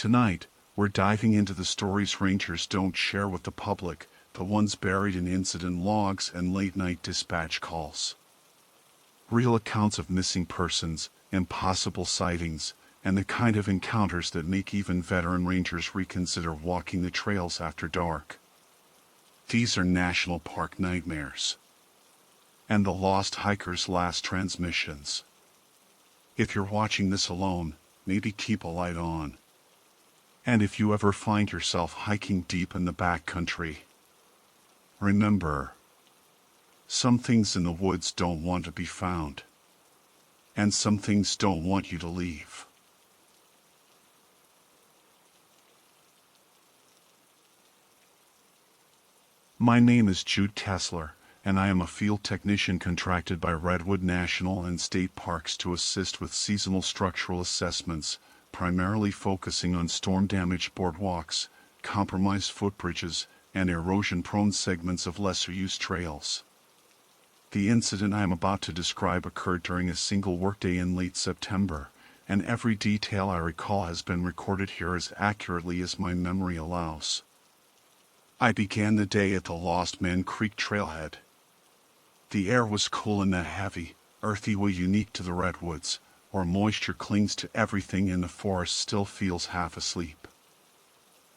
Tonight, we're diving into the stories rangers don't share with the public, the ones buried in incident logs and late-night dispatch calls. Real accounts of missing persons, impossible sightings, and the kind of encounters that make even veteran rangers reconsider walking the trails after dark. These are national park nightmares. And the lost hiker's last transmissions. If you're watching this alone, maybe keep a light on. And if you ever find yourself hiking deep in the backcountry, remember, some things in the woods don't want to be found. And some things don't want you to leave. My name is Jude Kessler, and I am a field technician contracted by Redwood National and State Parks to assist with seasonal structural assessments, primarily focusing on storm-damaged boardwalks, compromised footbridges, and erosion-prone segments of lesser-used trails. The incident I am about to describe occurred during a single workday in late September, and every detail I recall has been recorded here as accurately as my memory allows. I began the day at the Lost Man Creek trailhead. The air was cool in that heavy, earthy way unique to the redwoods, where moisture clings to everything and the forest still feels half asleep.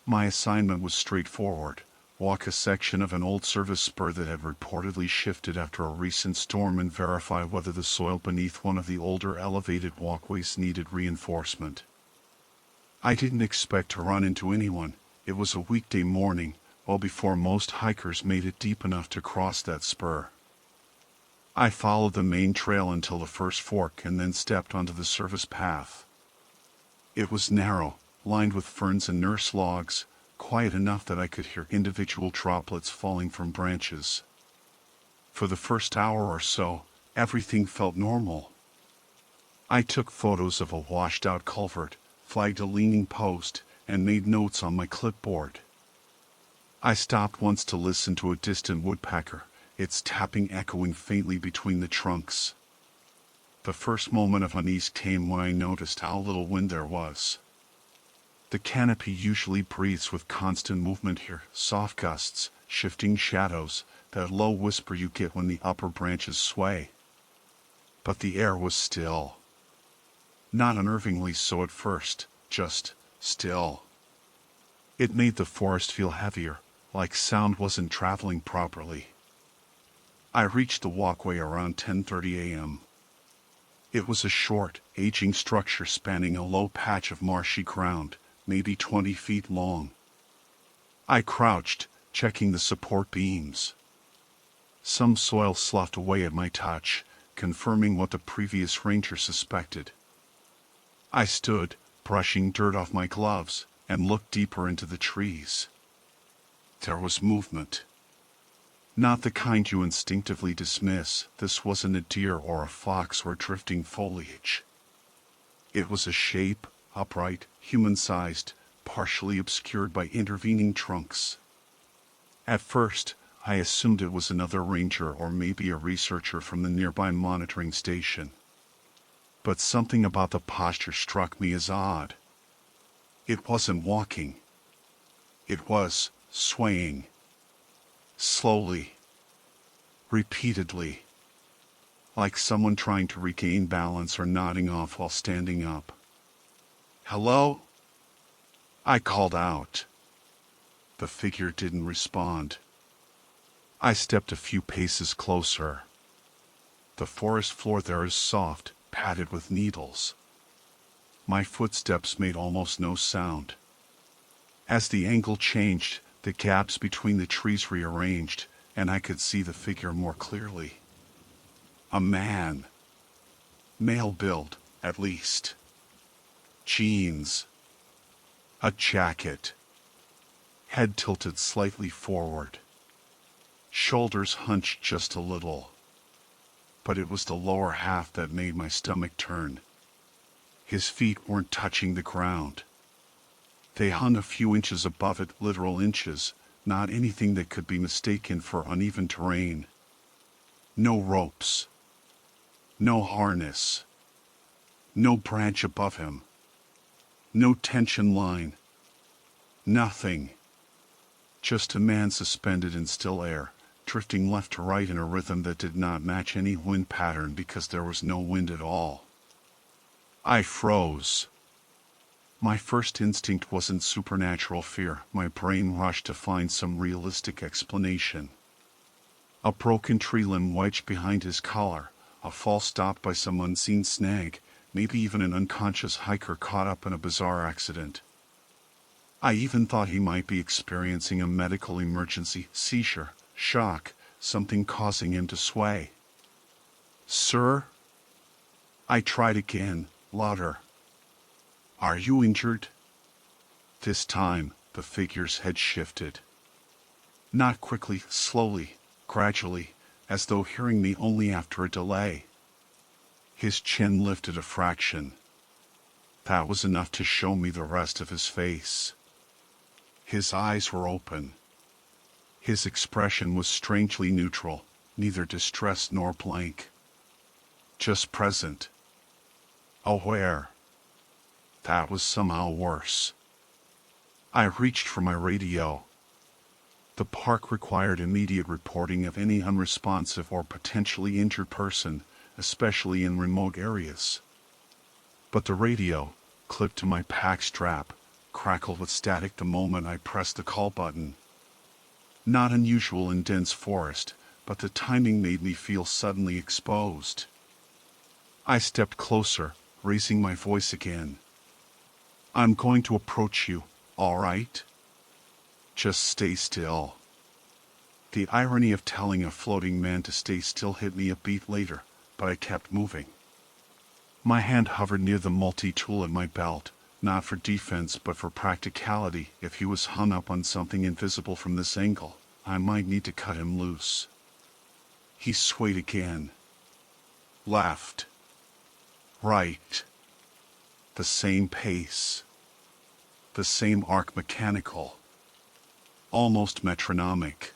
My assignment was straightforward: walk a section of an old service spur that had reportedly shifted after a recent storm and verify whether the soil beneath one of the older elevated walkways needed reinforcement. I didn't expect to run into anyone. It was a weekday morning, well before most hikers made it deep enough to cross that spur. I followed the main trail until the first fork and then stepped onto the service path. It was narrow, lined with ferns and nurse logs, quiet enough that I could hear individual droplets falling from branches. For the first hour or so, everything felt normal. I took photos of a washed-out culvert, flagged a leaning post, and made notes on my clipboard. I stopped once to listen to a distant woodpecker, its tapping echoing faintly between the trunks. The first moment of unease came when I noticed how little wind there was. The canopy usually breathes with constant movement here, soft gusts, shifting shadows, that low whisper you get when the upper branches sway. But the air was still. Not unnervingly so at first, just still. It made the forest feel heavier, like sound wasn't traveling properly. I reached the walkway around 10:30 a.m. It was a short, aging structure spanning a low patch of marshy ground, maybe 20 feet long. I crouched, checking the support beams. Some soil sloughed away at my touch, confirming what the previous ranger suspected. I stood, brushing dirt off my gloves, and looked deeper into the trees. There was movement. Not the kind you instinctively dismiss. This wasn't a deer or a fox or drifting foliage. It was a shape, upright, human-sized, partially obscured by intervening trunks. At first, I assumed it was another ranger or maybe a researcher from the nearby monitoring station. But something about the posture struck me as odd. It wasn't walking. It was swaying. Slowly. Repeatedly. Like someone trying to regain balance or nodding off while standing up. "Hello?" I called out. The figure didn't respond. I stepped a few paces closer. The forest floor there is soft, padded with needles. My footsteps made almost no sound. As the angle changed, the gaps between the trees rearranged, and I could see the figure more clearly. A man. Male build, at least. Jeans. A jacket. Head tilted slightly forward. Shoulders hunched just a little. But it was the lower half that made my stomach turn. His feet weren't touching the ground. They hung a few inches above it, literal inches, not anything that could be mistaken for uneven terrain. No ropes. No harness. No branch above him. No tension line. Nothing. Just a man suspended in still air, drifting left to right in a rhythm that did not match any wind pattern because there was no wind at all. I froze. My first instinct wasn't supernatural fear. My brain rushed to find some realistic explanation. A broken tree limb wedged behind his collar, a fall stopped by some unseen snag, maybe even an unconscious hiker caught up in a bizarre accident. I even thought he might be experiencing a medical emergency, seizure, shock, something causing him to sway. "Sir?" I tried again, louder. "Are you injured?" This time, the figure's head shifted. Not quickly, slowly, gradually, as though hearing me only after a delay. His chin lifted a fraction. That was enough to show me the rest of his face. His eyes were open. His expression was strangely neutral, neither distressed nor blank. Just present. Aware. That was somehow worse. I reached for my radio. The park required immediate reporting of any unresponsive or potentially injured person, especially in remote areas. But the radio, clipped to my pack strap, crackled with static the moment I pressed the call button. Not unusual in dense forest, but the timing made me feel suddenly exposed. I stepped closer, raising my voice again. "I'm going to approach you, all right? Just stay still." The irony of telling a floating man to stay still hit me a beat later, but I kept moving. My hand hovered near the multi-tool in my belt, not for defense but for practicality. If he was hung up on something invisible from this angle, I might need to cut him loose. He swayed again. Left. Right. The same pace. The same arc, mechanical. Almost metronomic.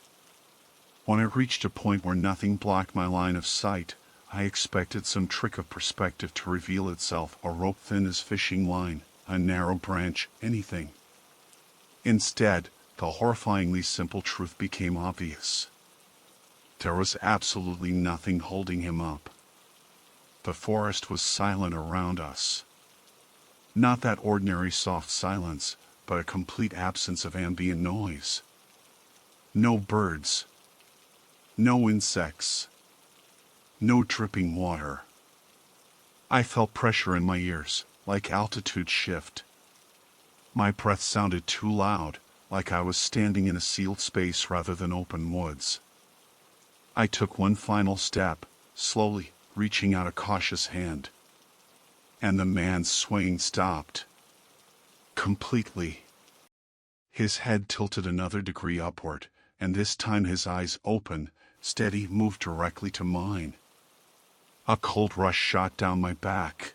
When I reached a point where nothing blocked my line of sight, I expected some trick of perspective to reveal itself, a rope thin as fishing line, a narrow branch, anything. Instead, the horrifyingly simple truth became obvious. There was absolutely nothing holding him up. The forest was silent around us. Not that ordinary soft silence, but a complete absence of ambient noise. No birds. No insects. No dripping water. I felt pressure in my ears, like altitude shift. My breath sounded too loud, like I was standing in a sealed space rather than open woods. I took one final step, slowly, reaching out a cautious hand. And the man's swaying stopped. Completely. His head tilted another degree upward, and this time his eyes open, steady, moved directly to mine. A cold rush shot down my back.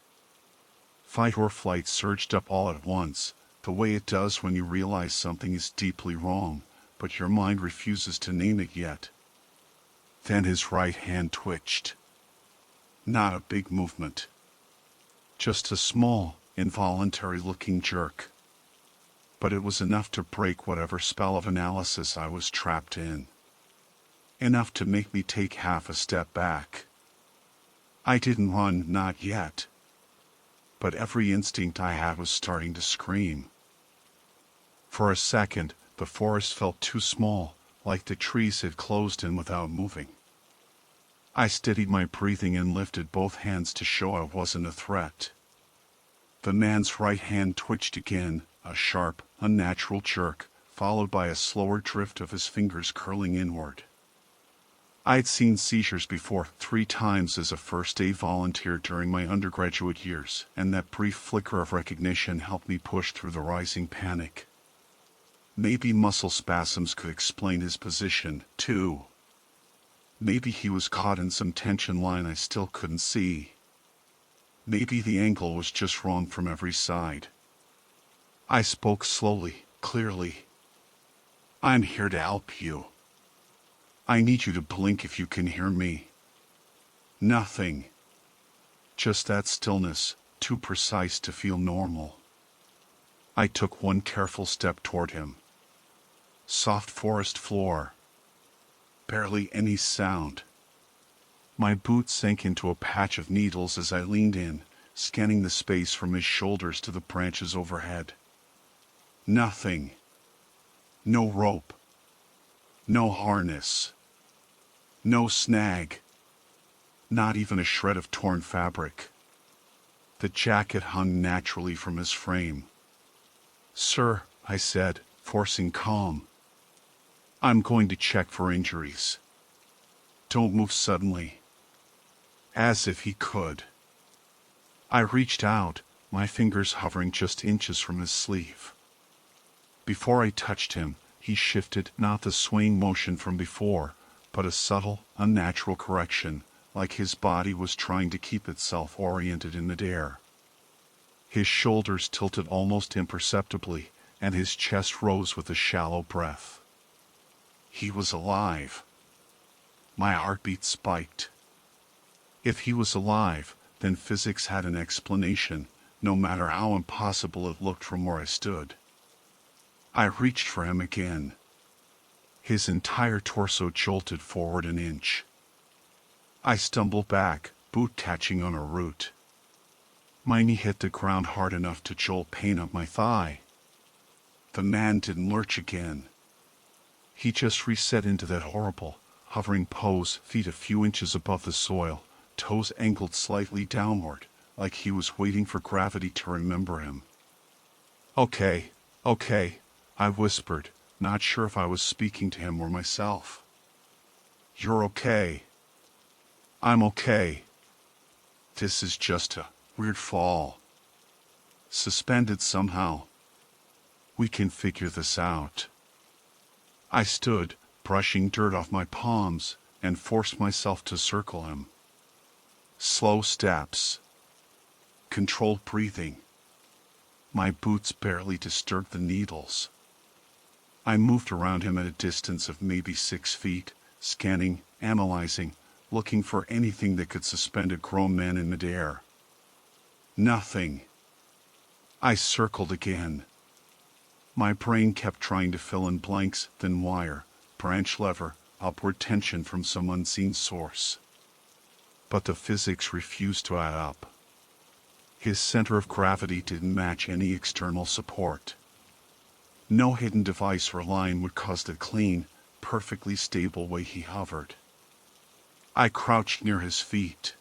Fight or flight surged up all at once, the way it does when you realize something is deeply wrong, but your mind refuses to name it yet. Then his right hand twitched. Not a big movement. Just a small, involuntary-looking jerk. But it was enough to break whatever spell of analysis I was trapped in. Enough to make me take half a step back. I didn't run, not yet. But every instinct I had was starting to scream. For a second, the forest felt too small, like the trees had closed in without moving. I steadied my breathing and lifted both hands to show I wasn't a threat. The man's right hand twitched again, a sharp, unnatural jerk, followed by a slower drift of his fingers curling inward. I'd seen seizures before, 3 times as a first-aid volunteer during my undergraduate years, and that brief flicker of recognition helped me push through the rising panic. Maybe muscle spasms could explain his position, too. Maybe he was caught in some tension line I still couldn't see. Maybe the angle was just wrong from every side. I spoke slowly, clearly. "I'm here to help you. I need you to blink if you can hear me." Nothing. Just that stillness, too precise to feel normal. I took one careful step toward him. Soft forest floor. Barely any sound. My boot sank into a patch of needles as I leaned in, scanning the space from his shoulders to the branches overhead. Nothing. No rope. No harness. No snag. Not even a shred of torn fabric. The jacket hung naturally from his frame. "Sir," I said, forcing calm, "I'm going to check for injuries. Don't move suddenly." As if he could. I reached out, my fingers hovering just inches from his sleeve. Before I touched him, he shifted, not the swaying motion from before, but a subtle, unnatural correction, like his body was trying to keep itself oriented in midair. His shoulders tilted almost imperceptibly, and his chest rose with a shallow breath. He was alive. My heartbeat spiked. If he was alive, then physics had an explanation, no matter how impossible it looked from where I stood. I reached for him again. His entire torso jolted forward an inch. I stumbled back, boot catching on a root. My knee hit the ground hard enough to jolt pain up my thigh. The man didn't lurch again. He just reset into that horrible, hovering pose, feet a few inches above the soil, toes angled slightly downward, like he was waiting for gravity to remember him. Okay, I whispered, not sure if I was speaking to him or myself. "You're okay." "I'm okay. This is just a weird fall. Suspended somehow. We can figure this out." I stood, brushing dirt off my palms, and forced myself to circle him. Slow steps. Controlled breathing. My boots barely disturbed the needles. I moved around him at a distance of maybe 6 feet, scanning, analyzing, looking for anything that could suspend a grown man in midair. Nothing. I circled again. My brain kept trying to fill in blanks, thin wire, branch lever, upward tension from some unseen source. But the physics refused to add up. His center of gravity didn't match any external support. No hidden device or line would cause the clean, perfectly stable way he hovered. I crouched near his feet.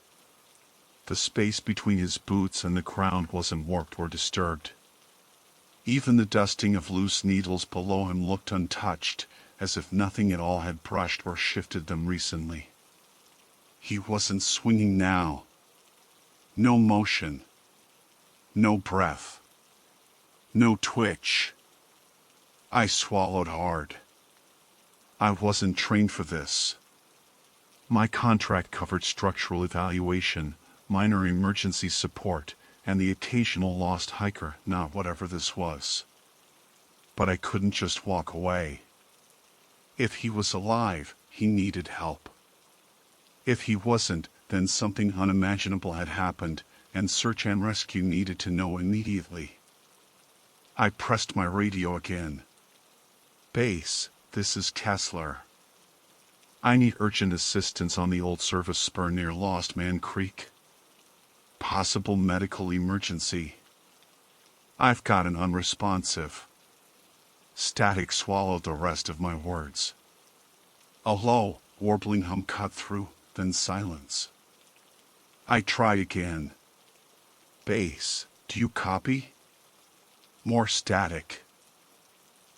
The space between his boots and the ground wasn't warped or disturbed. Even the dusting of loose needles below him looked untouched, as if nothing at all had brushed or shifted them recently. He wasn't swinging now. No motion. No breath. No twitch. I swallowed hard. I wasn't trained for this. My contract covered structural evaluation, minor emergency support, and the occasional lost hiker, not whatever this was. But I couldn't just walk away. If he was alive, he needed help. If he wasn't, then something unimaginable had happened, and search and rescue needed to know immediately. I pressed my radio again. "Base, this is Kessler. I need urgent assistance on the old service spur near Lost Man Creek. Possible medical emergency. I've got an unresponsive." Static swallowed the rest of my words. A low, warbling hum cut through, then silence. I tried again. "Base, do you copy?" More static.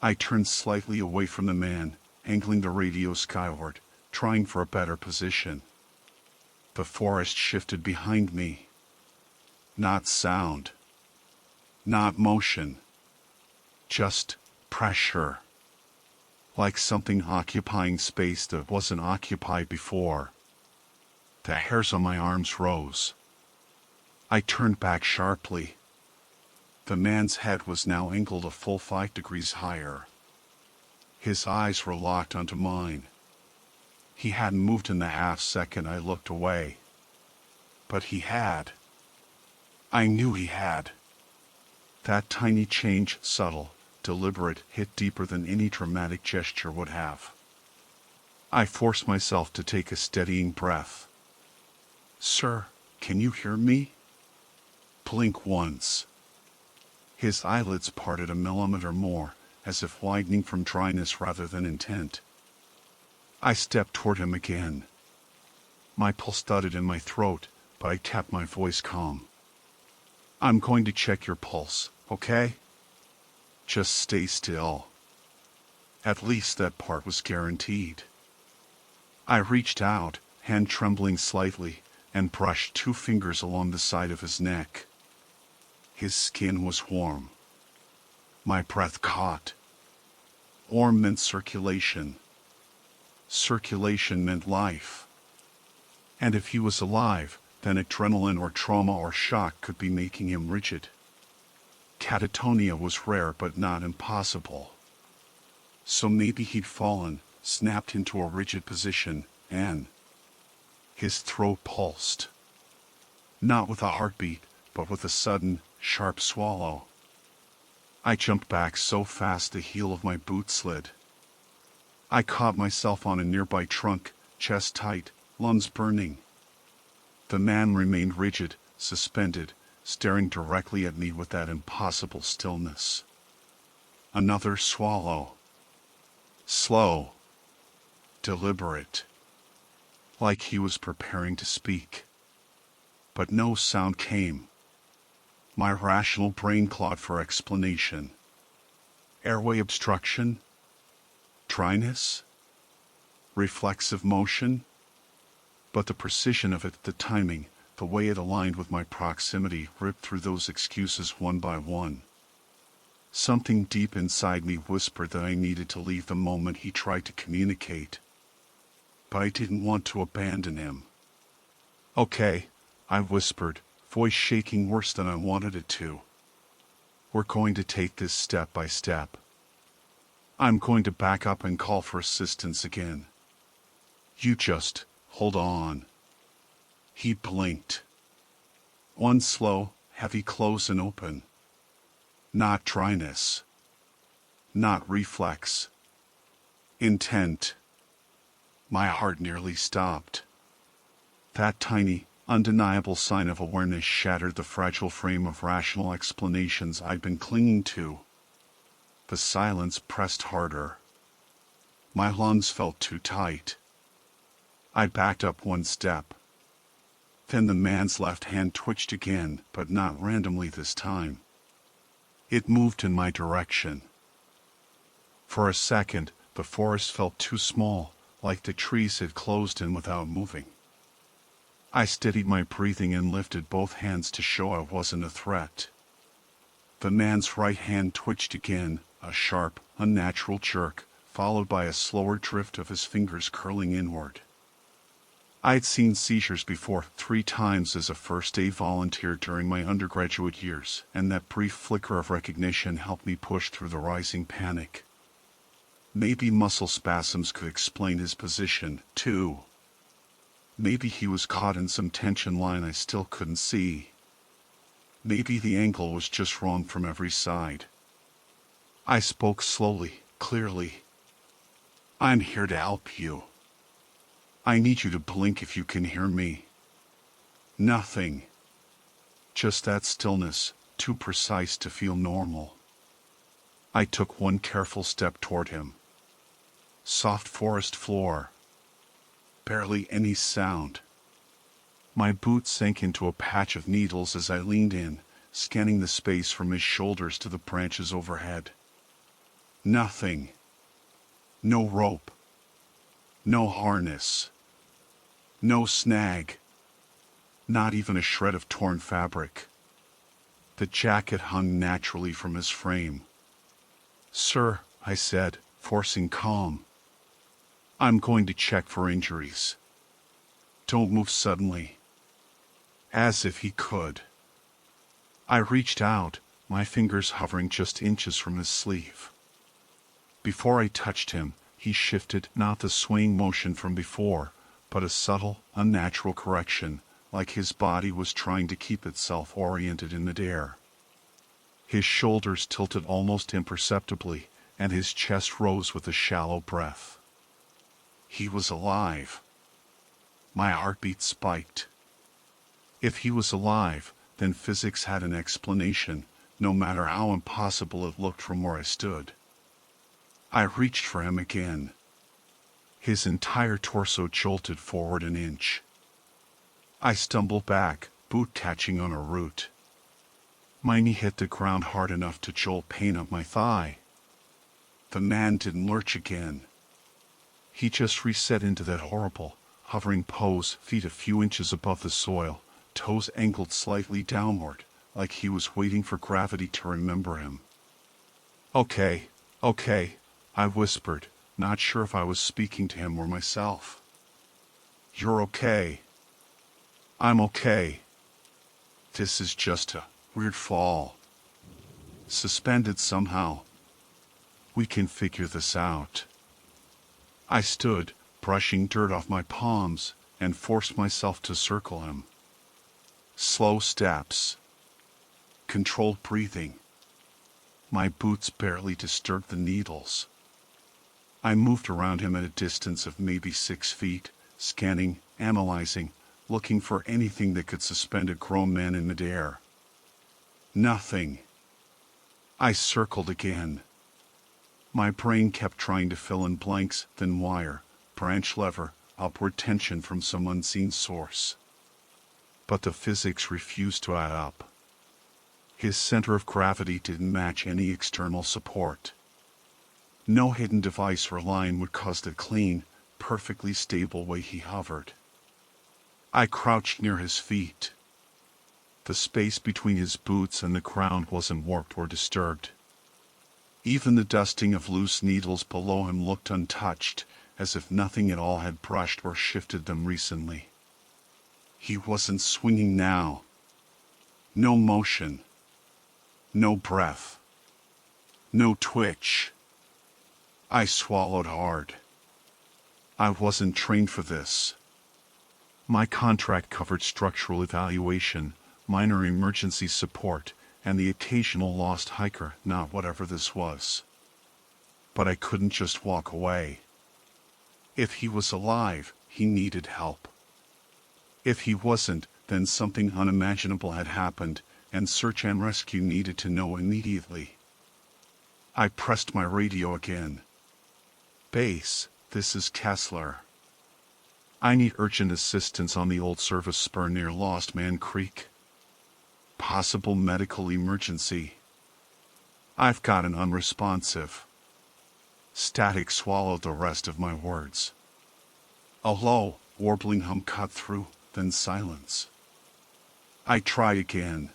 I turned slightly away from the man, angling the radio skyward, trying for a better position. The forest shifted behind me. Not sound. Not motion. Just pressure. Like something occupying space that wasn't occupied before. The hairs on my arms rose. I turned back sharply. The man's head was now angled a full 5 degrees higher. His eyes were locked onto mine. He hadn't moved in the half second I looked away. But he had. I knew he had. That tiny change, subtle, deliberate, hit deeper than any dramatic gesture would have. I forced myself to take a steadying breath. "Sir, can you hear me?" Blink once. His eyelids parted a millimeter more, as if widening from dryness rather than intent. I stepped toward him again. My pulse thudded in my throat, but I kept my voice calm. "I'm going to check your pulse, okay? Just stay still." At least that part was guaranteed. I reached out, hand trembling slightly, and brushed 2 fingers along the side of his neck. His skin was warm. My breath caught. Warm meant circulation. Circulation meant life. And if he was alive, then adrenaline or trauma or shock could be making him rigid. Catatonia was rare but not impossible. So maybe he'd fallen, snapped into a rigid position, and his throat pulsed. Not with a heartbeat, but with a sudden, sharp swallow. I jumped back so fast the heel of my boot slid. I caught myself on a nearby trunk, chest tight, lungs burning. The man remained rigid, suspended, staring directly at me with that impossible stillness. Another swallow. Slow. Deliberate. Like he was preparing to speak. But no sound came. My rational brain clawed for explanation. Airway obstruction? Dryness? Reflexive motion? But the precision of it, the timing, the way it aligned with my proximity, ripped through those excuses one by one. Something deep inside me whispered that I needed to leave the moment he tried to communicate. But I didn't want to abandon him. "Okay," I whispered, voice shaking worse than I wanted it to. "We're going to take this step by step. I'm going to back up and call for assistance again. You just hold on." He blinked. One slow, heavy close and open. Not dryness. Not reflex. Intent. My heart nearly stopped. That tiny, undeniable sign of awareness shattered the fragile frame of rational explanations I'd been clinging to. The silence pressed harder. My lungs felt too tight. I backed up one step. Then the man's left hand twitched again, but not randomly this time. It moved in my direction. For a second, the forest felt too small, like the trees had closed in without moving. I steadied my breathing and lifted both hands to show I wasn't a threat. The man's right hand twitched again, a sharp, unnatural jerk, followed by a slower drift of his fingers curling inward. I'd seen seizures before, 3 times as a first-aid volunteer during my undergraduate years, and that brief flicker of recognition helped me push through the rising panic. Maybe muscle spasms could explain his position, too. Maybe he was caught in some tension line I still couldn't see. Maybe the angle was just wrong from every side. I spoke slowly, clearly. "I'm here to help you. I need you to blink if you can hear me." Nothing. Just that stillness, too precise to feel normal. I took one careful step toward him. Soft forest floor. Barely any sound. My boot sank into a patch of needles as I leaned in, scanning the space from his shoulders to the branches overhead. Nothing. No rope. No harness. No snag. Not even a shred of torn fabric. The jacket hung naturally from his frame. "Sir," I said, forcing calm. "I'm going to check for injuries. Don't move suddenly." As if he could. I reached out, my fingers hovering just inches from his sleeve. Before I touched him, he shifted, not the swaying motion from before, but a subtle, unnatural correction, like his body was trying to keep itself oriented in midair. His shoulders tilted almost imperceptibly, and his chest rose with a shallow breath. He was alive. My heartbeat spiked. If he was alive, then physics had an explanation, no matter how impossible it looked from where I stood. I reached for him again. His entire torso jolted forward an inch. I stumbled back, boot catching on a root. My knee hit the ground hard enough to jolt pain up my thigh. The man didn't lurch again. He just reset into that horrible, hovering pose, feet a few inches above the soil, toes angled slightly downward, like he was waiting for gravity to remember him. Okay, I whispered, not sure if I was speaking to him or myself. You're okay. I'm okay. This is just a weird fall. Suspended somehow. We can figure this out. I stood, brushing dirt off my palms, and forced myself to circle him. Slow steps. Controlled breathing. My boots barely disturbed the needles. I moved around him at a distance of maybe 6 feet, scanning, analyzing, looking for anything that could suspend a grown man in midair. Nothing. I circled again. My brain kept trying to fill in blanks, thin wire, branch lever, upward tension from some unseen source. But the physics refused to add up. His center of gravity didn't match any external support. No hidden device or line would cause the clean, perfectly stable way he hovered. I crouched near his feet. The space between his boots and the ground wasn't warped or disturbed. Even the dusting of loose needles below him looked untouched, as if nothing at all had brushed or shifted them recently. He wasn't swinging now. No motion. No breath. No twitch. I swallowed hard. I wasn't trained for this. My contract covered structural evaluation, minor emergency support, and the occasional lost hiker, not whatever this was. But I couldn't just walk away. If he was alive, he needed help. If he wasn't, then something unimaginable had happened, and search and rescue needed to know immediately. I pressed my radio again. Base, this is Kessler. I need urgent assistance on the old service spur near Lost Man Creek. Possible medical emergency. I've got an unresponsive. Static swallowed the rest of my words. A low, warbling hum cut through, then silence. I tried again.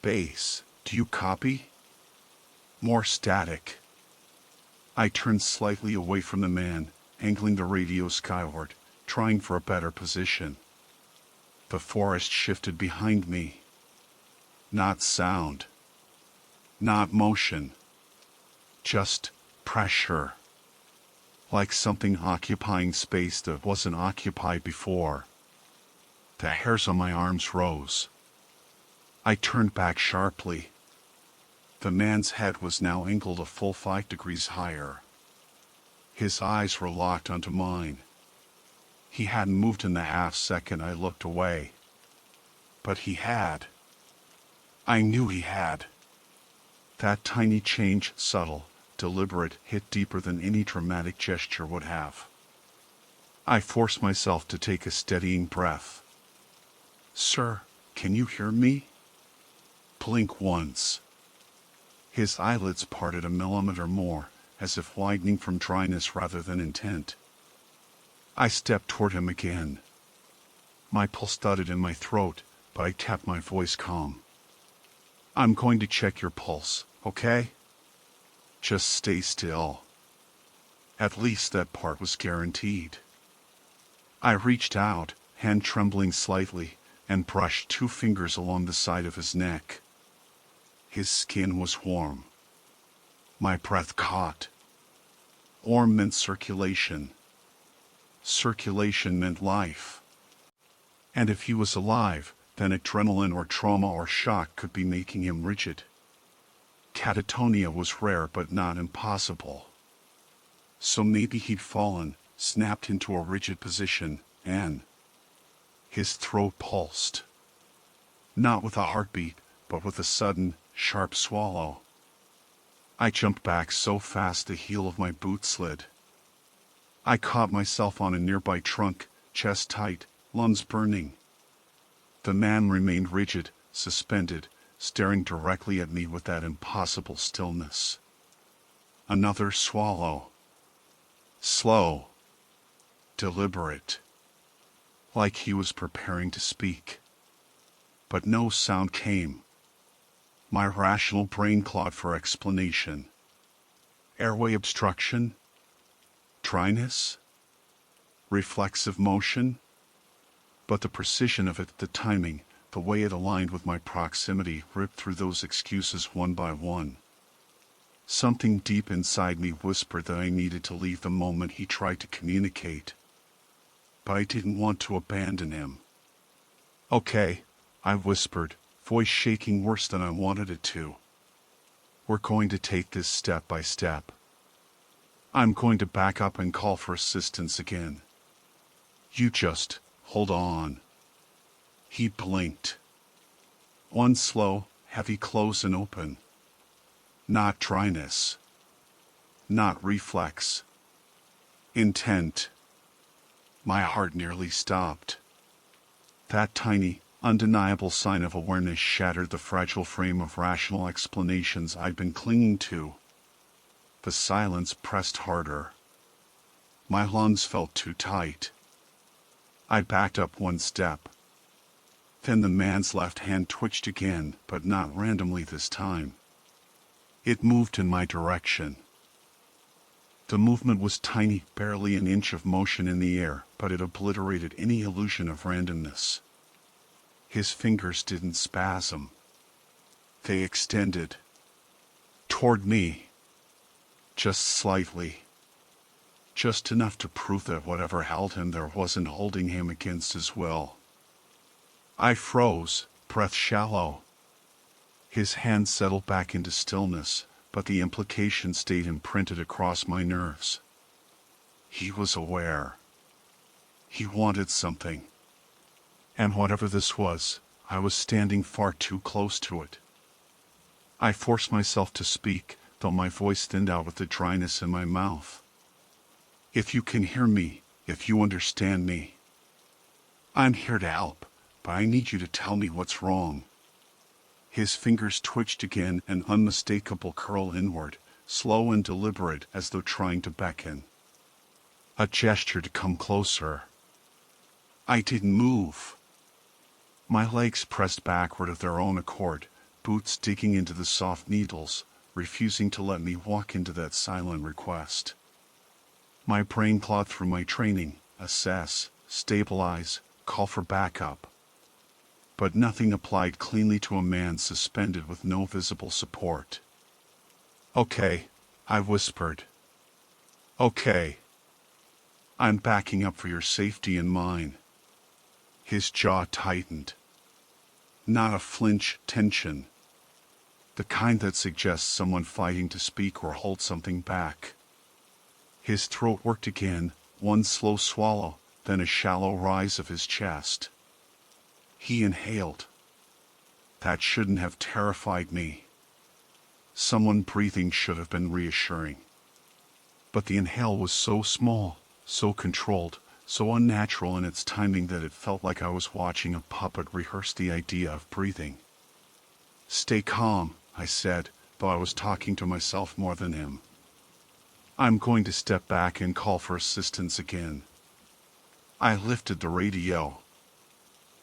Base, do you copy? More static. I turned slightly away from the man, angling the radio skyward, trying for a better position. The forest shifted behind me. Not sound. Not motion. Just pressure. Like something occupying space that wasn't occupied before. The hairs on my arms rose. I turned back sharply. The man's head was now angled a full 5 degrees higher. His eyes were locked onto mine. He hadn't moved in the half second I looked away. But he had. I knew he had. That tiny change, subtle, deliberate, hit deeper than any dramatic gesture would have. I forced myself to take a steadying breath. Sir, can you hear me? Blink once. His eyelids parted a millimeter more, as if widening from dryness rather than intent. I stepped toward him again. My pulse thudded in my throat, but I kept my voice calm. I'm going to check your pulse, okay? Just stay still. At least that part was guaranteed. I reached out, hand trembling slightly, and brushed 2 fingers along the side of his neck. His skin was warm. My breath caught. Warm meant circulation. Circulation meant life. And if he was alive, then adrenaline or trauma or shock could be making him rigid. Catatonia was rare but not impossible. So maybe he'd fallen, snapped into a rigid position, and his throat pulsed. Not with a heartbeat, but with a sudden, sharp swallow. I jumped back so fast the heel of my boot slid. I caught myself on a nearby trunk, chest tight, lungs burning. The man remained rigid, suspended, staring directly at me with that impossible stillness. Another swallow. Slow. Deliberate. Like he was preparing to speak. But no sound came. My rational brain clawed for explanation. Airway obstruction? Dryness? Reflexive motion? But the precision of it, the timing, the way it aligned with my proximity ripped through those excuses one by one. Something deep inside me whispered that I needed to leave the moment he tried to communicate. But I didn't want to abandon him. "Okay," I whispered, voice shaking worse than I wanted it to. "We're going to take this step by step. I'm going to back up and call for assistance again. You just hold on." He blinked. One slow, heavy close and open. Not dryness. Not reflex. Intent. My heart nearly stopped. That tiny, undeniable sign of awareness shattered the fragile frame of rational explanations I'd been clinging to. The silence pressed harder. My lungs felt too tight. I backed up one step. Then the man's left hand twitched again, but not randomly this time. It moved in my direction. The movement was tiny, barely an inch of motion in the air, but it obliterated any illusion of randomness. His fingers didn't spasm. They extended. Toward me. Just slightly. Just enough to prove that whatever held him there wasn't holding him against his will. I froze, breath shallow. His hand settled back into stillness, but the implication stayed imprinted across my nerves. He was aware. He wanted something. And whatever this was, I was standing far too close to it. I forced myself to speak, though my voice thinned out with the dryness in my mouth. "If you can hear me, if you understand me, I'm here to help, but I need you to tell me what's wrong." His fingers twitched again, an unmistakable curl inward, slow and deliberate as though trying to beckon. A gesture to come closer. I didn't move. My legs pressed backward of their own accord, boots digging into the soft needles, refusing to let me walk into that silent request. My brain clawed through my training, assess, stabilize, call for backup. But nothing applied cleanly to a man suspended with no visible support. "Okay," I whispered. "Okay. I'm backing up for your safety and mine." His jaw tightened. Not a flinch, tension. The kind that suggests someone fighting to speak or hold something back. His throat worked again, one slow swallow, then a shallow rise of his chest. He inhaled. That shouldn't have terrified me. Someone breathing should have been reassuring. But the inhale was so small, so controlled, so unnatural in its timing that it felt like I was watching a puppet rehearse the idea of breathing. "Stay calm," I said, though I was talking to myself more than him. "I'm going to step back and call for assistance again." I lifted the radio.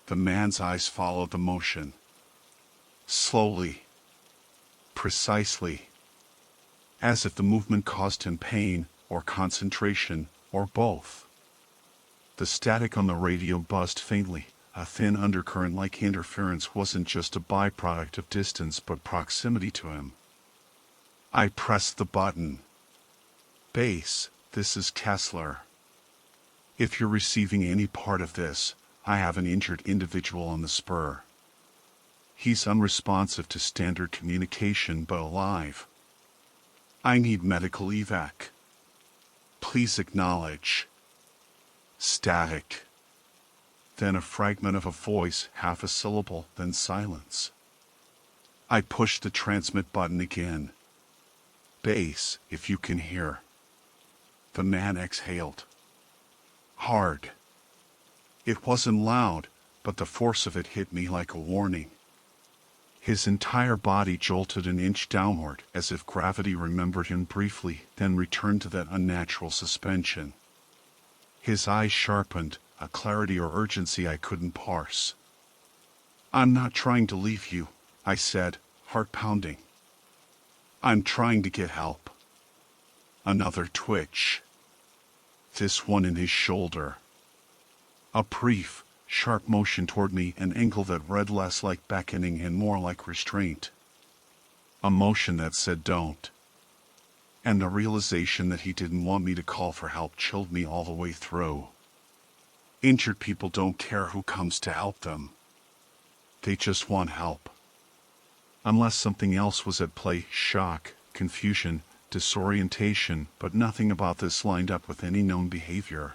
The man's eyes followed the motion. Slowly. Precisely. As if the movement caused him pain, or concentration, or both. The static on the radio buzzed faintly. A thin undercurrent like interference wasn't just a byproduct of distance but proximity to him. I pressed the button. "Base, this is Kessler. If you're receiving any part of this, I have an injured individual on the spur." He's unresponsive to standard communication but alive. I need medical evac. Please acknowledge. Static. Then a fragment of a voice, half a syllable, then silence. I pushed the transmit button again. Bass, if you can hear. The man exhaled. Hard. It wasn't loud, but the force of it hit me like a warning. His entire body jolted an inch downward, as if gravity remembered him briefly, then returned to that unnatural suspension. His eyes sharpened, a clarity or urgency I couldn't parse. I'm not trying to leave you, I said, heart pounding. I'm trying to get help. Another twitch. This one in his shoulder. A brief, sharp motion toward me, an angle that read less like beckoning and more like restraint. A motion that said don't. And the realization that he didn't want me to call for help chilled me all the way through. Injured people don't care who comes to help them. They just want help. Unless something else was at play, shock, confusion, disorientation, but nothing about this lined up with any known behavior.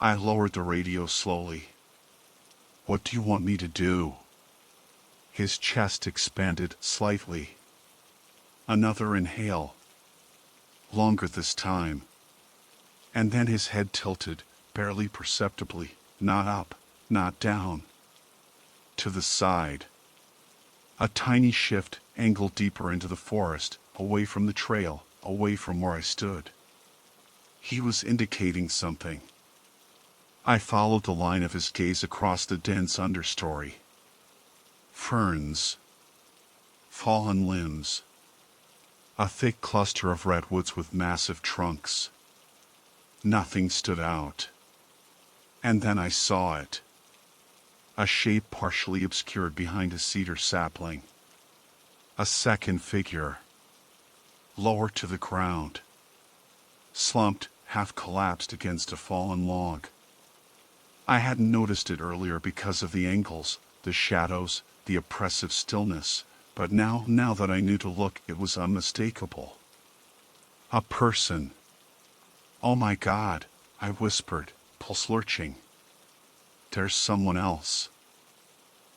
I lowered the radio slowly. What do you want me to do? His chest expanded slightly. Another inhale. Longer this time. And then his head tilted, barely perceptibly, not up, not down. To the side. A tiny shift, angled deeper into the forest, away from the trail, away from where I stood. He was indicating something. I followed the line of his gaze across the dense understory. Ferns. Fallen limbs. A thick cluster of redwoods with massive trunks. Nothing stood out. And then I saw it. A shape partially obscured behind a cedar sapling. A second figure. Lower to the ground. Slumped, half collapsed against a fallen log. I hadn't noticed it earlier because of the angles, the shadows, the oppressive stillness, but now that I knew to look, it was unmistakable. A person. Oh my God, I whispered, pulse lurching. There's someone else.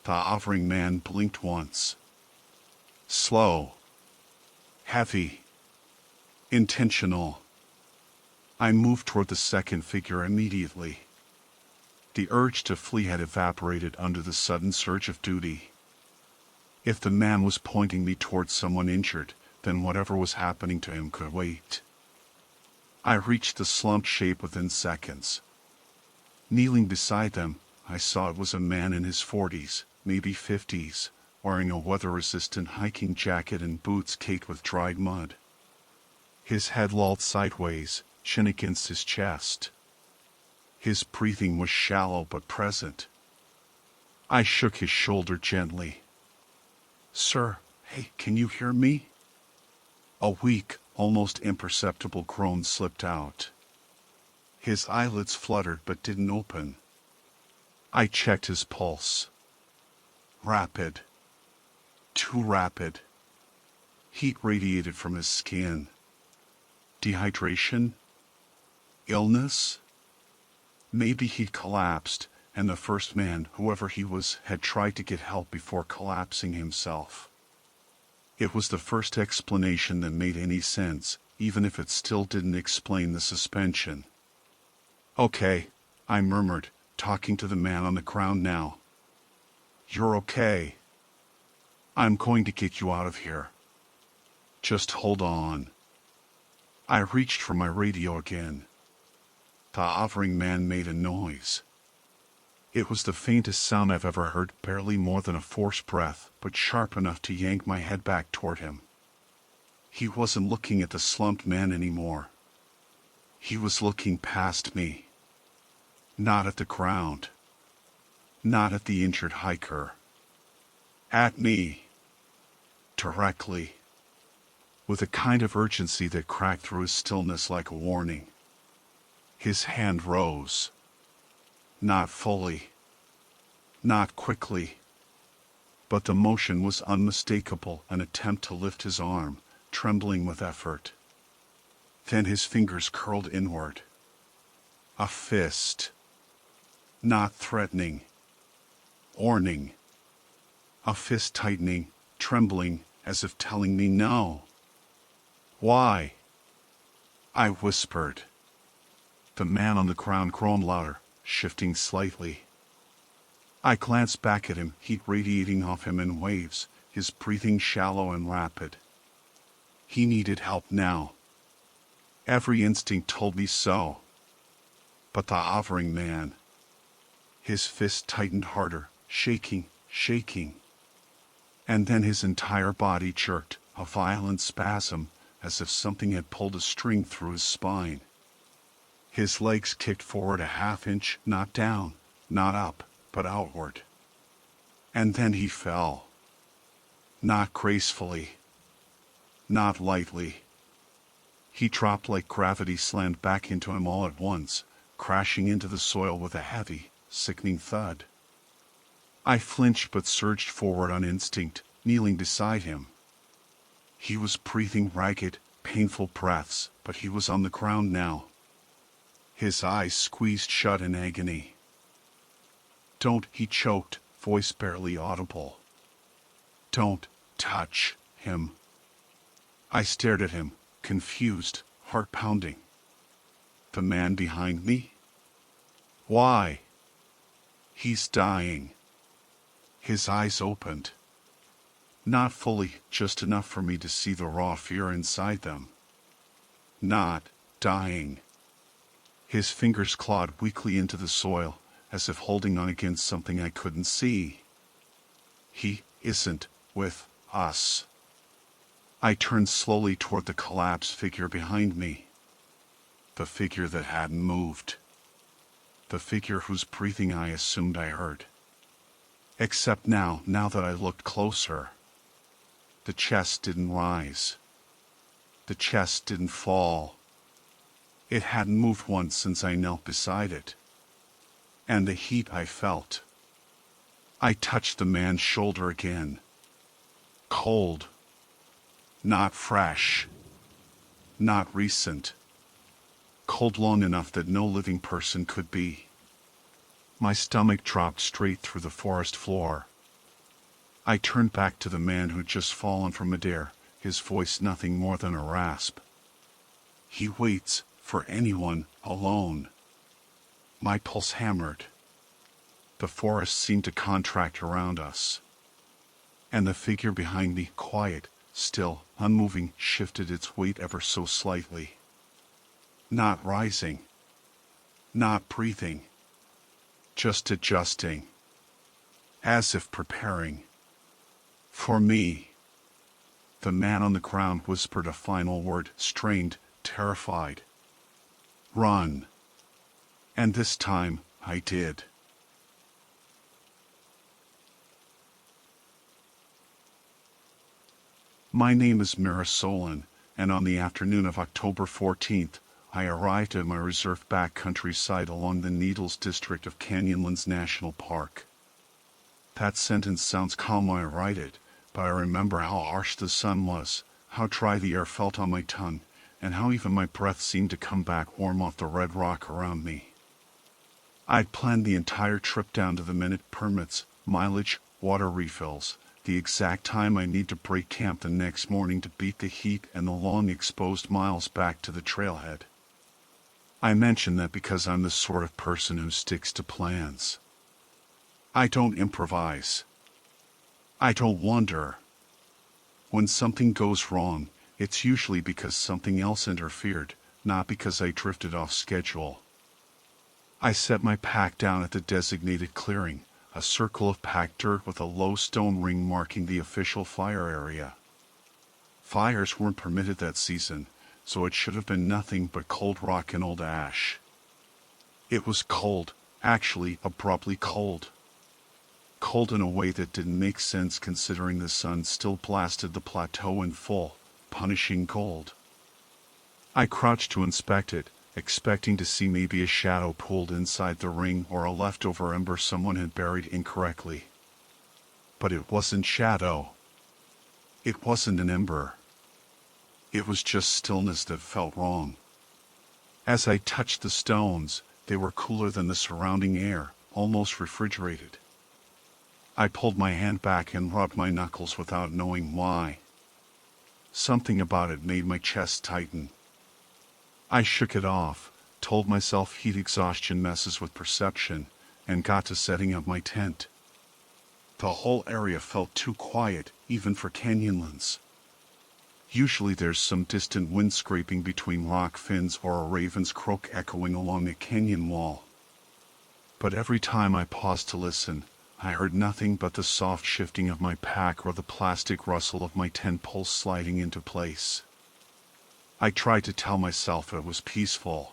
The hovering man blinked once. Slow. Heavy. Intentional. I moved toward the second figure immediately. The urge to flee had evaporated under the sudden surge of duty. If the man was pointing me towards someone injured, then whatever was happening to him could wait. I reached the slumped shape within seconds. Kneeling beside them, I saw it was a man in his 40s, maybe 50s, wearing a weather-resistant hiking jacket and boots caked with dried mud. His head lolled sideways, chin against his chest. His breathing was shallow but present. I shook his shoulder gently. Sir, hey, can you hear me? A weak, almost imperceptible groan slipped out. His eyelids fluttered but didn't open. I checked his pulse. Rapid. Too rapid. Heat radiated from his skin. Dehydration? Illness? Maybe he'd collapsed, and the first man, whoever he was, had tried to get help before collapsing himself. It was the first explanation that made any sense, even if it still didn't explain the suspension. Okay, I murmured, talking to the man on the ground now. You're okay. I'm going to get you out of here. Just hold on. I reached for my radio again. The hovering man made a noise. It was the faintest sound I've ever heard, barely more than a forced breath, but sharp enough to yank my head back toward him. He wasn't looking at the slumped man anymore. He was looking past me. Not at the ground. Not at the injured hiker. At me. Directly. With a kind of urgency that cracked through his stillness like a warning. His hand rose. Not fully. Not quickly. But the motion was unmistakable, an attempt to lift his arm, trembling with effort. Then his fingers curled inward. A fist. Not threatening. Warning. A fist tightening, trembling, as if telling me no. Why? I whispered. The man on the ground groaned louder, shifting slightly. I glanced back at him, heat radiating off him in waves, his breathing shallow and rapid. He needed help now. Every instinct told me so. But the hovering man. His fist tightened harder, shaking. And then his entire body jerked, a violent spasm, as if something had pulled a string through his spine. His legs kicked forward a half-inch, not down, not up, but outward. And then he fell. Not gracefully. Not lightly. He dropped like gravity slammed back into him all at once, crashing into the soil with a heavy, sickening thud. I flinched but surged forward on instinct, kneeling beside him. He was breathing ragged, painful breaths, but he was on the ground now. His eyes squeezed shut in agony. "Don't," he choked, voice barely audible. "Don't touch him." I stared at him, confused, heart pounding. The man behind me? Why? He's dying. His eyes opened. Not fully, just enough for me to see the raw fear inside them. Not dying. His fingers clawed weakly into the soil, as if holding on against something I couldn't see. He isn't with us. I turned slowly toward the collapsed figure behind me. The figure that hadn't moved. The figure whose breathing I assumed I heard. Except now that I looked closer. The chest didn't rise. The chest didn't fall. It hadn't moved once since I knelt beside it. And the heat I felt. I touched the man's shoulder again. Cold. Not fresh. Not recent. Cold long enough that no living person could be. My stomach dropped straight through the forest floor. I turned back to the man who'd just fallen from midair, his voice nothing more than a rasp. He waits for anyone alone. My pulse hammered. The forest seemed to contract around us. And the figure behind me, quiet, still, unmoving, shifted its weight ever so slightly. Not rising. Not breathing. Just adjusting. As if preparing. For me. The man on the ground whispered a final word, strained, terrified. Run. And this time, I did. My name is Mira Solon, and on the afternoon of October 14th, I arrived at my reserved backcountry site along the Needles district of Canyonlands National Park. That sentence sounds calm when I write it, but I remember how harsh the sun was, how dry the air felt on my tongue, and how even my breath seemed to come back warm off the red rock around me. I'd planned the entire trip down to the minute, permits, mileage, water refills, the exact time I need to break camp the next morning to beat the heat and the long exposed miles back to the trailhead. I mention that because I'm the sort of person who sticks to plans. I don't improvise. I don't wonder. When something goes wrong, it's usually because something else interfered, not because I drifted off schedule. I set my pack down at the designated clearing, a circle of packed dirt with a low stone ring marking the official fire area. Fires weren't permitted that season, so it should have been nothing but cold rock and old ash. It was cold, actually abruptly cold. Cold in a way that didn't make sense considering the sun still blasted the plateau in full, punishing cold. I crouched to inspect it, expecting to see maybe a shadow pulled inside the ring or a leftover ember someone had buried incorrectly. But it wasn't shadow. It wasn't an ember. It was just stillness that felt wrong. As I touched the stones, they were cooler than the surrounding air, almost refrigerated. I pulled my hand back and rubbed my knuckles without knowing why. Something about it made my chest tighten. I shook it off, told myself heat exhaustion messes with perception, and got to setting up my tent. The whole area felt too quiet, even for canyonlands. Usually there's some distant wind scraping between rock fins or a raven's croak echoing along a canyon wall. But every time I paused to listen, I heard nothing but the soft shifting of my pack or the plastic rustle of my tent poles sliding into place. I tried to tell myself it was peaceful.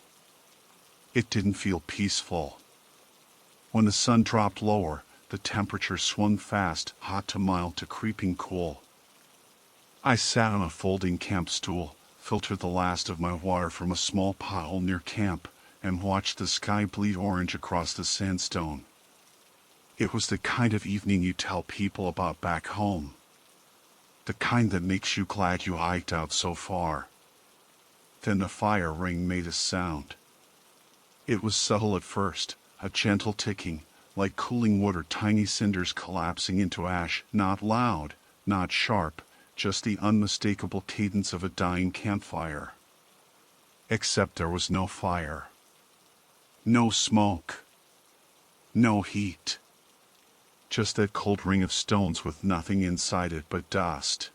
It didn't feel peaceful. When the sun dropped lower, the temperature swung fast, hot to mild to creeping cool. I sat on a folding camp stool, filtered the last of my water from a small pothole near camp, and watched the sky bleed orange across the sandstone. It was the kind of evening you tell people about back home. The kind that makes you glad you hiked out so far. Then the fire ring made a sound. It was subtle at first, a gentle ticking, like cooling wood or tiny cinders collapsing into ash, not loud, not sharp, just the unmistakable cadence of a dying campfire. Except there was no fire. No smoke. No heat. Just that cold ring of stones with nothing inside it but dust.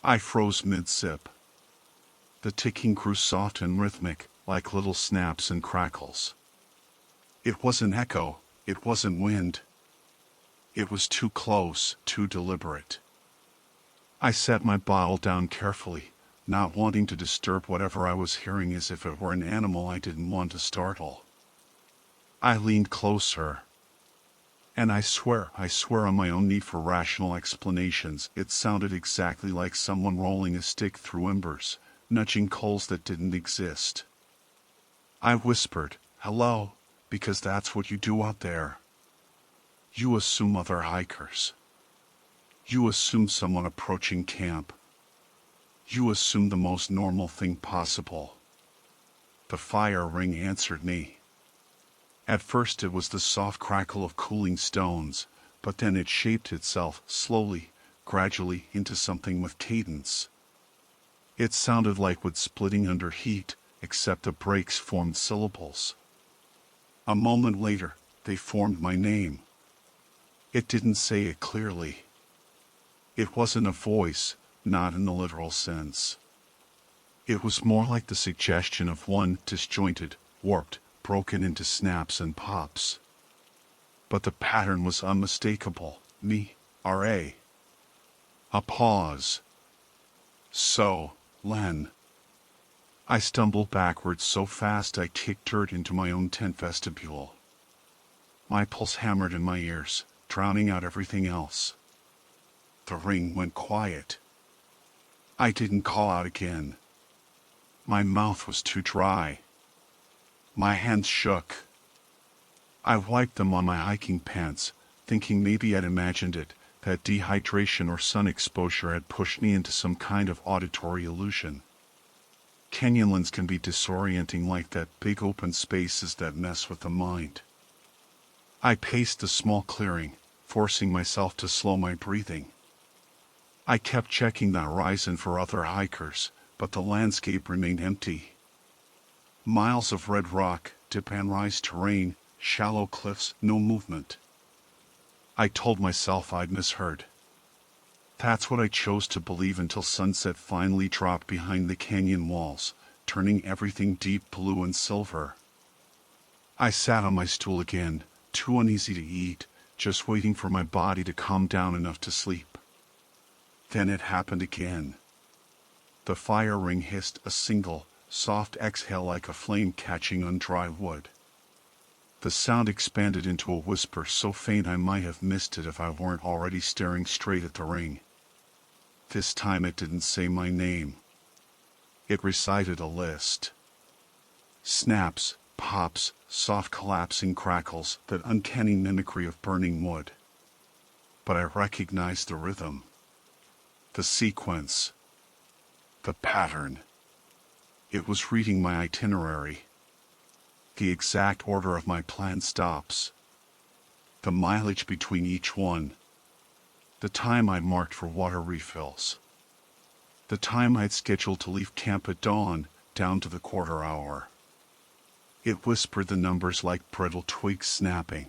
I froze mid-sip. The ticking grew soft and rhythmic, like little snaps and crackles. It wasn't echo, it wasn't wind. It was too close, too deliberate. I set my bottle down carefully, not wanting to disturb whatever I was hearing as if it were an animal I didn't want to startle. I leaned closer. And I swear on my own need for rational explanations, it sounded exactly like someone rolling a stick through embers, nudging coals that didn't exist. I whispered, "Hello," because that's what you do out there. You assume other hikers. You assume someone approaching camp. You assume the most normal thing possible. The fire ring answered me. At first it was the soft crackle of cooling stones, but then it shaped itself, slowly, gradually, into something with cadence. It sounded like wood splitting under heat, except the breaks formed syllables. A moment later, they formed my name. It didn't say it clearly. It wasn't a voice, not in the literal sense. It was more like the suggestion of one disjointed, warped, broken into snaps and pops. But the pattern was unmistakable. Me, R.A. A pause. So, Len. I stumbled backwards so fast I kicked dirt into my own tent vestibule. My pulse hammered in my ears, drowning out everything else. The ring went quiet. I didn't call out again. My mouth was too dry. My hands shook. I wiped them on my hiking pants, thinking maybe I'd imagined it, that dehydration or sun exposure had pushed me into some kind of auditory illusion. Canyonlands can be disorienting like that, big open spaces that mess with the mind. I paced the small clearing, forcing myself to slow my breathing. I kept checking the horizon for other hikers, but the landscape remained empty. Miles of red rock, dip and rise terrain, shallow cliffs, no movement. I told myself I'd misheard. That's what I chose to believe until sunset finally dropped behind the canyon walls, turning everything deep blue and silver. I sat on my stool again, too uneasy to eat, just waiting for my body to calm down enough to sleep. Then it happened again. The fire ring hissed, a single, soft exhale like a flame catching on dry wood. The sound expanded into a whisper so faint I might have missed it if I weren't already staring straight at the ring. This time it didn't say my name. It recited a list. Snaps, pops, soft collapsing crackles, that uncanny mimicry of burning wood. but I recognized the rhythm, the sequence, the pattern. It was reading my itinerary, the exact order of my planned stops, the mileage between each one, the time I marked for water refills, the time I'd scheduled to leave camp at dawn, down to the quarter hour. It whispered the numbers like brittle twigs snapping.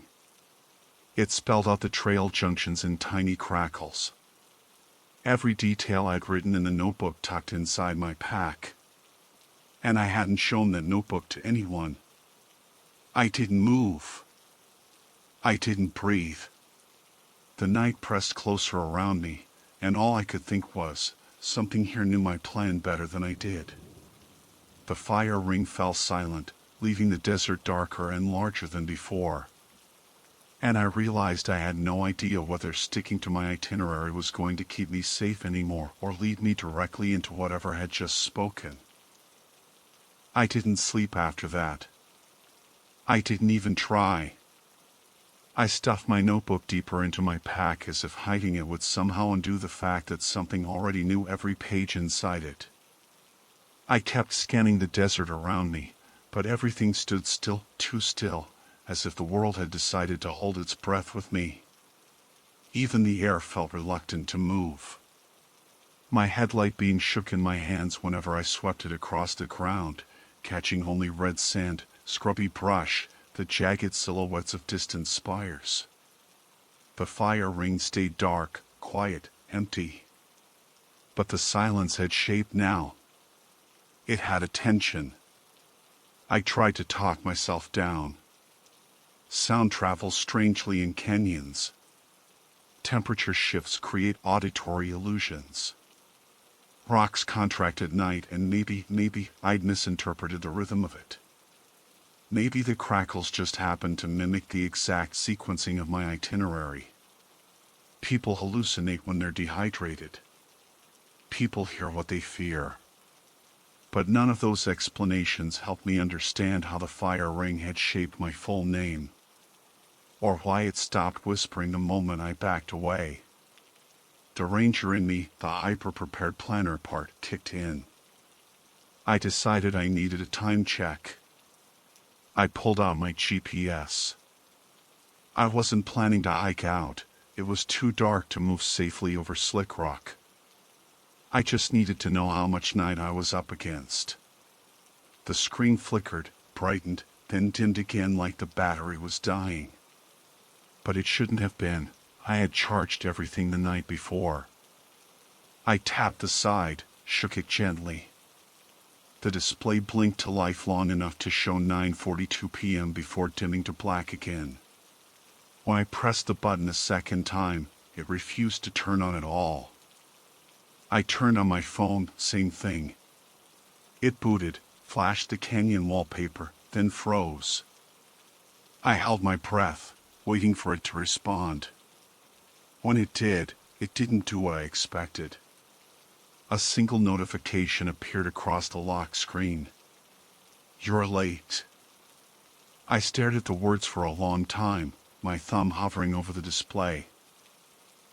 It spelled out the trail junctions in tiny crackles. Every detail I'd written in the notebook tucked inside my pack. And I hadn't shown that notebook to anyone. I didn't move. I didn't breathe. The night pressed closer around me, and all I could think was, something here knew my plan better than I did. The fire ring fell silent, leaving the desert darker and larger than before. And I realized I had no idea whether sticking to my itinerary was going to keep me safe anymore or lead me directly into whatever had just spoken. I didn't sleep after that. I didn't even try. I stuffed my notebook deeper into my pack as if hiding it would somehow undo the fact that something already knew every page inside it. I kept scanning the desert around me, but everything stood still, too still, as if the world had decided to hold its breath with me. Even the air felt reluctant to move. My headlight beam shook in my hands whenever I swept it across the ground, catching only red sand, scrubby brush, the jagged silhouettes of distant spires. The fire ring stayed dark, quiet, empty. But the silence had shape now. It had attention. I tried to talk myself down. Sound travels strangely in canyons. Temperature shifts create auditory illusions. Rocks contract at night, and maybe I'd misinterpreted the rhythm of it. Maybe the crackles just happened to mimic the exact sequencing of my itinerary. People hallucinate when they're dehydrated. People hear what they fear. But none of those explanations helped me understand how the fire ring had shaped my full name, or why it stopped whispering the moment I backed away. The ranger in me, the hyper-prepared planner part, kicked in. I decided I needed a time check. I pulled out my GPS. I wasn't planning to hike out. It was too dark to move safely over slick rock. I just needed to know how much night I was up against. The screen flickered, brightened, then dimmed again like the battery was dying. But it shouldn't have been. I had charged everything the night before. I tapped the side, shook it gently. The display blinked to life long enough to show 9:42 p.m. before dimming to black again. When I pressed the button a second time, it refused to turn on at all. I turned on my phone, same thing. It booted, flashed the canyon wallpaper, then froze. I held my breath, waiting for it to respond. When it did, it didn't do what I expected. A single notification appeared across the lock screen. "You're late." I stared at the words for a long time, my thumb hovering over the display.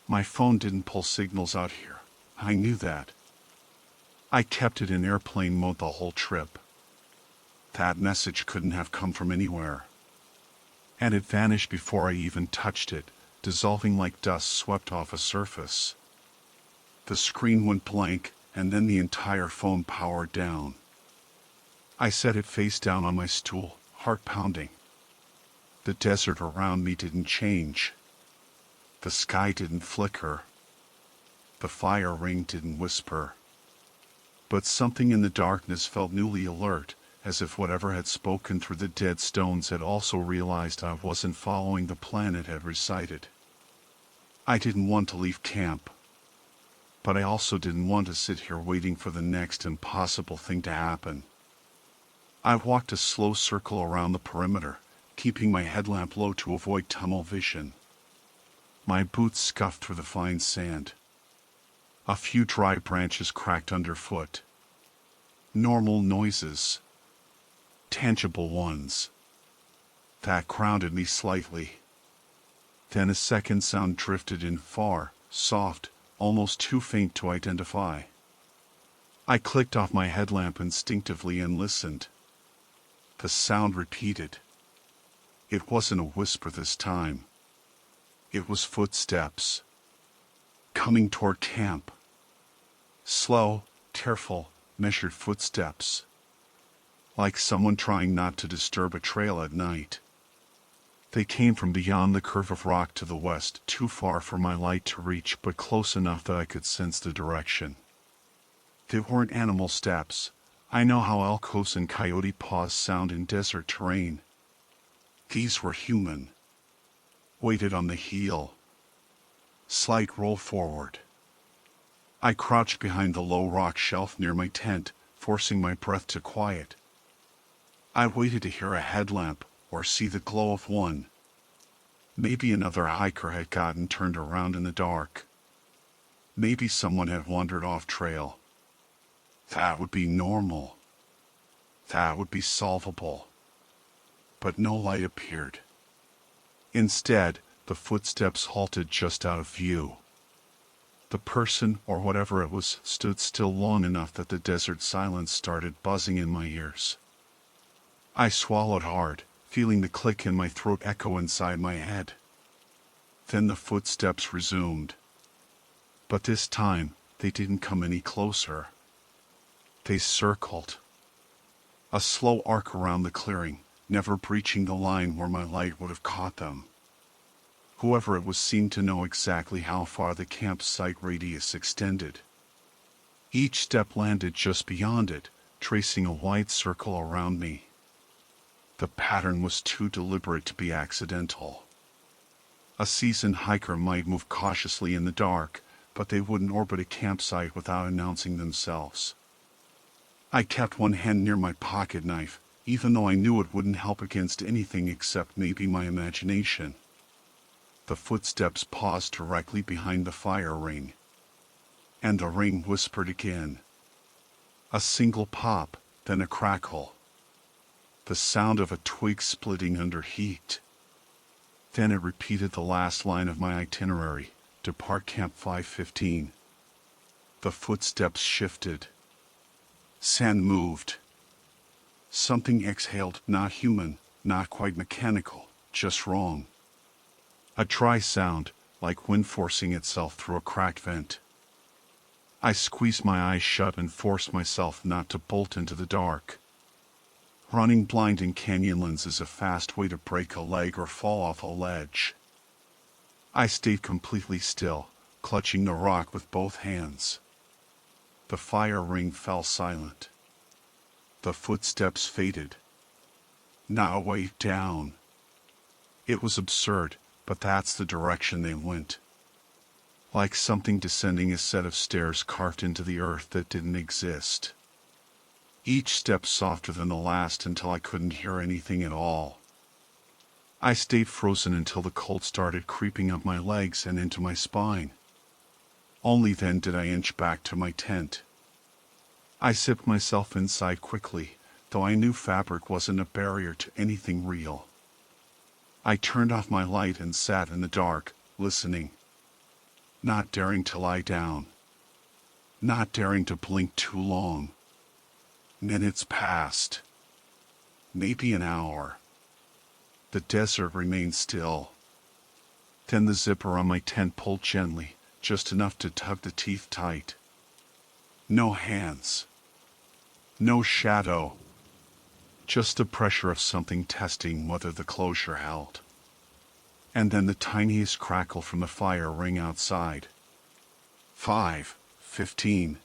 My phone didn't pull signals out here. I knew that. I kept it in airplane mode the whole trip. That message couldn't have come from anywhere. And it vanished before I even touched it, dissolving like dust swept off a surface. The screen went blank, and then the entire phone powered down. I set it face down on my stool, heart pounding. The desert around me didn't change. The sky didn't flicker. The fire ring didn't whisper. But something in the darkness felt newly alert, as if whatever had spoken through the dead stones had also realized I wasn't following the plan it had recited. I didn't want to leave camp. But I also didn't want to sit here waiting for the next impossible thing to happen. I walked a slow circle around the perimeter, keeping my headlamp low to avoid tunnel vision. My boots scuffed through the fine sand. A few dry branches cracked underfoot. Normal noises. Tangible ones. That grounded me slightly. Then a second sound drifted in, far, soft, almost too faint to identify. I clicked off my headlamp instinctively and listened. The sound repeated. It wasn't a whisper this time. It was footsteps. Coming toward camp. Slow, careful, measured footsteps. Like someone trying not to disturb a trail at night. They came from beyond the curve of rock to the west, too far for my light to reach, but close enough that I could sense the direction. They weren't animal steps. I know how elkos and coyote paws sound in desert terrain. These were human. Weighted on the heel. Slight roll forward. I crouched behind the low rock shelf near my tent, forcing my breath to quiet. I waited to hear a headlamp, or see the glow of one. Maybe another hiker had gotten turned around in the dark. Maybe someone had wandered off trail. That would be normal. That would be solvable. But no light appeared. Instead, the footsteps halted just out of view. The person, or whatever it was, stood still long enough that the desert silence started buzzing in my ears. I swallowed hard, feeling the click in my throat echo inside my head. Then the footsteps resumed. But this time, they didn't come any closer. They circled. A slow arc around the clearing, never breaching the line where my light would have caught them. Whoever it was seemed to know exactly how far the campsite radius extended. Each step landed just beyond it, tracing a wide circle around me. The pattern was too deliberate to be accidental. A seasoned hiker might move cautiously in the dark, but they wouldn't orbit a campsite without announcing themselves. I kept one hand near my pocket knife, even though I knew it wouldn't help against anything except maybe my imagination. The footsteps paused directly behind the fire ring. And the ring whispered again. A single pop, then a crackle. The sound of a twig splitting under heat. Then it repeated the last line of my itinerary, depart camp 5:15. The footsteps shifted. Sand moved. Something exhaled, not human, not quite mechanical, just wrong. A dry sound, like wind forcing itself through a cracked vent. I squeezed my eyes shut and forced myself not to bolt into the dark. Running blind in canyonlands is a fast way to break a leg or fall off a ledge. I stayed completely still, clutching the rock with both hands. The fire ring fell silent. The footsteps faded. Now a wave down. It was absurd, but that's the direction they went. Like something descending a set of stairs carved into the earth that didn't exist. Each step softer than the last until I couldn't hear anything at all. I stayed frozen until the cold started creeping up my legs and into my spine. Only then did I inch back to my tent. I zipped myself inside quickly, though I knew fabric wasn't a barrier to anything real. I turned off my light and sat in the dark, listening. Not daring to lie down. Not daring to blink too long. Minutes passed. Maybe an hour. The desert remained still. Then the zipper on my tent pulled gently, just enough to tug the teeth tight. No hands. No shadow. Just the pressure of something testing whether the closure held. And then the tiniest crackle from the fire ring outside. 5:15.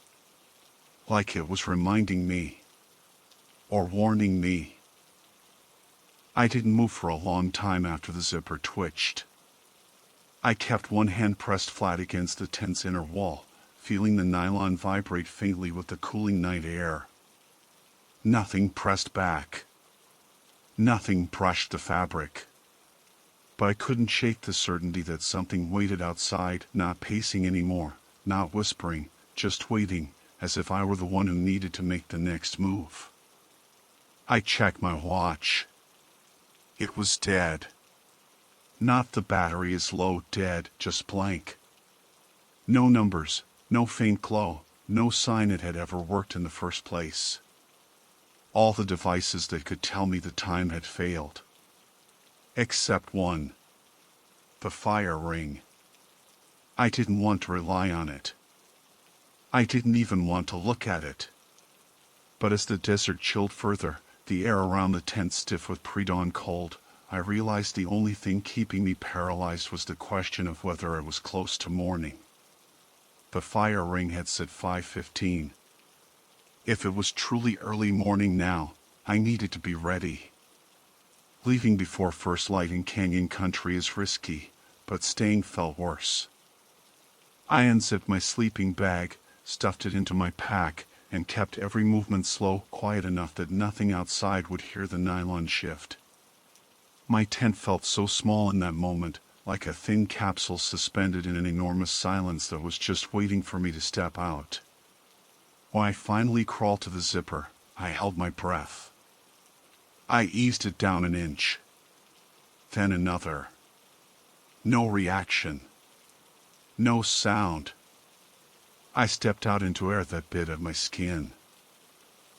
Like it was reminding me. Or warning me. I didn't move for a long time after the zipper twitched. I kept one hand pressed flat against the tent's inner wall, feeling the nylon vibrate faintly with the cooling night air. Nothing pressed back. Nothing brushed the fabric. But I couldn't shake the certainty that something waited outside, not pacing anymore, not whispering, just waiting, as if I were the one who needed to make the next move. I checked my watch. It was dead. Not the battery is low, dead, just blank. No numbers, no faint glow, no sign it had ever worked in the first place. All the devices that could tell me the time had failed. Except one. The fire ring. I didn't want to rely on it. I didn't even want to look at it. But as the desert chilled further, the air around the tent stiff with pre-dawn cold, I realized the only thing keeping me paralyzed was the question of whether it was close to morning. The fire ring had said 5:15. If it was truly early morning now, I needed to be ready. Leaving before first light in canyon country is risky, but staying felt worse. I unzipped my sleeping bag, stuffed it into my pack, and kept every movement slow, quiet enough that nothing outside would hear the nylon shift. My tent felt so small in that moment, like a thin capsule suspended in an enormous silence that was just waiting for me to step out. When I finally crawled to the zipper, I held my breath. I eased it down an inch. Then another. No reaction. No sound. I stepped out into air that bit at my skin.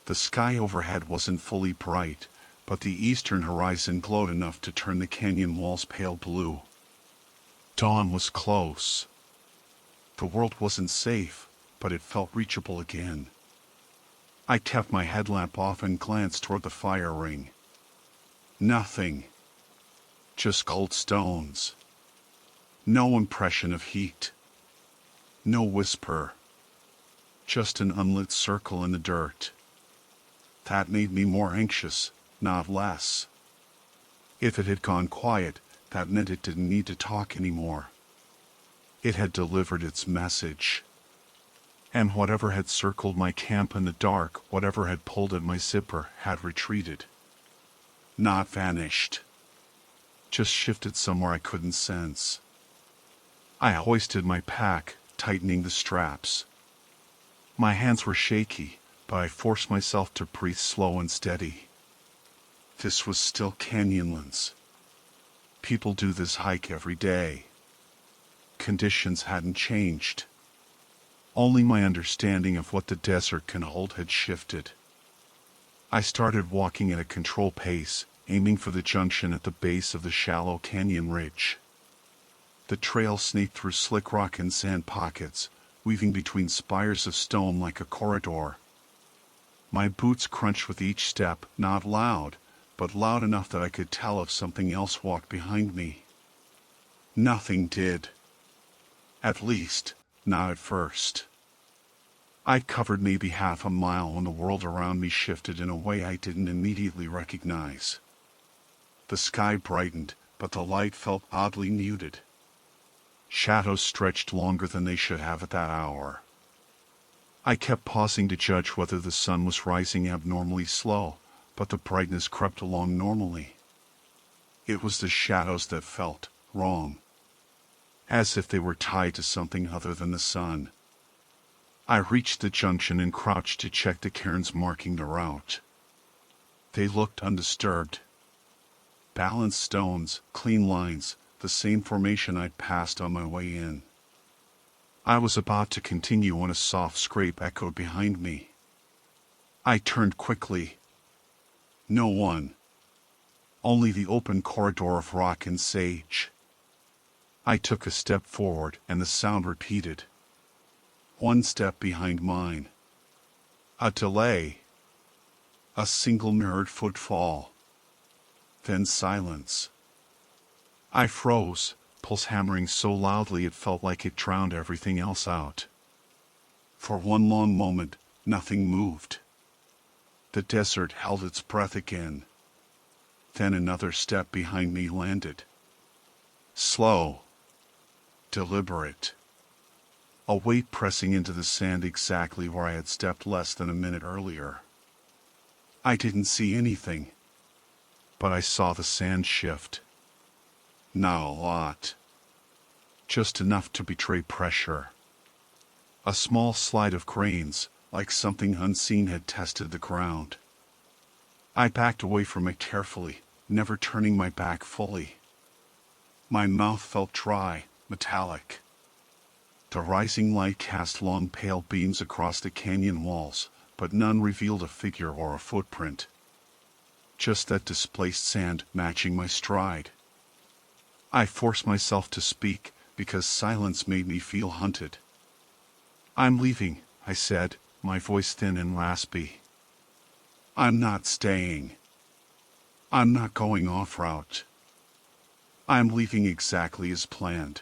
The sky overhead wasn't fully bright, but the eastern horizon glowed enough to turn the canyon walls pale blue. Dawn was close. The world wasn't safe, but it felt reachable again. I kept my headlamp off and glanced toward the fire ring. Nothing. Just cold stones. No impression of heat. No whisper. Just an unlit circle in the dirt. That made me more anxious, not less. If it had gone quiet, that meant it didn't need to talk anymore. It had delivered its message. And whatever had circled my camp in the dark, whatever had pulled at my zipper, had retreated. Not vanished. Just shifted somewhere I couldn't sense. I hoisted my pack, tightening the straps. My hands were shaky, but I forced myself to breathe slow and steady. This was still Canyonlands. People do this hike every day. Conditions hadn't changed. Only my understanding of what the desert can hold had shifted. I started walking at a controlled pace, aiming for the junction at the base of the shallow canyon ridge. The trail snaked through slick rock and sand pockets, weaving between spires of stone like a corridor. My boots crunched with each step, not loud, but loud enough that I could tell if something else walked behind me. Nothing did. At least, not at first. I'd covered maybe half a mile when the world around me shifted in a way I didn't immediately recognize. The sky brightened, but the light felt oddly muted. Shadows stretched longer than they should have at that hour. I kept pausing to judge whether the sun was rising abnormally slow, but the brightness crept along normally. It was the shadows that felt wrong, as if they were tied to something other than the sun. I reached the junction and crouched to check the cairns marking the route. They looked undisturbed. Balanced stones, clean lines, the same formation I'd passed on my way in. I was about to continue when a soft scrape echoed behind me. I turned quickly. No one. Only the open corridor of rock and sage. I took a step forward and the sound repeated. One step behind mine. A delay. A single mirrored footfall. Then silence. I froze, pulse hammering so loudly it felt like it drowned everything else out. For one long moment, nothing moved. The desert held its breath again. Then another step behind me landed. Slow. Deliberate. A weight pressing into the sand exactly where I had stepped less than a minute earlier. I didn't see anything, but I saw the sand shift. Not a lot. Just enough to betray pressure. A small slide of grains, like something unseen had tested the ground. I backed away from it carefully, never turning my back fully. My mouth felt dry, metallic. The rising light cast long pale beams across the canyon walls, but none revealed a figure or a footprint. Just that displaced sand matching my stride. I forced myself to speak, because silence made me feel hunted. "I'm leaving," I said, my voice thin and raspy. "I'm not staying. I'm not going off-route. I'm leaving exactly as planned."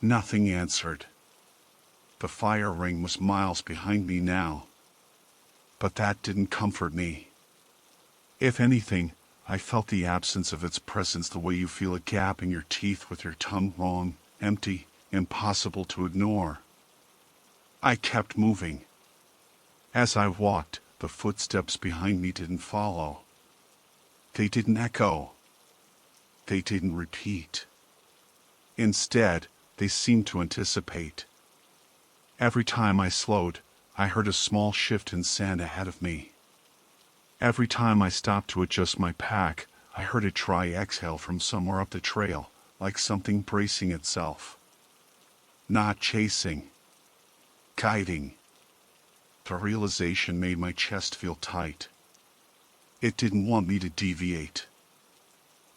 Nothing answered. The fire ring was miles behind me now. But that didn't comfort me. If anything, I felt the absence of its presence the way you feel a gap in your teeth with your tongue wrong, empty, impossible to ignore. I kept moving. As I walked, the footsteps behind me didn't follow. They didn't echo. They didn't repeat. Instead, they seemed to anticipate. Every time I slowed, I heard a small shift in sand ahead of me. Every time I stopped to adjust my pack, I heard a dry exhale from somewhere up the trail, like something bracing itself. Not chasing. Guiding. The realization made my chest feel tight. It didn't want me to deviate.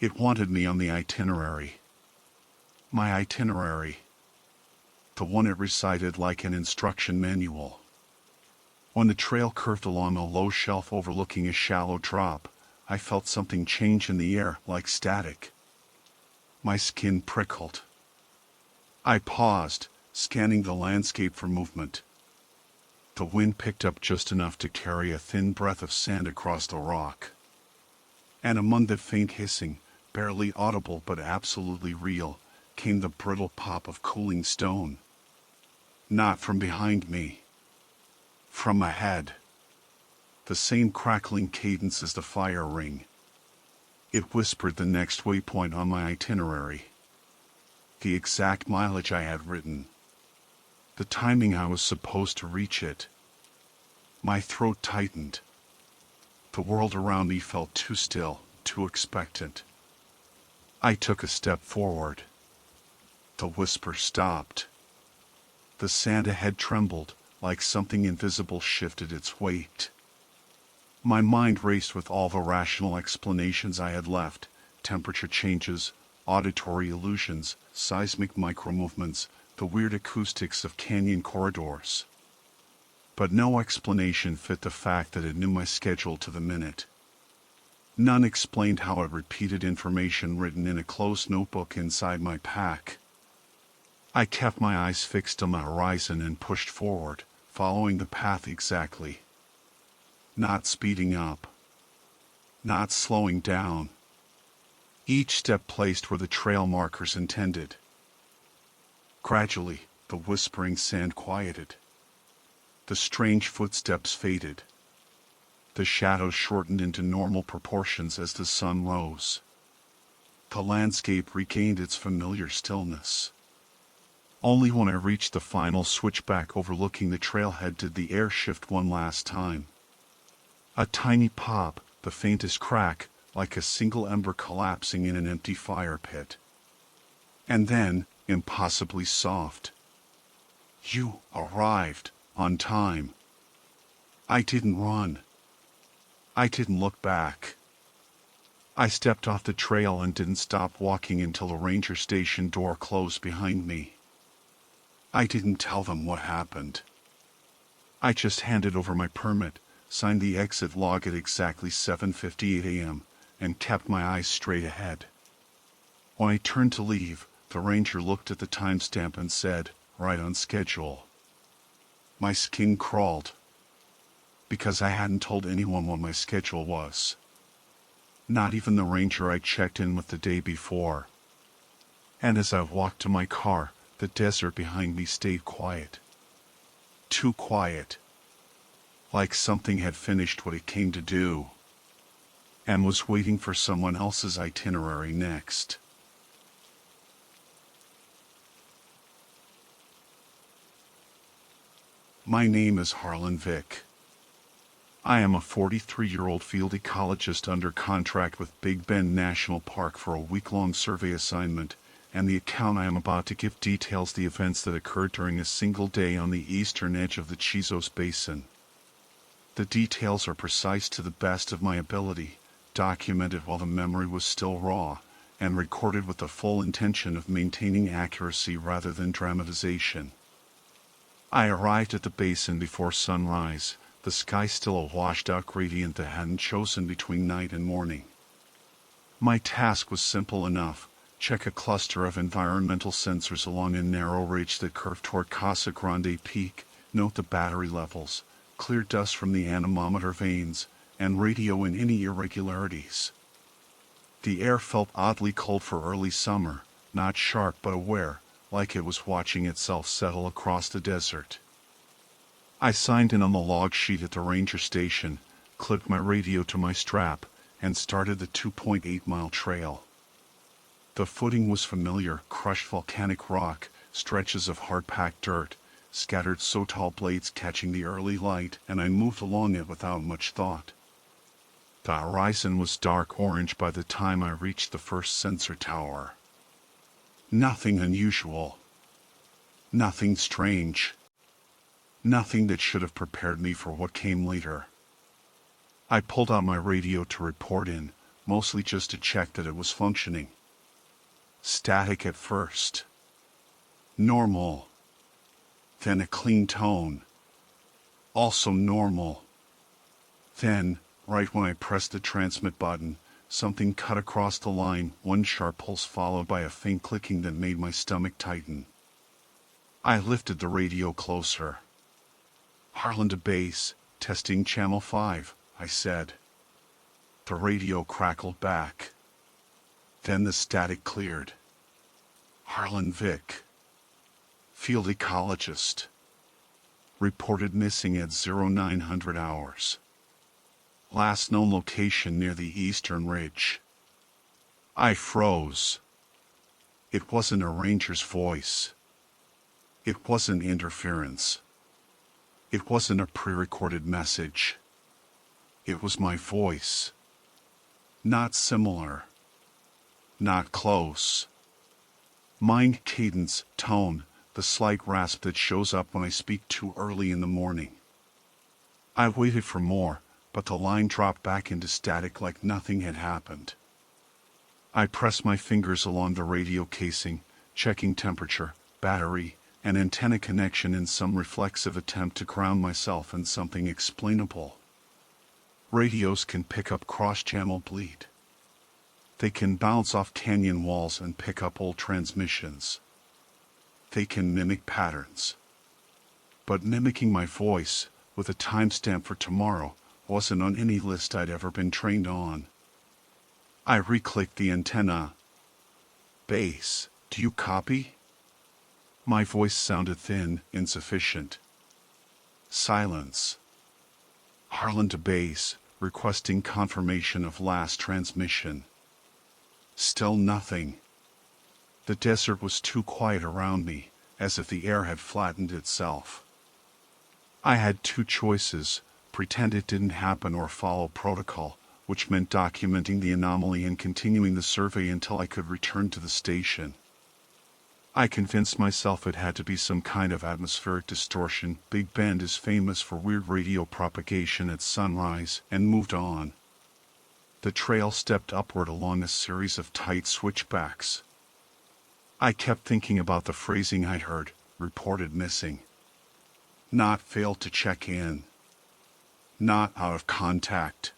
It wanted me on the itinerary. My itinerary. The one it recited like an instruction manual. When the trail curved along a low shelf overlooking a shallow drop, I felt something change in the air like static. My skin prickled. I paused, scanning the landscape for movement. The wind picked up just enough to carry a thin breath of sand across the rock. And among the faint hissing, barely audible but absolutely real, came the brittle pop of cooling stone. Not from behind me. From ahead. The same crackling cadence as the fire ring. It whispered the next waypoint on my itinerary. The exact mileage I had written. The timing I was supposed to reach it. My throat tightened. The world around me felt too still, too expectant. I took a step forward. The whisper stopped. The sand ahead trembled, like something invisible shifted its weight. My mind raced with all the rational explanations I had left: temperature changes, auditory illusions, seismic micromovements, the weird acoustics of canyon corridors. But no explanation fit the fact that it knew my schedule to the minute. None explained how it repeated information written in a closed notebook inside my pack. I kept my eyes fixed on the horizon and pushed forward, following the path exactly. Not speeding up. Not slowing down. Each step placed where the trail markers intended. Gradually, the whispering sand quieted. The strange footsteps faded. The shadows shortened into normal proportions as the sun rose. The landscape regained its familiar stillness. Only when I reached the final switchback overlooking the trailhead did the air shift one last time. A tiny pop, the faintest crack, like a single ember collapsing in an empty fire pit. And then, impossibly soft. "You arrived, on time." I didn't run. I didn't look back. I stepped off the trail and didn't stop walking until the ranger station door closed behind me. I didn't tell them what happened. I just handed over my permit, signed the exit log at exactly 7:58 a.m., and kept my eyes straight ahead. When I turned to leave, the ranger looked at the timestamp and said, "Right on schedule." My skin crawled. Because I hadn't told anyone what my schedule was. Not even the ranger I checked in with the day before. And as I walked to my car, the desert behind me stayed quiet. Too quiet. Like something had finished what it came to do. And was waiting for someone else's itinerary next. My name is Harlan Vick. I am a 43-year-old field ecologist under contract with Big Bend National Park for a week-long survey assignment, and the account I am about to give details the events that occurred during a single day on the eastern edge of the Chizos Basin. The details are precise to the best of my ability, documented while the memory was still raw, and recorded with the full intention of maintaining accuracy rather than dramatization. I arrived at the basin before sunrise, the sky still a washed-out gradient that hadn't chosen between night and morning. My task was simple enough: check a cluster of environmental sensors along a narrow ridge that curved toward Casa Grande Peak, note the battery levels, clear dust from the anemometer vanes, and radio in any irregularities. The air felt oddly cold for early summer, not sharp but aware, like it was watching itself settle across the desert. I signed in on the log sheet at the ranger station, clipped my radio to my strap, and started the 2.8-mile trail. The footing was familiar: crushed volcanic rock, stretches of hard-packed dirt, scattered sotol blades catching the early light, and I moved along it without much thought. The horizon was dark orange by the time I reached the first sensor tower. Nothing unusual. Nothing strange. Nothing that should have prepared me for what came later. I pulled out my radio to report in, mostly just to check that it was functioning. Static at first. Normal. Then a clean tone. Also normal. Then, right when I pressed the transmit button, something cut across the line, one sharp pulse followed by a faint clicking that made my stomach tighten. I lifted the radio closer. "Harlan to base, testing channel 5, I said. The radio crackled back. Then the static cleared. "Harlan Vic, field ecologist. Reported missing at 0900 hours. Last known location near the eastern ridge." I froze. It wasn't a ranger's voice. It wasn't interference. It wasn't a pre-recorded message. It was my voice. Not similar. Not close. Mine cadence, tone, the slight rasp that shows up when I speak too early in the morning. I waited for more, but the line dropped back into static like nothing had happened. I pressed my fingers along the radio casing, checking temperature, battery, and antenna connection in some reflexive attempt to ground myself in something explainable. Radios can pick up cross-channel bleed. They can bounce off canyon walls and pick up old transmissions. They can mimic patterns. But mimicking my voice, with a timestamp for tomorrow, wasn't on any list I'd ever been trained on. I re-clicked the antenna. "Base, do you copy?" My voice sounded thin, insufficient. Silence. "Harlan to base, requesting confirmation of last transmission." Still nothing. The desert was too quiet around me, as if the air had flattened itself. I had two choices: pretend it didn't happen or follow protocol, which meant documenting the anomaly and continuing the survey until I could return to the station. I convinced myself it had to be some kind of atmospheric distortion. Big Bend is famous for weird radio propagation at sunrise, and moved on. The trail stepped upward along a series of tight switchbacks. I kept thinking about the phrasing I'd heard: reported missing. Not failed to check in. Not out of contact.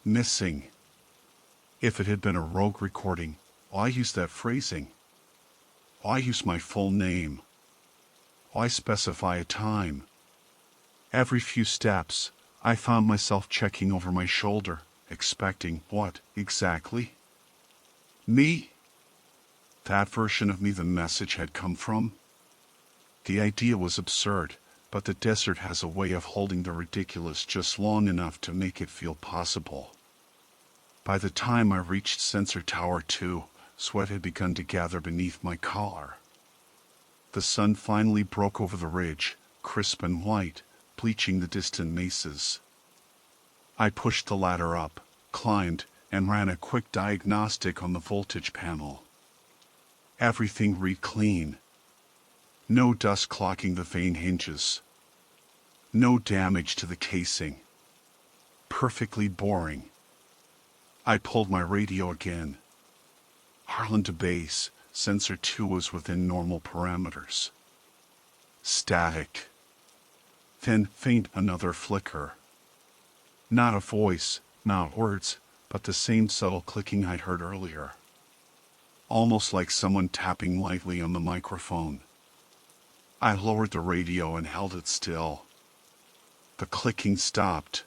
Missing. If it had been a rogue recording, why use that phrasing? Why use my full name? Why specify a time? Every few steps, I found myself checking over my shoulder, expecting what, exactly? Me? That version of me the message had come from? The idea was absurd, but the desert has a way of holding the ridiculous just long enough to make it feel possible. By the time I reached Sensor Tower 2, sweat had begun to gather beneath my collar. The sun finally broke over the ridge, crisp and white, bleaching the distant mesas. I pushed the ladder up, climbed, and ran a quick diagnostic on the voltage panel. Everything read clean. No dust clogging the vane hinges. No damage to the casing. Perfectly boring. I pulled my radio again. Harlan to base, sensor 2 was within normal parameters. Static. Then faint another flicker. Not a voice, not words, but the same subtle clicking I'd heard earlier. Almost like someone tapping lightly on the microphone. I lowered the radio and held it still. The clicking stopped.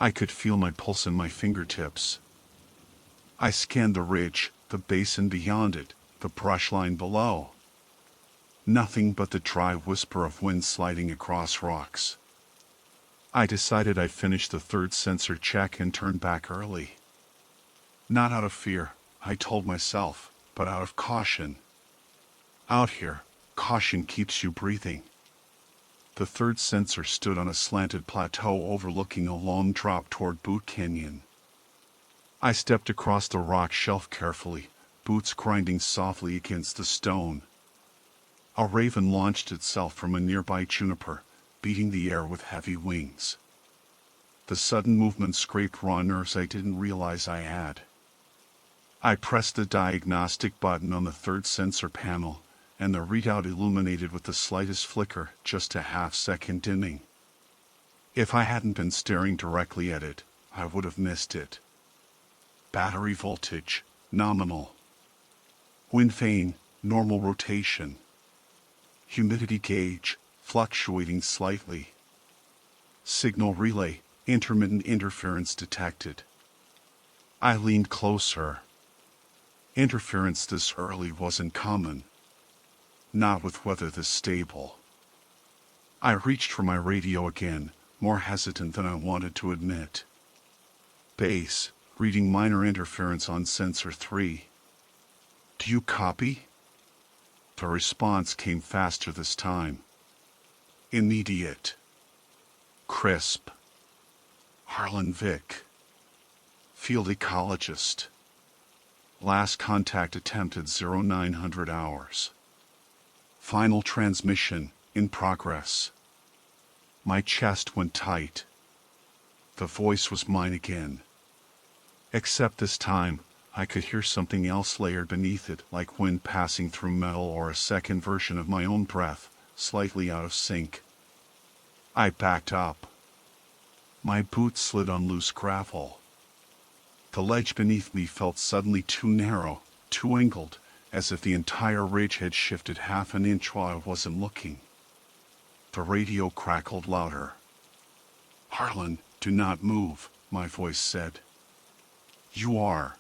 I could feel my pulse in my fingertips. I scanned the ridge, the basin beyond it, the brush line below. Nothing but the dry whisper of wind sliding across rocks. I decided I'd finish the third sensor check and turn back early. Not out of fear, I told myself, but out of caution. Out here, caution keeps you breathing. The third sensor stood on a slanted plateau overlooking a long drop toward Boot Canyon. I stepped across the rock shelf carefully, boots grinding softly against the stone. A raven launched itself from a nearby juniper, beating the air with heavy wings. The sudden movement scraped raw nerves I didn't realize I had. I pressed the diagnostic button on the third sensor panel, and the readout illuminated with the slightest flicker, just a half-second dimming. If I hadn't been staring directly at it, I would have missed it. Battery voltage, nominal. Wind vane, normal rotation. Humidity gauge, fluctuating slightly. Signal relay, intermittent interference detected. I leaned closer. Interference this early wasn't common. Not with weather this stable. I reached for my radio again, more hesitant than I wanted to admit. Base, reading minor interference on sensor 3. Do you copy? The response came faster this time. Immediate. Crisp. Harlan Vick. Field ecologist. Last contact attempted 0900 hours. Final transmission, in progress. My chest went tight. The voice was mine again. Except this time, I could hear something else layered beneath it, like wind passing through metal or a second version of my own breath, slightly out of sync. I backed up. My boots slid on loose gravel. The ledge beneath me felt suddenly too narrow, too angled, as if the entire ridge had shifted half an inch while I wasn't looking. The radio crackled louder. "Harlan, do not move," my voice said. "You are."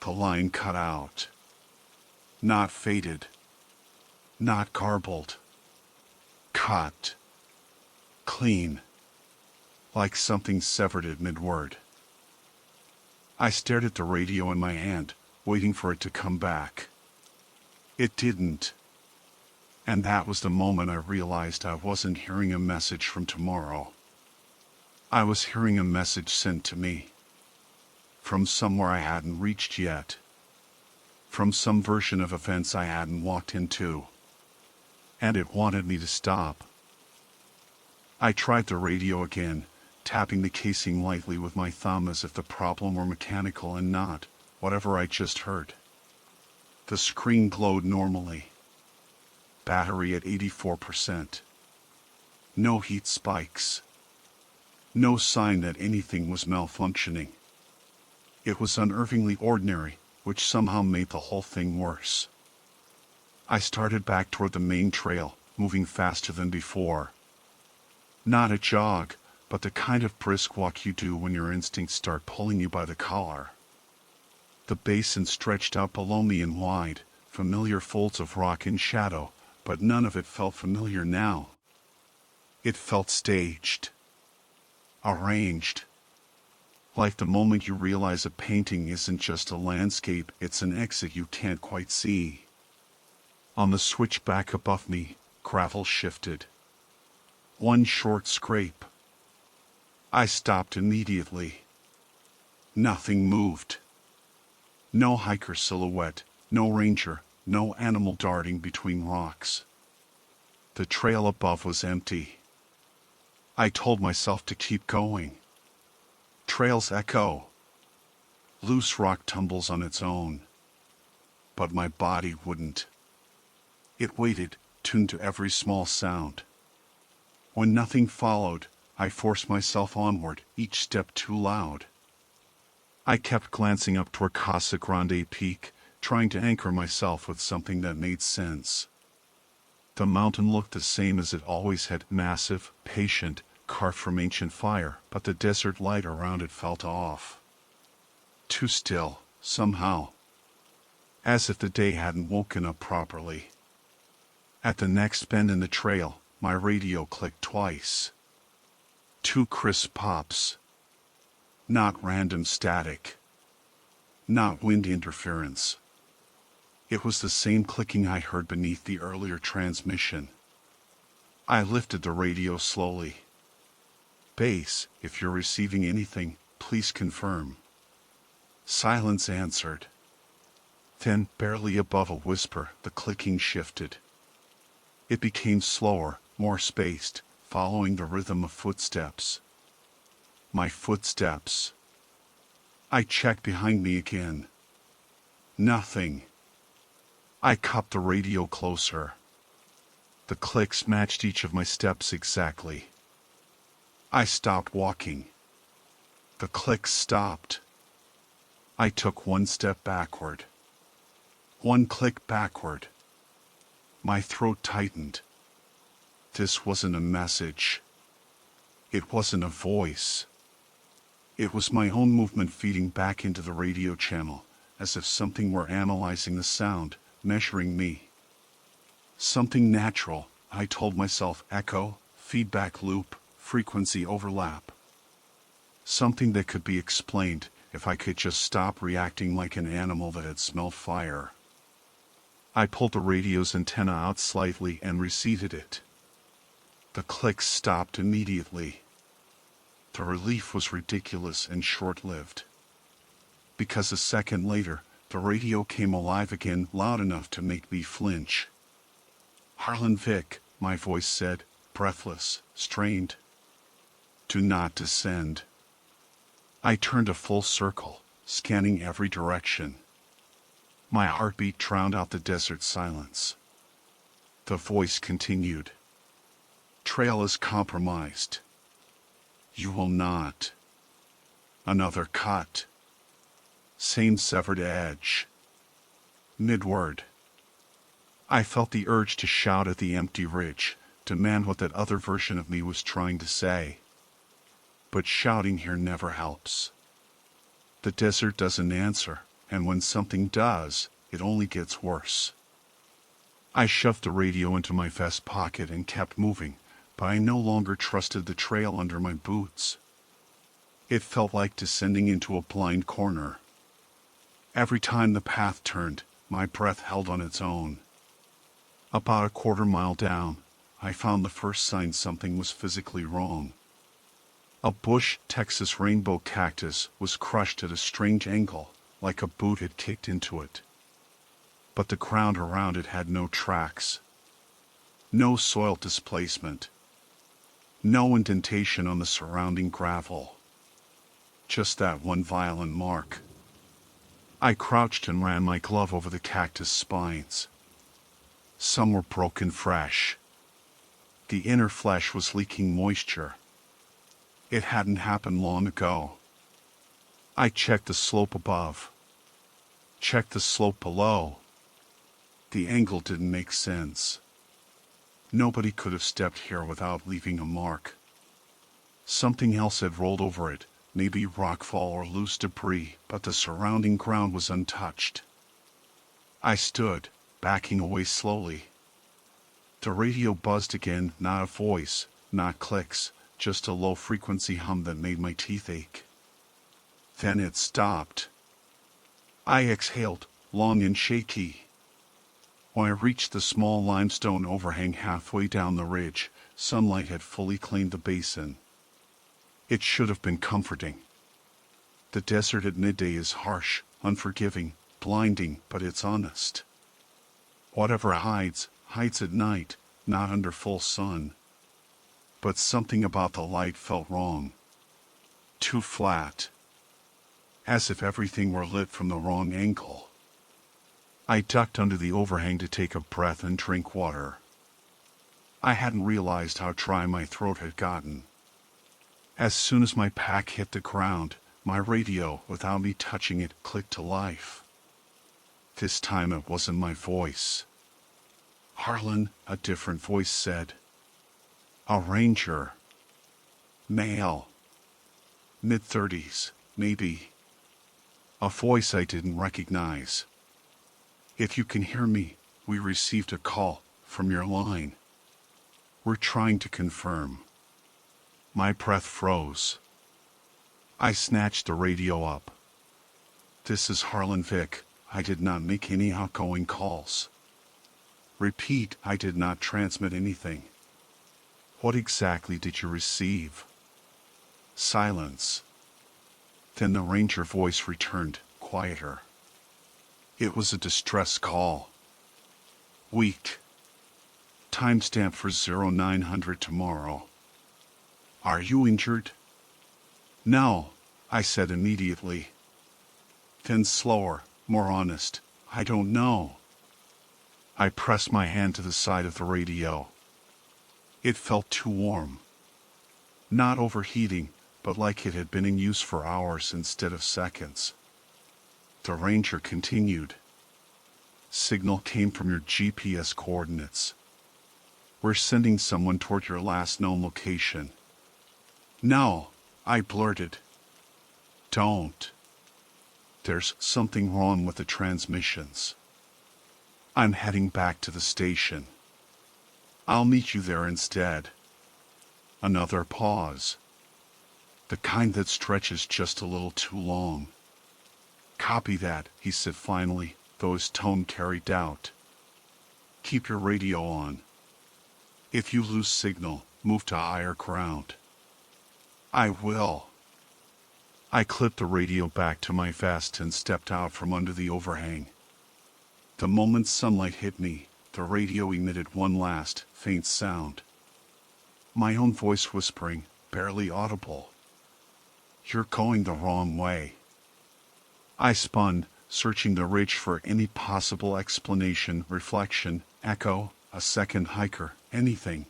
The line cut out. Not faded. Not garbled. Cut. Clean. Like something severed at mid-word. I stared at the radio in my hand, waiting for it to come back. It didn't. And that was the moment I realized I wasn't hearing a message from tomorrow. I was hearing a message sent to me. From somewhere I hadn't reached yet. From some version of events I hadn't walked into. And it wanted me to stop. I tried the radio again, tapping the casing lightly with my thumb as if the problem were mechanical and not whatever I just heard. The screen glowed normally. Battery at 84%. No heat spikes. No sign that anything was malfunctioning. It was unnervingly ordinary, which somehow made the whole thing worse. I started back toward the main trail, moving faster than before. Not a jog, but the kind of brisk walk you do when your instincts start pulling you by the collar. The basin stretched out below me in wide, familiar folds of rock and shadow, but none of it felt familiar now. It felt staged. Arranged. Like the moment you realize a painting isn't just a landscape, it's an exit you can't quite see. On the switchback above me, gravel shifted. One short scrape. I stopped immediately. Nothing moved. No hiker silhouette, no ranger, no animal darting between rocks. The trail above was empty. I told myself to keep going. Trails echo. Loose rock tumbles on its own. But my body wouldn't. It waited, tuned to every small sound. When nothing followed, I forced myself onward, each step too loud. I kept glancing up toward Casa Grande Peak, trying to anchor myself with something that made sense. The mountain looked the same as it always had, massive, patient, carved from ancient fire, but the desert light around it felt off. Too still, somehow. As if the day hadn't woken up properly. At the next bend in the trail, my radio clicked twice. 2 crisp pops. Not random static. Not wind interference. It was the same clicking I heard beneath the earlier transmission. I lifted the radio slowly. "Base, if you're receiving anything, please confirm." Silence answered. Then, barely above a whisper, the clicking shifted. It became slower, more spaced, following the rhythm of footsteps. My footsteps. I checked behind me again. Nothing. I cupped the radio closer. The clicks matched each of my steps exactly. I stopped walking. The clicks stopped. I took 1 step backward. 1 click backward. My throat tightened. This wasn't a message. It wasn't a voice. It was my own movement feeding back into the radio channel, as if something were analyzing the sound, measuring me. Something natural, I told myself, echo, feedback loop, frequency overlap. Something that could be explained if I could just stop reacting like an animal that had smelled fire. I pulled the radio's antenna out slightly and reseated it. The clicks stopped immediately. The relief was ridiculous and short-lived. Because a second later, the radio came alive again, loud enough to make me flinch. "Harlan Vic," my voice said, breathless, strained. "Do not descend." I turned a full circle, scanning every direction. My heartbeat drowned out the desert silence. The voice continued. "Trail is compromised. You will not." Another cut. Same severed edge. Mid-word. I felt the urge to shout at the empty ridge, demand what that other version of me was trying to say. But shouting here never helps. The desert doesn't answer, and when something does, it only gets worse. I shoved the radio into my vest pocket and kept moving, but I no longer trusted the trail under my boots. It felt like descending into a blind corner. Every time the path turned, my breath held on its own. About a quarter mile down, I found the first sign something was physically wrong. A bush Texas rainbow cactus was crushed at a strange angle, like a boot had kicked into it. But the ground around it had no tracks. No soil displacement. No indentation on the surrounding gravel. Just that one violent mark. I crouched and ran my glove over the cactus spines. Some were broken fresh. The inner flesh was leaking moisture. It hadn't happened long ago. I checked the slope above. Checked the slope below. The angle didn't make sense. Nobody could have stepped here without leaving a mark. Something else had rolled over it, maybe rockfall or loose debris, but the surrounding ground was untouched. I stood, backing away slowly. The radio buzzed again, not a voice, not clicks, just a low-frequency hum that made my teeth ache. Then it stopped. I exhaled, long and shaky. When I reached the small limestone overhang halfway down the ridge, sunlight had fully claimed the basin. It should have been comforting. The desert at midday is harsh, unforgiving, blinding, but it's honest. Whatever hides, hides at night, not under full sun. But something about the light felt wrong. Too flat. As if everything were lit from the wrong angle. I ducked under the overhang to take a breath and drink water. I hadn't realized how dry my throat had gotten. As soon as my pack hit the ground, my radio, without me touching it, clicked to life. This time it wasn't my voice. Harlan, a different voice said. A ranger. Male. Mid-30s, maybe. A voice I didn't recognize. If you can hear me, we received a call from your line. We're trying to confirm. My breath froze. I snatched the radio up. This is Harlan Vick. I did not make any outgoing calls. Repeat, I did not transmit anything. What exactly did you receive? Silence. Then the ranger voice returned, quieter. It was a distress call. Weak. Timestamp for 0900 tomorrow. Are you injured? No, I said immediately. Then slower, more honest. I don't know. I pressed my hand to the side of the radio. It felt too warm. Not overheating, but like it had been in use for hours instead of seconds. The ranger continued. Signal came from your GPS coordinates. We're sending someone toward your last known location. No, I blurted. Don't. There's something wrong with the transmissions. I'm heading back to the station. I'll meet you there instead. Another pause. The kind that stretches just a little too long. Copy that, he said finally, though his tone carried doubt. Keep your radio on. If you lose signal, move to higher ground. I will. I clipped the radio back to my vest and stepped out from under the overhang. The moment sunlight hit me, the radio emitted one last, faint sound. My own voice whispering, barely audible. You're going the wrong way. I spun, searching the ridge for any possible explanation, reflection, echo, a second hiker, anything.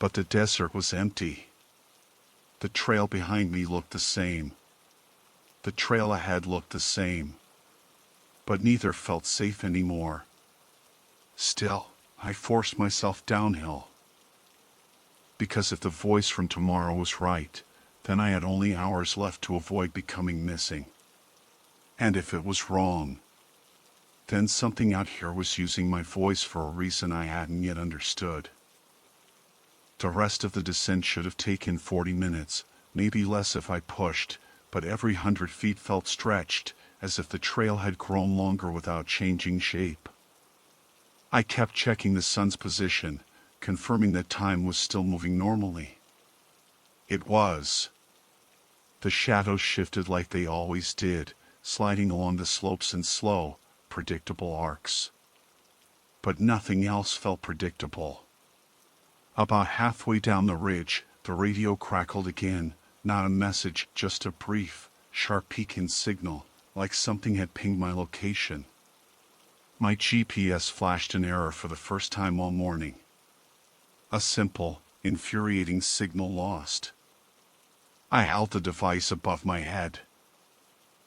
But the desert was empty. The trail behind me looked the same. The trail ahead looked the same. But neither felt safe anymore. Still, I forced myself downhill. Because if the voice from tomorrow was right, then I had only hours left to avoid becoming missing. And if it was wrong, then something out here was using my voice for a reason I hadn't yet understood. The rest of the descent should have taken 40 minutes, maybe less if I pushed, but every 100 feet felt stretched, as if the trail had grown longer without changing shape. I kept checking the sun's position, confirming that time was still moving normally. It was. The shadows shifted like they always did, sliding along the slopes in slow, predictable arcs. But nothing else felt predictable. About halfway down the ridge, the radio crackled again, not a message, just a brief, sharp peaking signal, like something had pinged my location. My GPS flashed an error for the first time all morning. A simple, infuriating signal lost. I held the device above my head.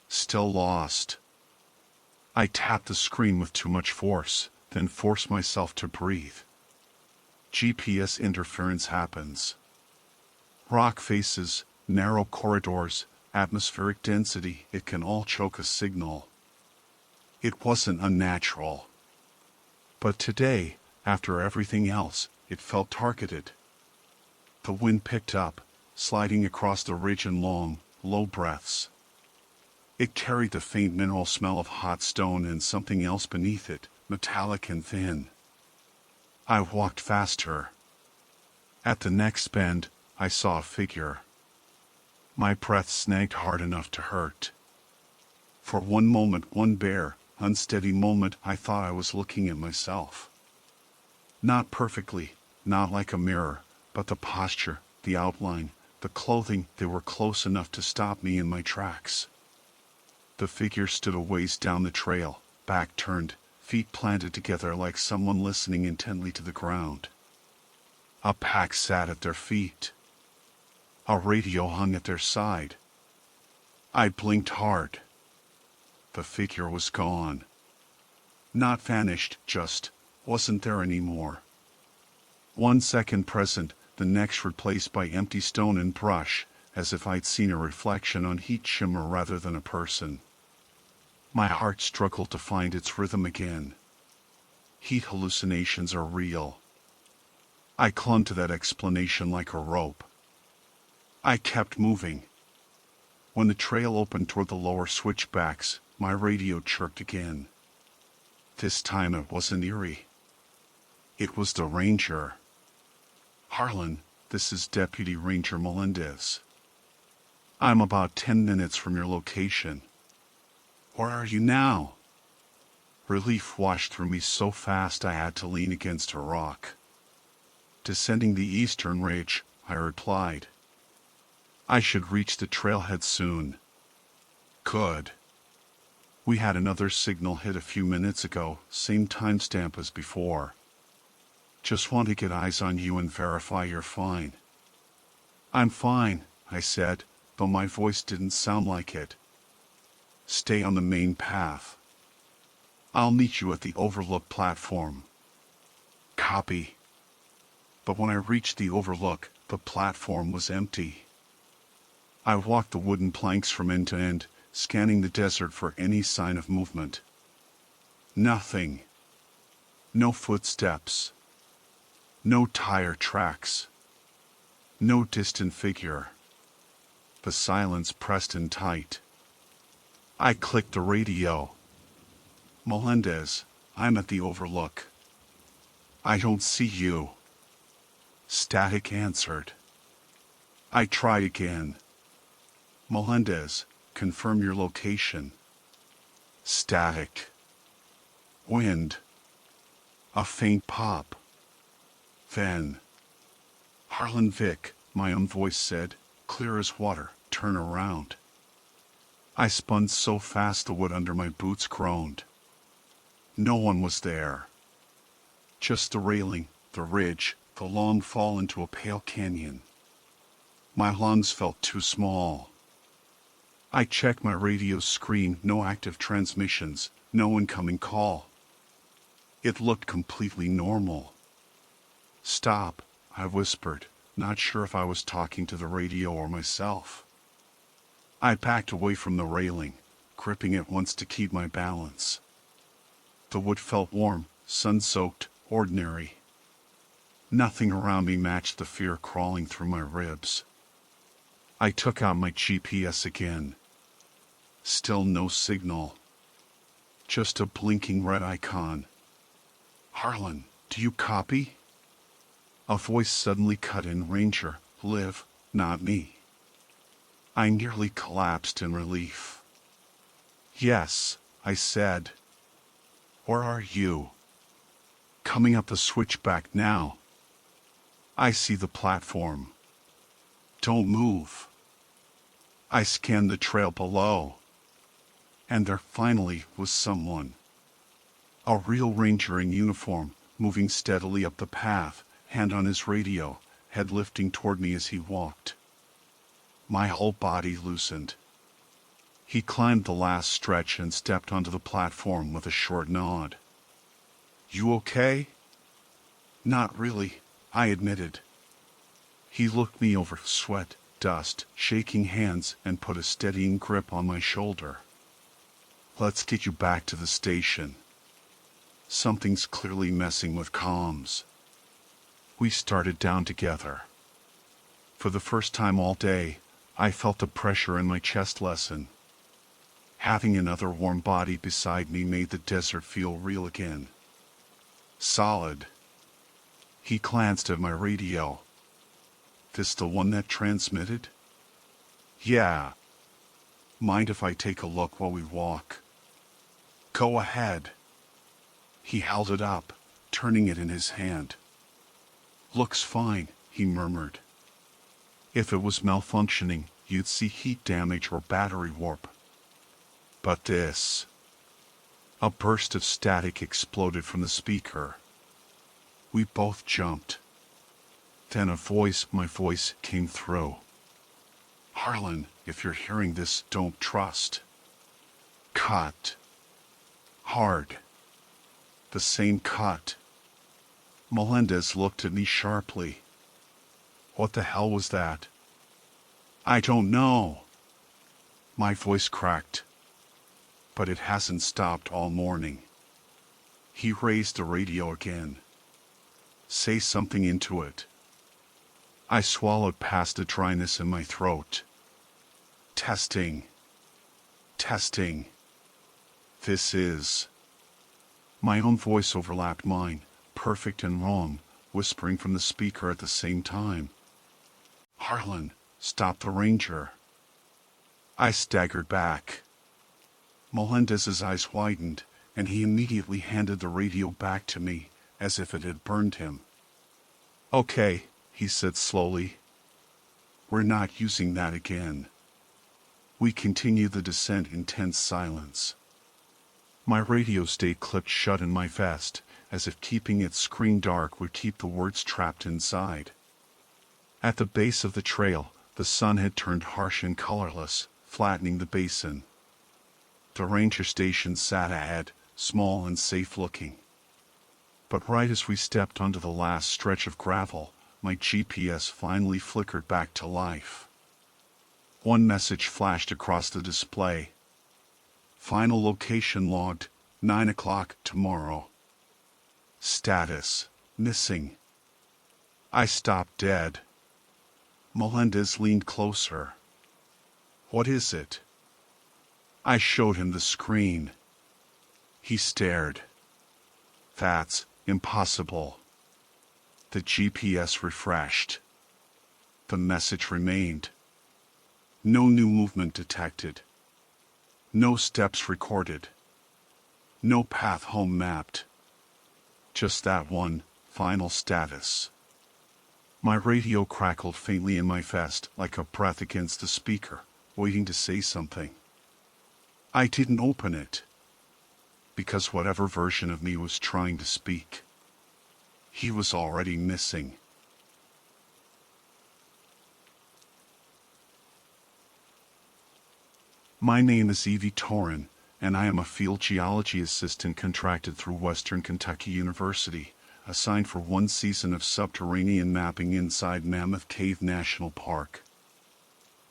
Still lost. I tapped the screen with too much force, then forced myself to breathe. GPS interference happens. Rock faces, narrow corridors, atmospheric density, it can all choke a signal. It wasn't unnatural. But today, after everything else, it felt targeted. The wind picked up, sliding across the ridge in long, low breaths. It carried the faint mineral smell of hot stone and something else beneath it, metallic and thin. I walked faster. At the next bend, I saw a figure. My breath snagged hard enough to hurt. For one moment, one bare, unsteady moment, I thought I was looking at myself. Not perfectly, not like a mirror, but the posture, the outline, the clothing, they were close enough to stop me in my tracks. The figure stood a ways down the trail, back turned, feet planted together like someone listening intently to the ground. A pack sat at their feet. A radio hung at their side. I blinked hard. The figure was gone. Not vanished, just wasn't there anymore. 1 second present, the next replaced by empty stone and brush, as if I'd seen a reflection on heat shimmer rather than a person. My heart struggled to find its rhythm again. Heat hallucinations are real. I clung to that explanation like a rope. I kept moving. When the trail opened toward the lower switchbacks, my radio chirped again. This time it wasn't Erie. It was the ranger. Harlan, this is Deputy Ranger Melendez. I'm about 10 minutes from your location. Where are you now? Relief washed through me so fast I had to lean against a rock. Descending the eastern ridge, I replied. I should reach the trailhead soon. Good. We had another signal hit a few minutes ago, same timestamp as before. Just want to get eyes on you and verify you're fine. I'm fine, I said, though my voice didn't sound like it. Stay on the main path. I'll meet you at the overlook platform. Copy. But when I reached the overlook, the platform was empty. I walked the wooden planks from end to end, scanning the desert for any sign of movement. Nothing. No footsteps. No tire tracks. No distant figure. The silence pressed in tight. I clicked the radio. Melendez, I'm at the overlook. I don't see you. Static answered. I tried again. Melendez, confirm your location. Static. Wind. A faint pop. Then. Harlan Vic, my own voice said, clear as water, turn around. I spun so fast the wood under my boots groaned. No one was there. Just the railing, the ridge, the long fall into a pale canyon. My lungs felt too small. I checked my radio screen, no active transmissions, no incoming call. It looked completely normal. Stop, I whispered, not sure if I was talking to the radio or myself. I backed away from the railing, gripping it once to keep my balance. The wood felt warm, sun-soaked, ordinary. Nothing around me matched the fear crawling through my ribs. I took out my GPS again. Still no signal. Just a blinking red icon. Harlan, do you copy? A voice suddenly cut in. Ranger, live, not me. I nearly collapsed in relief. Yes, I said. Where are you? Coming up the switchback now. I see the platform. Don't move. I scanned the trail below. And there finally was someone. A real ranger in uniform, moving steadily up the path, hand on his radio, head lifting toward me as he walked. My whole body loosened. He climbed the last stretch and stepped onto the platform with a short nod. You okay? Not really, I admitted. He looked me over, sweat, dust, shaking hands, and put a steadying grip on my shoulder. Let's get you back to the station. Something's clearly messing with comms. We started down together. For the first time all day, I felt the pressure in my chest lessen. Having another warm body beside me made the desert feel real again. Solid. He glanced at my radio. This the one that transmitted? Yeah. Mind if I take a look while we walk? Go ahead. He held it up, turning it in his hand. Looks fine, he murmured. If it was malfunctioning, you'd see heat damage or battery warp. But this... A burst of static exploded from the speaker. We both jumped. Then my voice came through. Harlan, if you're hearing this, don't trust. Cut. Hard. The same cut. Melendez looked at me sharply. What the hell was that? I don't know. My voice cracked. But it hasn't stopped all morning. He raised the radio again. Say something into it. I swallowed past the dryness in my throat. Testing. Testing. This is... My own voice overlapped mine, perfect and wrong, whispering from the speaker at the same time. Harlan, stop the Ranger. I staggered back. Melendez's eyes widened, and he immediately handed the radio back to me, as if it had burned him. Okay, he said slowly. We're not using that again. We continued the descent in tense silence. My radio stayed clipped shut in my vest, as if keeping its screen dark would keep the words trapped inside. At the base of the trail, the sun had turned harsh and colorless, flattening the basin. The ranger station sat ahead, small and safe-looking. But right as we stepped onto the last stretch of gravel, my GPS finally flickered back to life. One message flashed across the display. Final location logged, 9 o'clock tomorrow. Status, missing. I stopped dead. Melendez leaned closer. What is it? I showed him the screen. He stared. That's impossible. The GPS refreshed. The message remained. No new movement detected. No steps recorded. No path home mapped. Just that one final status. My radio crackled faintly in my vest like a breath against the speaker, waiting to say something. I didn't open it. Because whatever version of me was trying to speak, he was already missing. My name is Evie Torin, and I am a field geology assistant contracted through Western Kentucky University, assigned for one season of subterranean mapping inside Mammoth Cave National Park.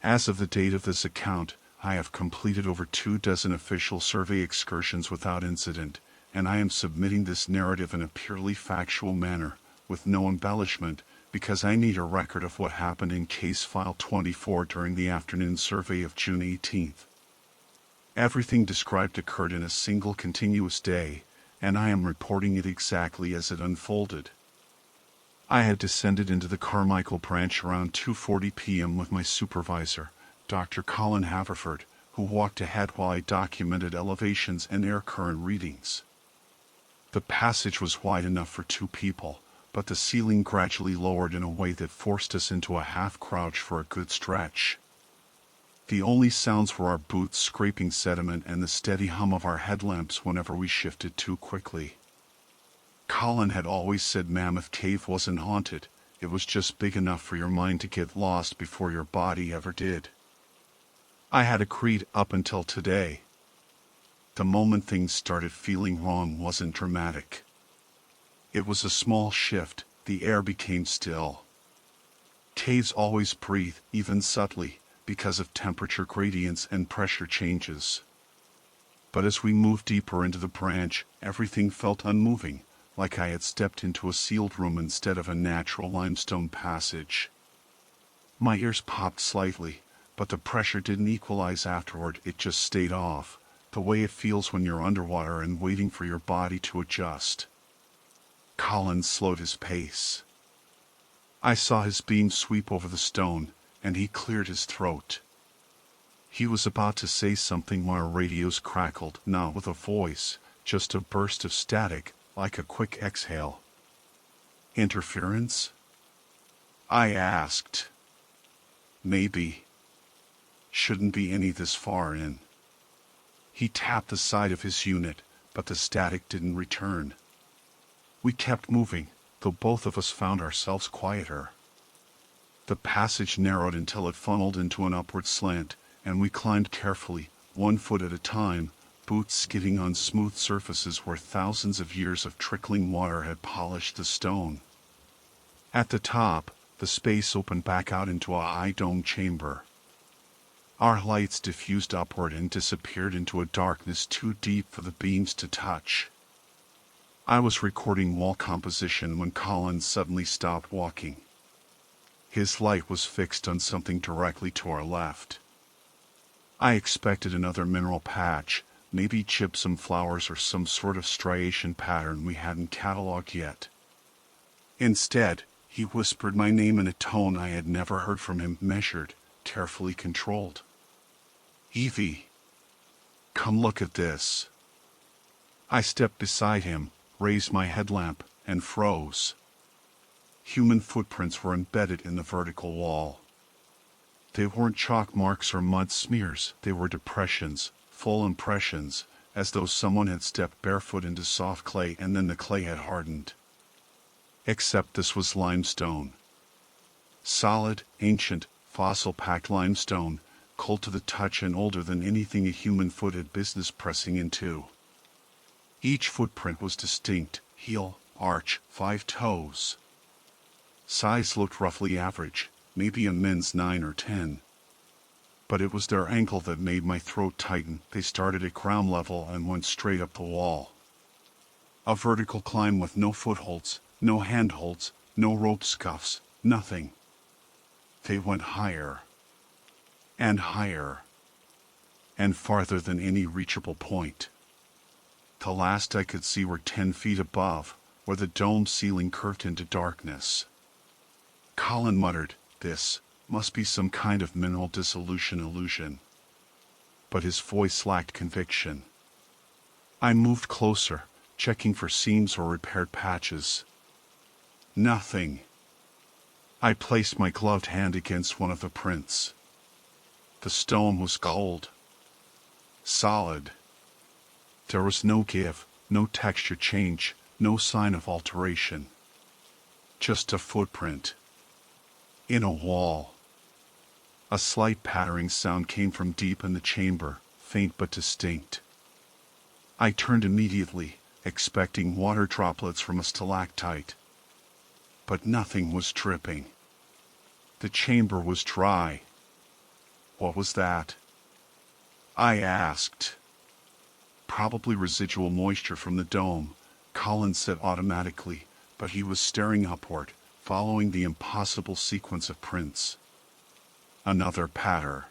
As of the date of this account, I have completed over 24 official survey excursions without incident, and I am submitting this narrative in a purely factual manner, with no embellishment, because I need a record of what happened in Case File 24 during the afternoon survey of June 18th. Everything described occurred in a single continuous day, and I am reporting it exactly as it unfolded. I had descended into the Carmichael Branch around 2:40 p.m. with my supervisor, Dr. Colin Haverford, who walked ahead while I documented elevations and air current readings. The passage was wide enough for 2 people, but the ceiling gradually lowered in a way that forced us into a half-crouch for a good stretch. The only sounds were our boots scraping sediment and the steady hum of our headlamps whenever we shifted too quickly. Colin had always said Mammoth Cave wasn't haunted, it was just big enough for your mind to get lost before your body ever did. I had agreed up until today. The moment things started feeling wrong wasn't dramatic. It was a small shift, the air became still. Caves always breathe, even subtly, because of temperature gradients and pressure changes. But as we moved deeper into the branch, everything felt unmoving, like I had stepped into a sealed room instead of a natural limestone passage. My ears popped slightly, but the pressure didn't equalize afterward, it just stayed off, the way it feels when you're underwater and waiting for your body to adjust. Colin slowed his pace. I saw his beam sweep over the stone, and he cleared his throat. He was about to say something when our radios crackled, not with a voice, just a burst of static, like a quick exhale. Interference? I asked. Maybe. Shouldn't be any this far in. He tapped the side of his unit, but the static didn't return. We kept moving, though both of us found ourselves quieter. The passage narrowed until it funneled into an upward slant, and we climbed carefully, 1 foot at a time, boots skidding on smooth surfaces where thousands of years of trickling water had polished the stone. At the top, the space opened back out into a high-domed chamber. Our lights diffused upward and disappeared into a darkness too deep for the beams to touch. I was recording wall composition when Colin suddenly stopped walking. His light was fixed on something directly to our left. I expected another mineral patch, maybe gypsum flowers or some sort of striation pattern we hadn't catalogued yet. Instead, he whispered my name in a tone I had never heard from him, measured, carefully controlled. Evie. Come look at this. I stepped beside him, raised my headlamp, and froze. Human footprints were embedded in the vertical wall. They weren't chalk marks or mud smears, they were depressions, full impressions, as though someone had stepped barefoot into soft clay and then the clay had hardened. Except this was limestone. Solid, ancient, fossil-packed limestone, cold to the touch and older than anything a human foot had business pressing into. Each footprint was distinct, heel, arch, 5 toes. Size looked roughly average, maybe a men's 9 or 10. But it was their ankle that made my throat tighten. They started at ground level and went straight up the wall. A vertical climb with no footholds, no handholds, no rope scuffs, nothing. They went higher. And higher. And farther than any reachable point. The last I could see were 10 feet above, where the dome ceiling curved into darkness. Colin muttered, "This must be some kind of mineral dissolution illusion." But his voice lacked conviction. I moved closer, checking for seams or repaired patches. Nothing. I placed my gloved hand against one of the prints. The stone was gold. Solid. There was no give, no texture change, no sign of alteration. Just a footprint. In a wall. A slight pattering sound came from deep in the chamber, faint but distinct. I turned immediately, expecting water droplets from a stalactite. But nothing was dripping. The chamber was dry. What was that? I asked. Probably residual moisture from the dome, Colin said automatically, but he was staring upward, following the impossible sequence of prints. Another patter.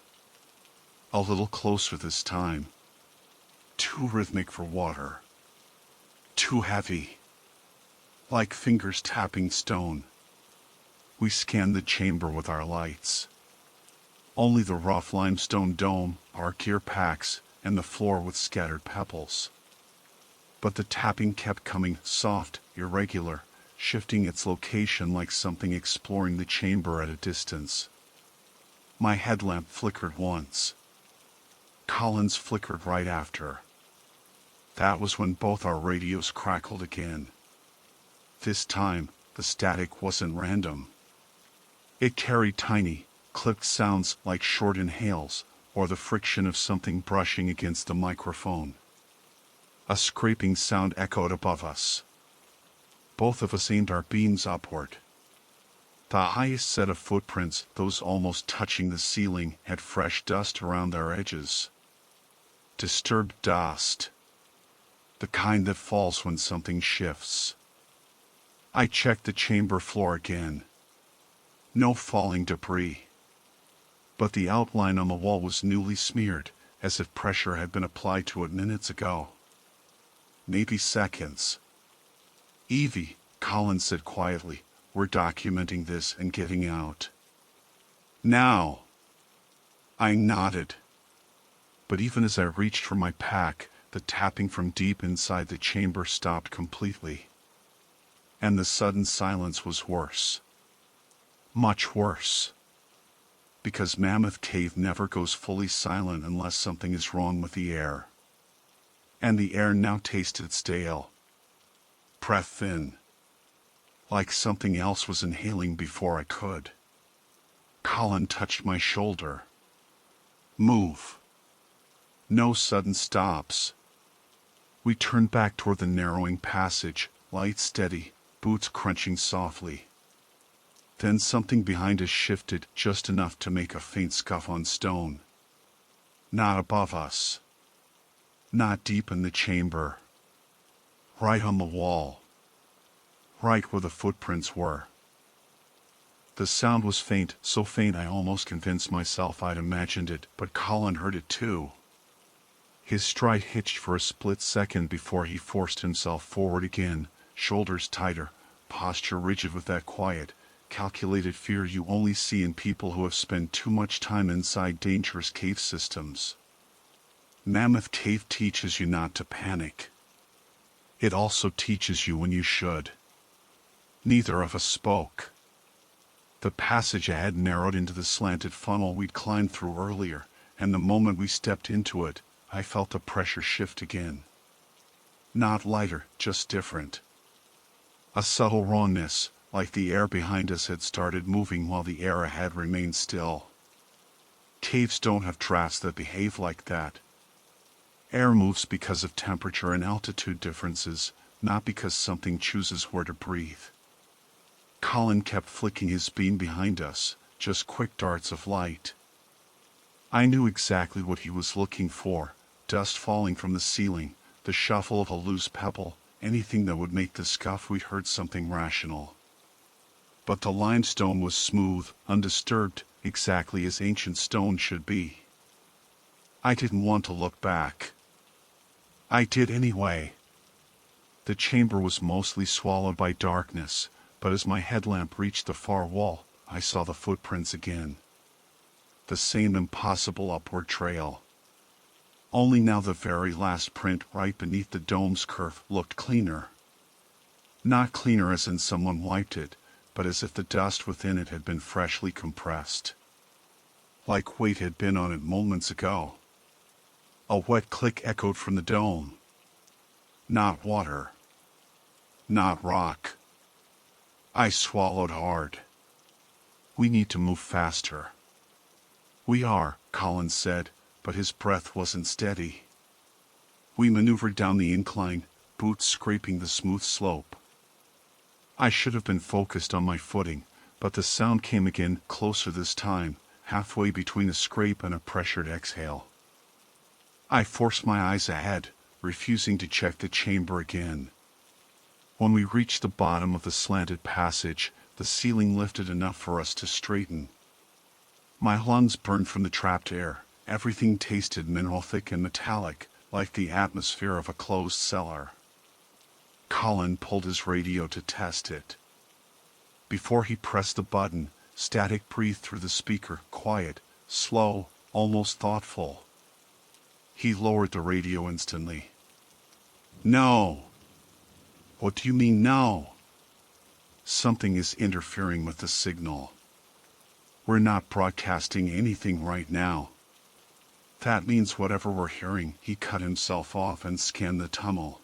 A little closer this time. Too rhythmic for water. Too heavy. Like fingers tapping stone. We scanned the chamber with our lights. Only the rough limestone dome, our gear packs, and the floor with scattered pebbles. But the tapping kept coming, soft, irregular, shifting its location like something exploring the chamber at a distance. My headlamp flickered once. Colin's flickered right after. That was when both our radios crackled again. This time, the static wasn't random. It carried tiny, clipped sounds like short inhales, or the friction of something brushing against the microphone. A scraping sound echoed above us. Both of us aimed our beams upward. The highest set of footprints, those almost touching the ceiling, had fresh dust around their edges. Disturbed dust. The kind that falls when something shifts. I checked the chamber floor again. No falling debris. But the outline on the wall was newly smeared, as if pressure had been applied to it minutes ago. Maybe seconds. "Evie," Colin said quietly, "we're documenting this and getting out. Now." I nodded. But even as I reached for my pack, the tapping from deep inside the chamber stopped completely. And the sudden silence was worse. Much worse. Because Mammoth Cave never goes fully silent unless something is wrong with the air. And the air now tasted stale. Breath thin. Like something else was inhaling before I could. Colin touched my shoulder. Move. No sudden stops. We turned back toward the narrowing passage, light steady, boots crunching softly. Then something behind us shifted just enough to make a faint scuff on stone. Not above us. Not deep in the chamber. Right on the wall. Right where the footprints were. The sound was faint, so faint I almost convinced myself I'd imagined it, but Colin heard it too. His stride hitched for a split second before he forced himself forward again, shoulders tighter, posture rigid with that quiet, calculated fear you only see in people who have spent too much time inside dangerous cave systems. Mammoth Cave teaches you not to panic. It also teaches you when you should. Neither of us spoke. The passage ahead narrowed into the slanted funnel we'd climbed through earlier, and the moment we stepped into it, I felt the pressure shift again. Not lighter, just different. A subtle rawness, like the air behind us had started moving while the air ahead remained still. Caves don't have drafts that behave like that. Air moves because of temperature and altitude differences, not because something chooses where to breathe. Colin kept flicking his beam behind us, just quick darts of light. I knew exactly what he was looking for, dust falling from the ceiling, the shuffle of a loose pebble, anything that would make the scuff we'd heard something rational. But the limestone was smooth, undisturbed, exactly as ancient stone should be. I didn't want to look back. I did anyway. The chamber was mostly swallowed by darkness, but as my headlamp reached the far wall, I saw the footprints again. The same impossible upward trail. Only now the very last print right beneath the dome's curve looked cleaner. Not cleaner as in someone wiped it, but as if the dust within it had been freshly compressed. Like weight had been on it moments ago. A wet click echoed from the dome. Not water. Not rock. I swallowed hard. We need to move faster. We are, Colin said, but his breath wasn't steady. We maneuvered down the incline, boots scraping the smooth slope. I should have been focused on my footing, but the sound came again, closer this time, halfway between a scrape and a pressured exhale. I forced my eyes ahead, refusing to check the chamber again. When we reached the bottom of the slanted passage, the ceiling lifted enough for us to straighten. My lungs burned from the trapped air. Everything tasted mineral-thick and metallic, like the atmosphere of a closed cellar. Colin pulled his radio to test it. Before he pressed the button, static breathed through the speaker, quiet, slow, almost thoughtful. He lowered the radio instantly. No. What do you mean, no? Something is interfering with the signal. We're not broadcasting anything right now. That means whatever we're hearing. He cut himself off and scanned the tunnel.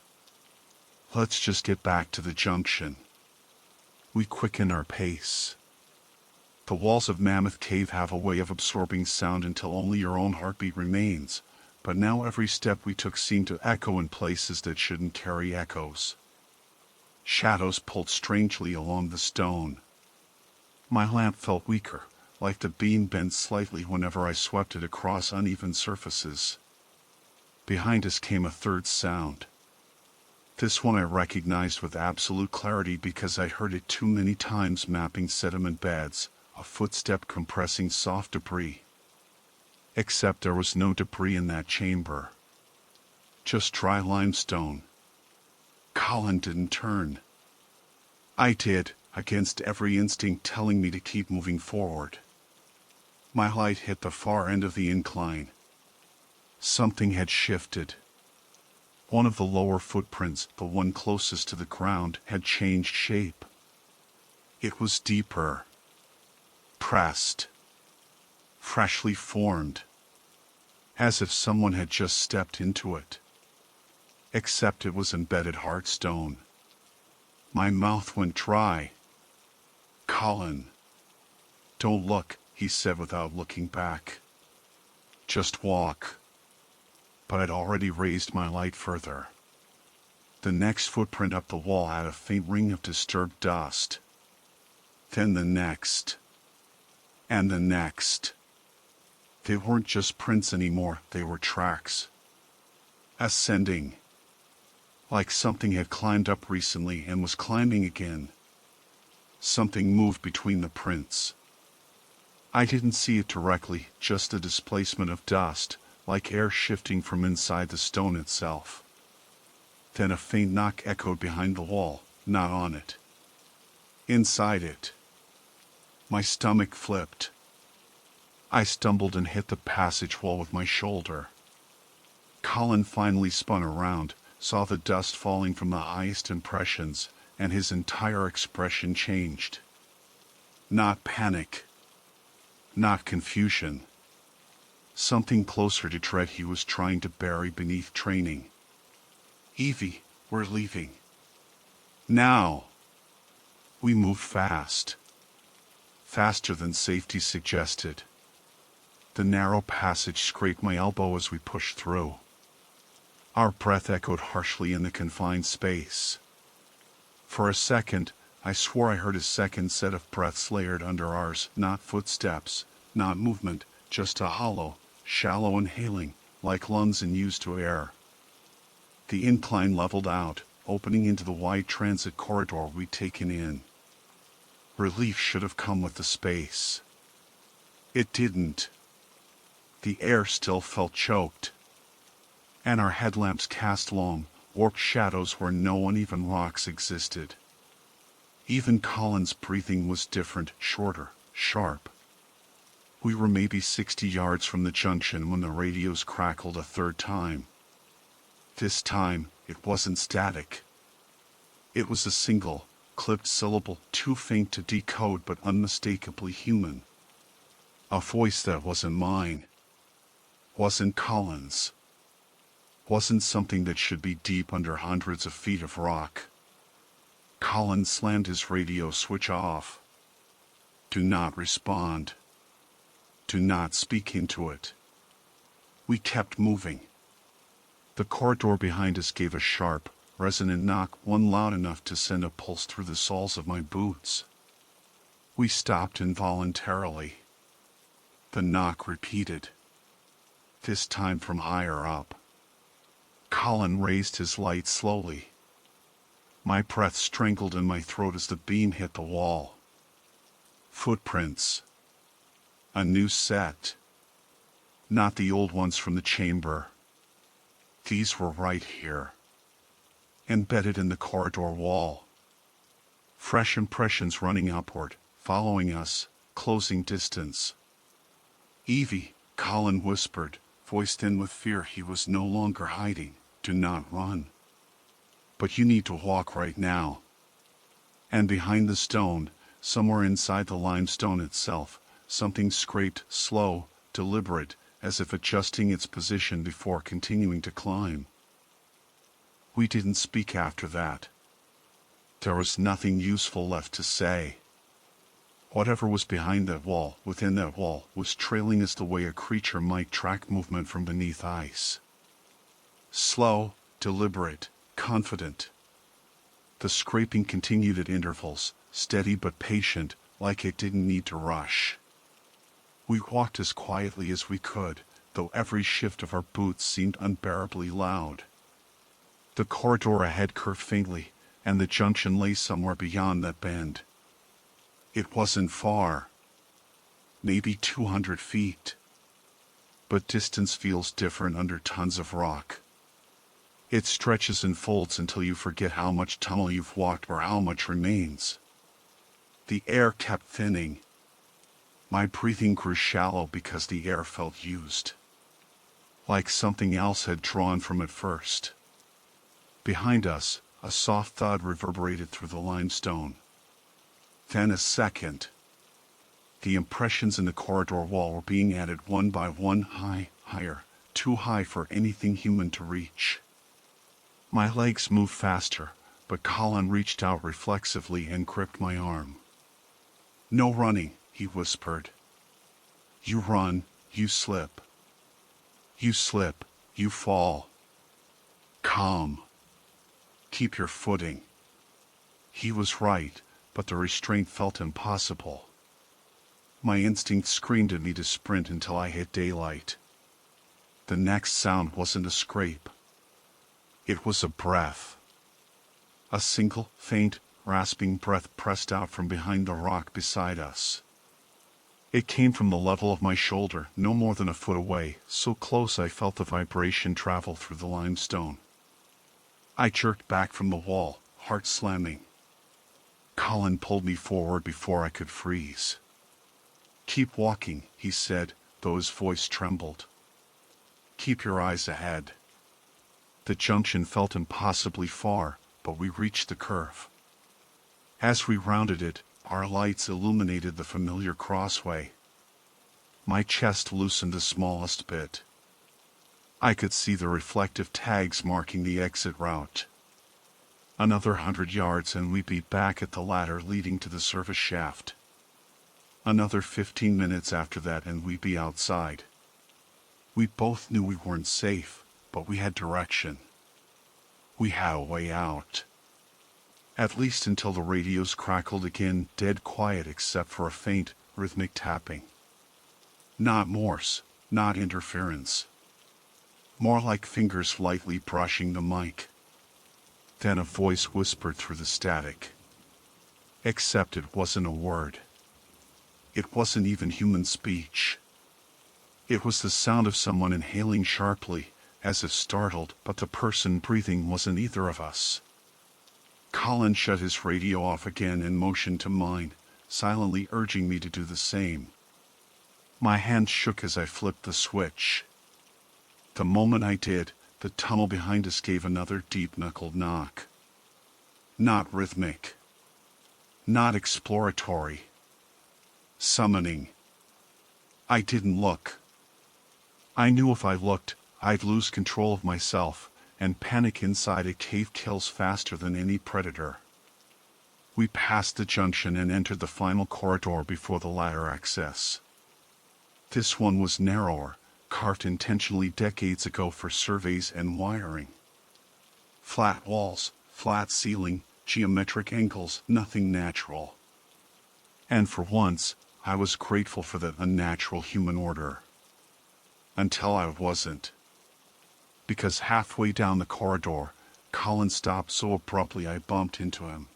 Let's just get back to the junction. We quicken our pace. The walls of Mammoth Cave have a way of absorbing sound until only your own heartbeat remains, but now every step we took seemed to echo in places that shouldn't carry echoes. Shadows pulled strangely along the stone. My lamp felt weaker, like the beam bent slightly whenever I swept it across uneven surfaces. Behind us came a third sound. This one I recognized with absolute clarity because I'd heard it too many times, mapping sediment beds, a footstep compressing soft debris. Except there was no debris in that chamber. Just dry limestone. Colin didn't turn. I did, against every instinct telling me to keep moving forward. My light hit the far end of the incline. Something had shifted. One of the lower footprints, the one closest to the ground, had changed shape. It was deeper, pressed, freshly formed, as if someone had just stepped into it. Except it was embedded hard stone. My mouth went dry. "Colin, don't look," he said without looking back. "Just walk." But I'd already raised my light further. The next footprint up the wall had a faint ring of disturbed dust. Then the next. And the next. They weren't just prints anymore, they were tracks. Ascending. Like something had climbed up recently and was climbing again. Something moved between the prints. I didn't see it directly, just a displacement of dust, like air shifting from inside the stone itself. Then a faint knock echoed behind the wall, not on it. Inside it. My stomach flipped. I stumbled and hit the passage wall with my shoulder. Colin finally spun around, saw the dust falling from the highest impressions, and his entire expression changed. Not panic. Not confusion. Something closer to dread he was trying to bury beneath training. "Evie, we're leaving. Now." We moved fast. Faster than safety suggested. The narrow passage scraped my elbow as we pushed through. Our breath echoed harshly in the confined space. For a second, I swore I heard a second set of breaths layered under ours, not footsteps, not movement, just a hollow, shallow inhaling, like lungs unused to air. The incline leveled out, opening into the wide transit corridor we'd taken in. Relief should have come with the space. It didn't. The air still felt choked. And our headlamps cast long, warped shadows where no uneven rocks existed. Even Colin's breathing was different, shorter, sharp. We were maybe 60 yards from the junction when the radios crackled a third time. This time, it wasn't static. It was a single, clipped syllable, too faint to decode but unmistakably human. A voice that wasn't mine. Wasn't Colin's. Wasn't something that should be deep under hundreds of feet of rock. Colin slammed his radio switch off. "Do not respond. Do not speak into it." We kept moving. The corridor behind us gave a sharp, resonant knock, one loud enough to send a pulse through the soles of my boots. We stopped involuntarily. The knock repeated. This time from higher up. Colin raised his light slowly. My breath strangled in my throat as the beam hit the wall. Footprints. A new set. Not the old ones from the chamber. These were right here. Embedded in the corridor wall. Fresh impressions running upward, following us, closing distance. "Evie," Colin whispered, voice thin with fear. He was no longer hiding. "Do not run. But you need to walk right now." And behind the stone, somewhere inside the limestone itself, something scraped, slow, deliberate, as if adjusting its position before continuing to climb. We didn't speak after that. There was nothing useful left to say. Whatever was behind that wall, within that wall, was trailing us the way a creature might track movement from beneath ice. Slow, deliberate, confident. The scraping continued at intervals, steady but patient, like it didn't need to rush. We walked as quietly as we could, though every shift of our boots seemed unbearably loud. The corridor ahead curved faintly, and the junction lay somewhere beyond that bend. It wasn't far. Maybe 200 feet. But distance feels different under tons of rock. It stretches and folds until you forget how much tunnel you've walked or how much remains. The air kept thinning. My breathing grew shallow because the air felt used. like something else had drawn from it first. Behind us, a soft thud reverberated through the limestone. Then a second. The impressions in the corridor wall were being added one by one, higher, too high for anything human to reach. My legs moved faster, but Colin reached out reflexively and gripped my arm. "No running," he whispered. "You run, you slip. You slip, you fall. Calm. Keep your footing." He was right, but the restraint felt impossible. My instinct screamed at me to sprint until I hit daylight. The next sound wasn't a scrape. It was a breath. A single, faint, rasping breath pressed out from behind the rock beside us. It came from the level of my shoulder, no more than a foot away, so close I felt the vibration travel through the limestone. I jerked back from the wall, heart slamming. Colin pulled me forward before I could freeze. "Keep walking," he said, though his voice trembled. "Keep your eyes ahead." The junction felt impossibly far, but we reached the curve. As we rounded it, our lights illuminated the familiar crossway. My chest loosened the smallest bit. I could see the reflective tags marking the exit route. Another 100 yards and we'd be back at the ladder leading to the service shaft. Another 15 minutes after that and we'd be outside. We both knew we weren't safe, but we had direction. We had a way out. At least until the radios crackled again, dead quiet except for a faint, rhythmic tapping. Not Morse, not interference. More like fingers lightly brushing the mic. Then a voice whispered through the static. Except it wasn't a word. It wasn't even human speech. It was the sound of someone inhaling sharply, as if startled, but the person breathing wasn't either of us. Colin shut his radio off again and motioned to mine, silently urging me to do the same. My hand shook as I flipped the switch. The moment I did, the tunnel behind us gave another deep-knuckled knock. Not rhythmic. Not exploratory. Summoning. I didn't look. I knew if I looked, I'd lose control of myself, and panic inside a cave kills faster than any predator. We passed the junction and entered the final corridor before the ladder access. This one was narrower, carved intentionally decades ago for surveys and wiring. Flat walls, flat ceiling, geometric angles, nothing natural. And for once, I was grateful for that unnatural human order. Until I wasn't. Because halfway down the corridor, Colin stopped so abruptly I bumped into him.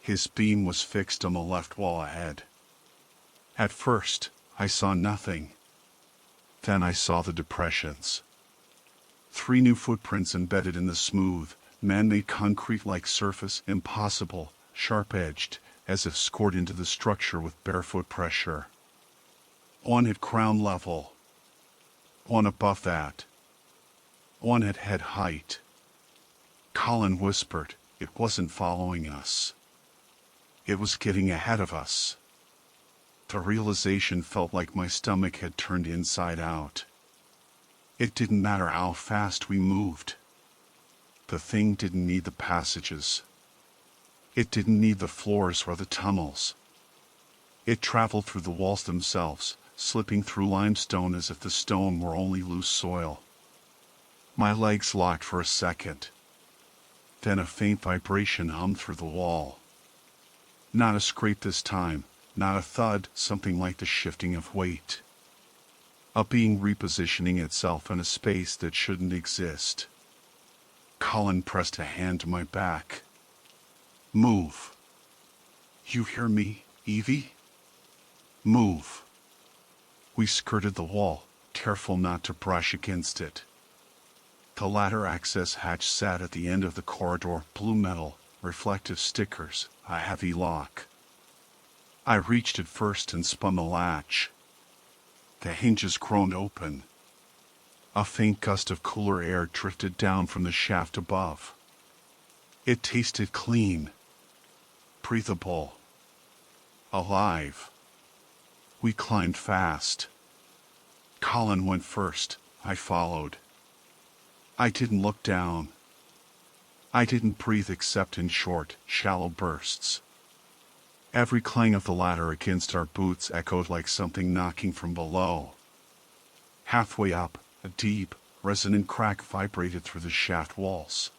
His beam was fixed on the left wall ahead. At first, I saw nothing. Then I saw the depressions. 3 new footprints embedded in the smooth, man-made concrete-like surface, impossible, sharp-edged, as if scored into the structure with barefoot pressure. One at ground level. One above that. One at head height. Colin whispered, it wasn't following us. It was getting ahead of us. The realization felt like my stomach had turned inside out. It didn't matter how fast we moved. The thing didn't need the passages. It didn't need the floors or the tunnels. It traveled through the walls themselves, slipping through limestone as if the stone were only loose soil. My legs locked for a second. Then a faint vibration hummed through the wall. Not a scrape this time, not a thud, something like the shifting of weight. A being repositioning itself in a space that shouldn't exist. Colin pressed a hand to my back. Move. You hear me, Evie? Move. We skirted the wall, careful not to brush against it. The ladder access hatch sat at the end of the corridor, blue metal, reflective stickers, a heavy lock. I reached it first and spun the latch. The hinges groaned open. A faint gust of cooler air drifted down from the shaft above. It tasted clean, breathable, alive. We climbed fast. Colin went first, I followed. I didn't look down. I didn't breathe except in short, shallow bursts. Every clang of the ladder against our boots echoed like something knocking from below. Halfway up, a deep, resonant crack vibrated through the shaft walls.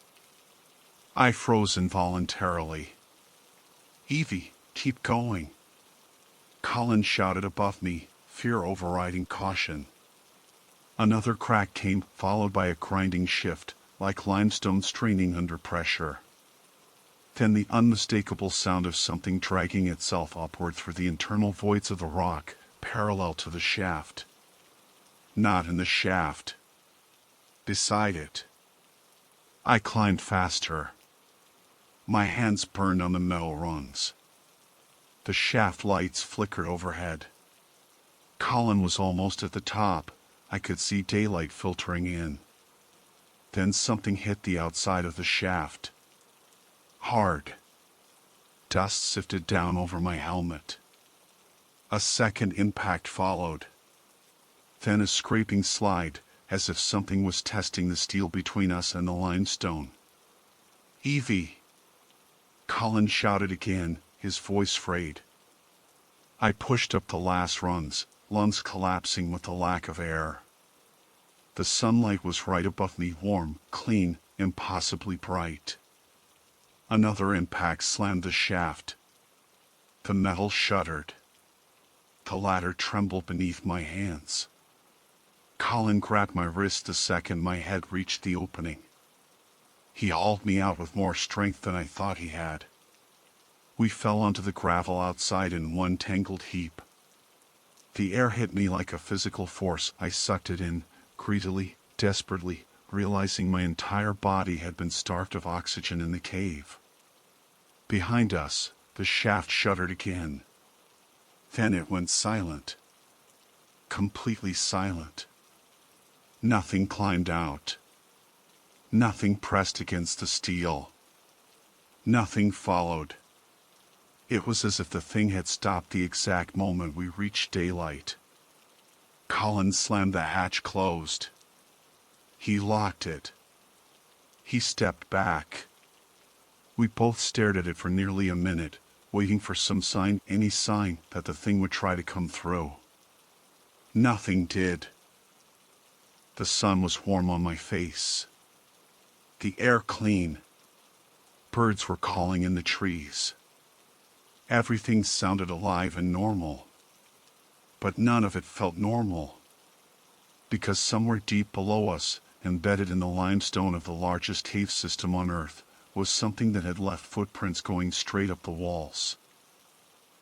I froze involuntarily. "Evie, keep going." Colin shouted above me, fear overriding caution. Another crack came, followed by a grinding shift, like limestone straining under pressure. Then the unmistakable sound of something dragging itself upward through the internal voids of the rock, parallel to the shaft. Not in the shaft. Beside it. I climbed faster. My hands burned on the metal rungs. The shaft lights flickered overhead. Colin was almost at the top. I could see daylight filtering in. Then something hit the outside of the shaft. Hard. Dust sifted down over my helmet. A second impact followed. Then a scraping slide, as if something was testing the steel between us and the limestone. "Evie!" Colin shouted again, his voice frayed. I pushed up the last rungs, lungs collapsing with the lack of air. The sunlight was right above me, warm, clean, impossibly bright. Another impact slammed the shaft. The metal shuddered. The ladder trembled beneath my hands. Colin grabbed my wrist the second my head reached the opening. He hauled me out with more strength than I thought he had. We fell onto the gravel outside in one tangled heap. The air hit me like a physical force. I sucked it in, greedily, desperately, realizing my entire body had been starved of oxygen in the cave. Behind us, the shaft shuddered again. Then it went silent. Completely silent. Nothing climbed out. Nothing pressed against the steel. Nothing followed. It was as if the thing had stopped the exact moment we reached daylight. Colin slammed the hatch closed. He locked it. He stepped back. We both stared at it for nearly a minute, waiting for some sign, any sign, that the thing would try to come through. Nothing did. The sun was warm on my face. The air clean. Birds were calling in the trees. Everything sounded alive and normal. But none of it felt normal. Because somewhere deep below us, embedded in the limestone of the largest cave system on Earth, was something that had left footprints going straight up the walls.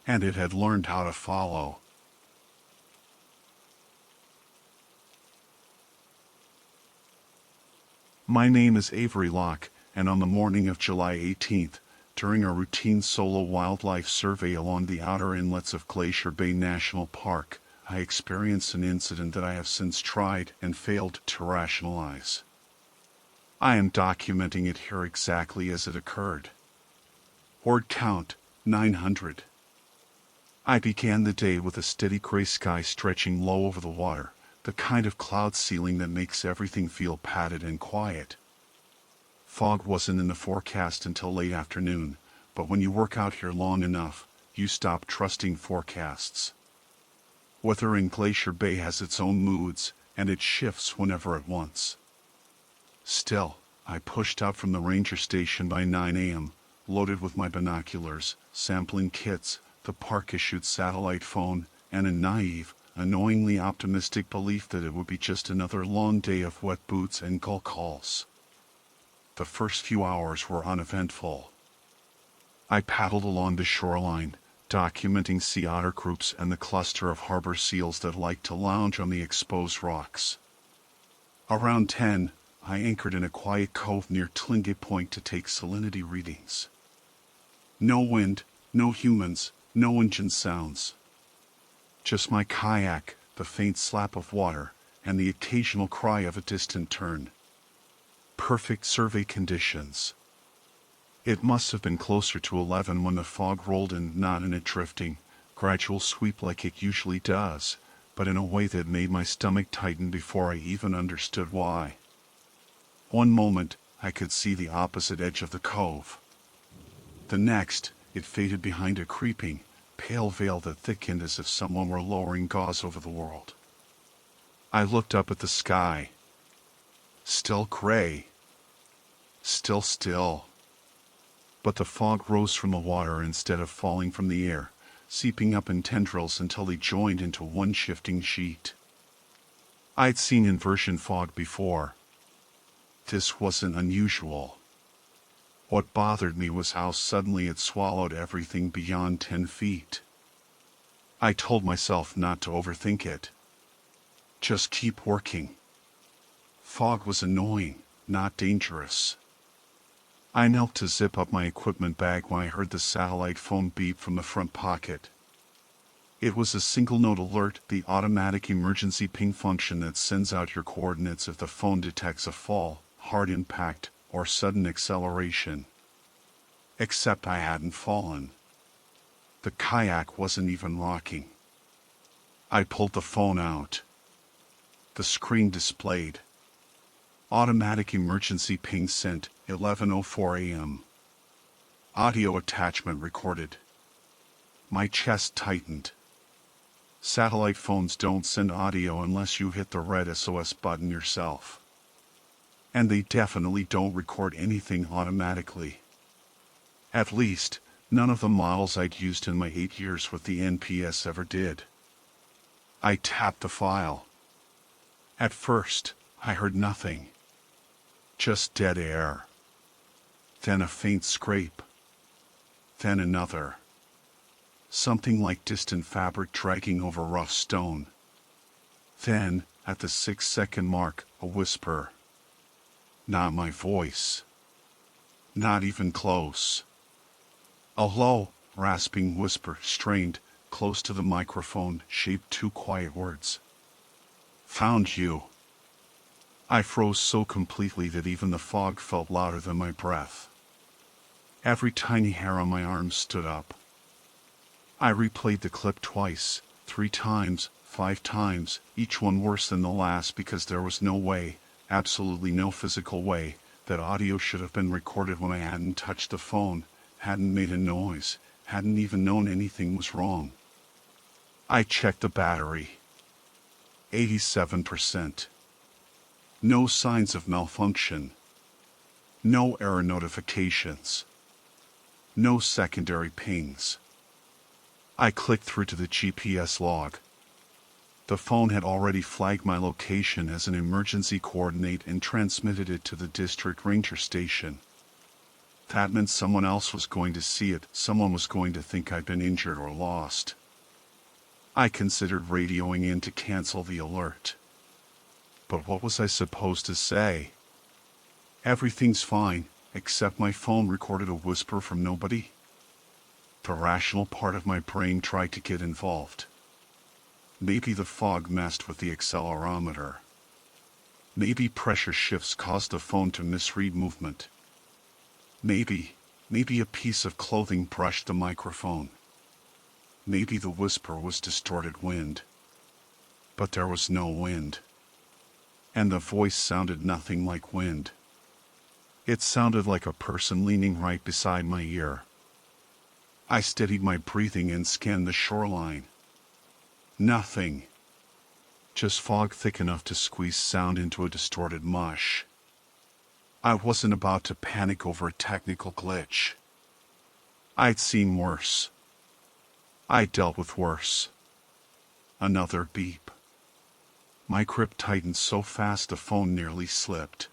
And it had learned how to follow. My name is Avery Locke, and on the morning of July 18th, during a routine solo wildlife survey along the outer inlets of Glacier Bay National Park, I experienced an incident that I have since tried and failed to rationalize. I am documenting it here exactly as it occurred. Word count, 900. I began the day with a steady gray sky stretching low over the water, the kind of cloud ceiling that makes everything feel padded and quiet. Fog wasn't in the forecast until late afternoon, but when you work out here long enough, you stop trusting forecasts. Weather in Glacier Bay has its own moods, and it shifts whenever it wants. Still, I pushed out from the ranger station by 9 a.m., loaded with my binoculars, sampling kits, the park-issued satellite phone, and a naive, annoyingly optimistic belief that it would be just another long day of wet boots and gull calls. The first few hours were uneventful. I paddled along the shoreline, documenting sea otter groups and the cluster of harbor seals that like to lounge on the exposed rocks. Around 10, I anchored in a quiet cove near Tlingit Point to take salinity readings. No wind, no humans, no engine sounds. Just my kayak, the faint slap of water, and the occasional cry of a distant tern. Perfect survey conditions. It must have been closer to 11 when the fog rolled in, not in a drifting, gradual sweep like it usually does, but in a way that made my stomach tighten before I even understood why. One moment, I could see the opposite edge of the cove. The next, it faded behind a creeping, pale veil that thickened as if someone were lowering gauze over the world. I looked up at the sky. Still gray. Still still. But the fog rose from the water instead of falling from the air, seeping up in tendrils until they joined into one shifting sheet. I'd seen inversion fog before. This wasn't unusual. What bothered me was how suddenly it swallowed everything beyond 10 feet. I told myself not to overthink it. Just keep working. Fog was annoying, not dangerous. I knelt to zip up my equipment bag when I heard the satellite phone beep from the front pocket. It was a single-note alert, the automatic emergency ping function that sends out your coordinates if the phone detects a fall, hard impact, or sudden acceleration. Except I hadn't fallen. The kayak wasn't even rocking. I pulled the phone out. The screen displayed. Automatic emergency ping sent, 11:04 a.m. Audio attachment recorded. My chest tightened. Satellite phones don't send audio unless you hit the red SOS button yourself. And they definitely don't record anything automatically. At least, none of the models I'd used in my 8 years with the NPS ever did. I tapped the file. At first, I heard nothing. Just dead air. Then a faint scrape. Then another. Something like distant fabric dragging over rough stone. Then, at the 6-second mark, a whisper. Not my voice. Not even close. A low, rasping whisper, strained, close to the microphone, shaped 2 quiet words. Found you. I froze so completely that even the fog felt louder than my breath. Every tiny hair on my arm stood up. I replayed the clip twice, 3 times, 5 times, each one worse than the last because there was no way, absolutely no physical way, that audio should have been recorded when I hadn't touched the phone, hadn't made a noise, hadn't even known anything was wrong. I checked the battery. 87%. No signs of malfunction. No error notifications. No secondary pings. I clicked through to the GPS log. The phone had already flagged my location as an emergency coordinate and transmitted it to the district ranger station. That meant someone else was going to see it, someone was going to think I'd been injured or lost. I considered radioing in to cancel the alert. But what was I supposed to say? Everything's fine, except my phone recorded a whisper from nobody. The rational part of my brain tried to get involved. Maybe the fog messed with the accelerometer. Maybe pressure shifts caused the phone to misread movement. Maybe a piece of clothing brushed the microphone. Maybe the whisper was distorted wind. But there was no wind. And the voice sounded nothing like wind. It sounded like a person leaning right beside my ear. I steadied my breathing and scanned the shoreline. Nothing. Just fog thick enough to squeeze sound into a distorted mush. I wasn't about to panic over a technical glitch. I'd seen worse. I'd dealt with worse. Another beep. My grip tightened so fast the phone nearly slipped.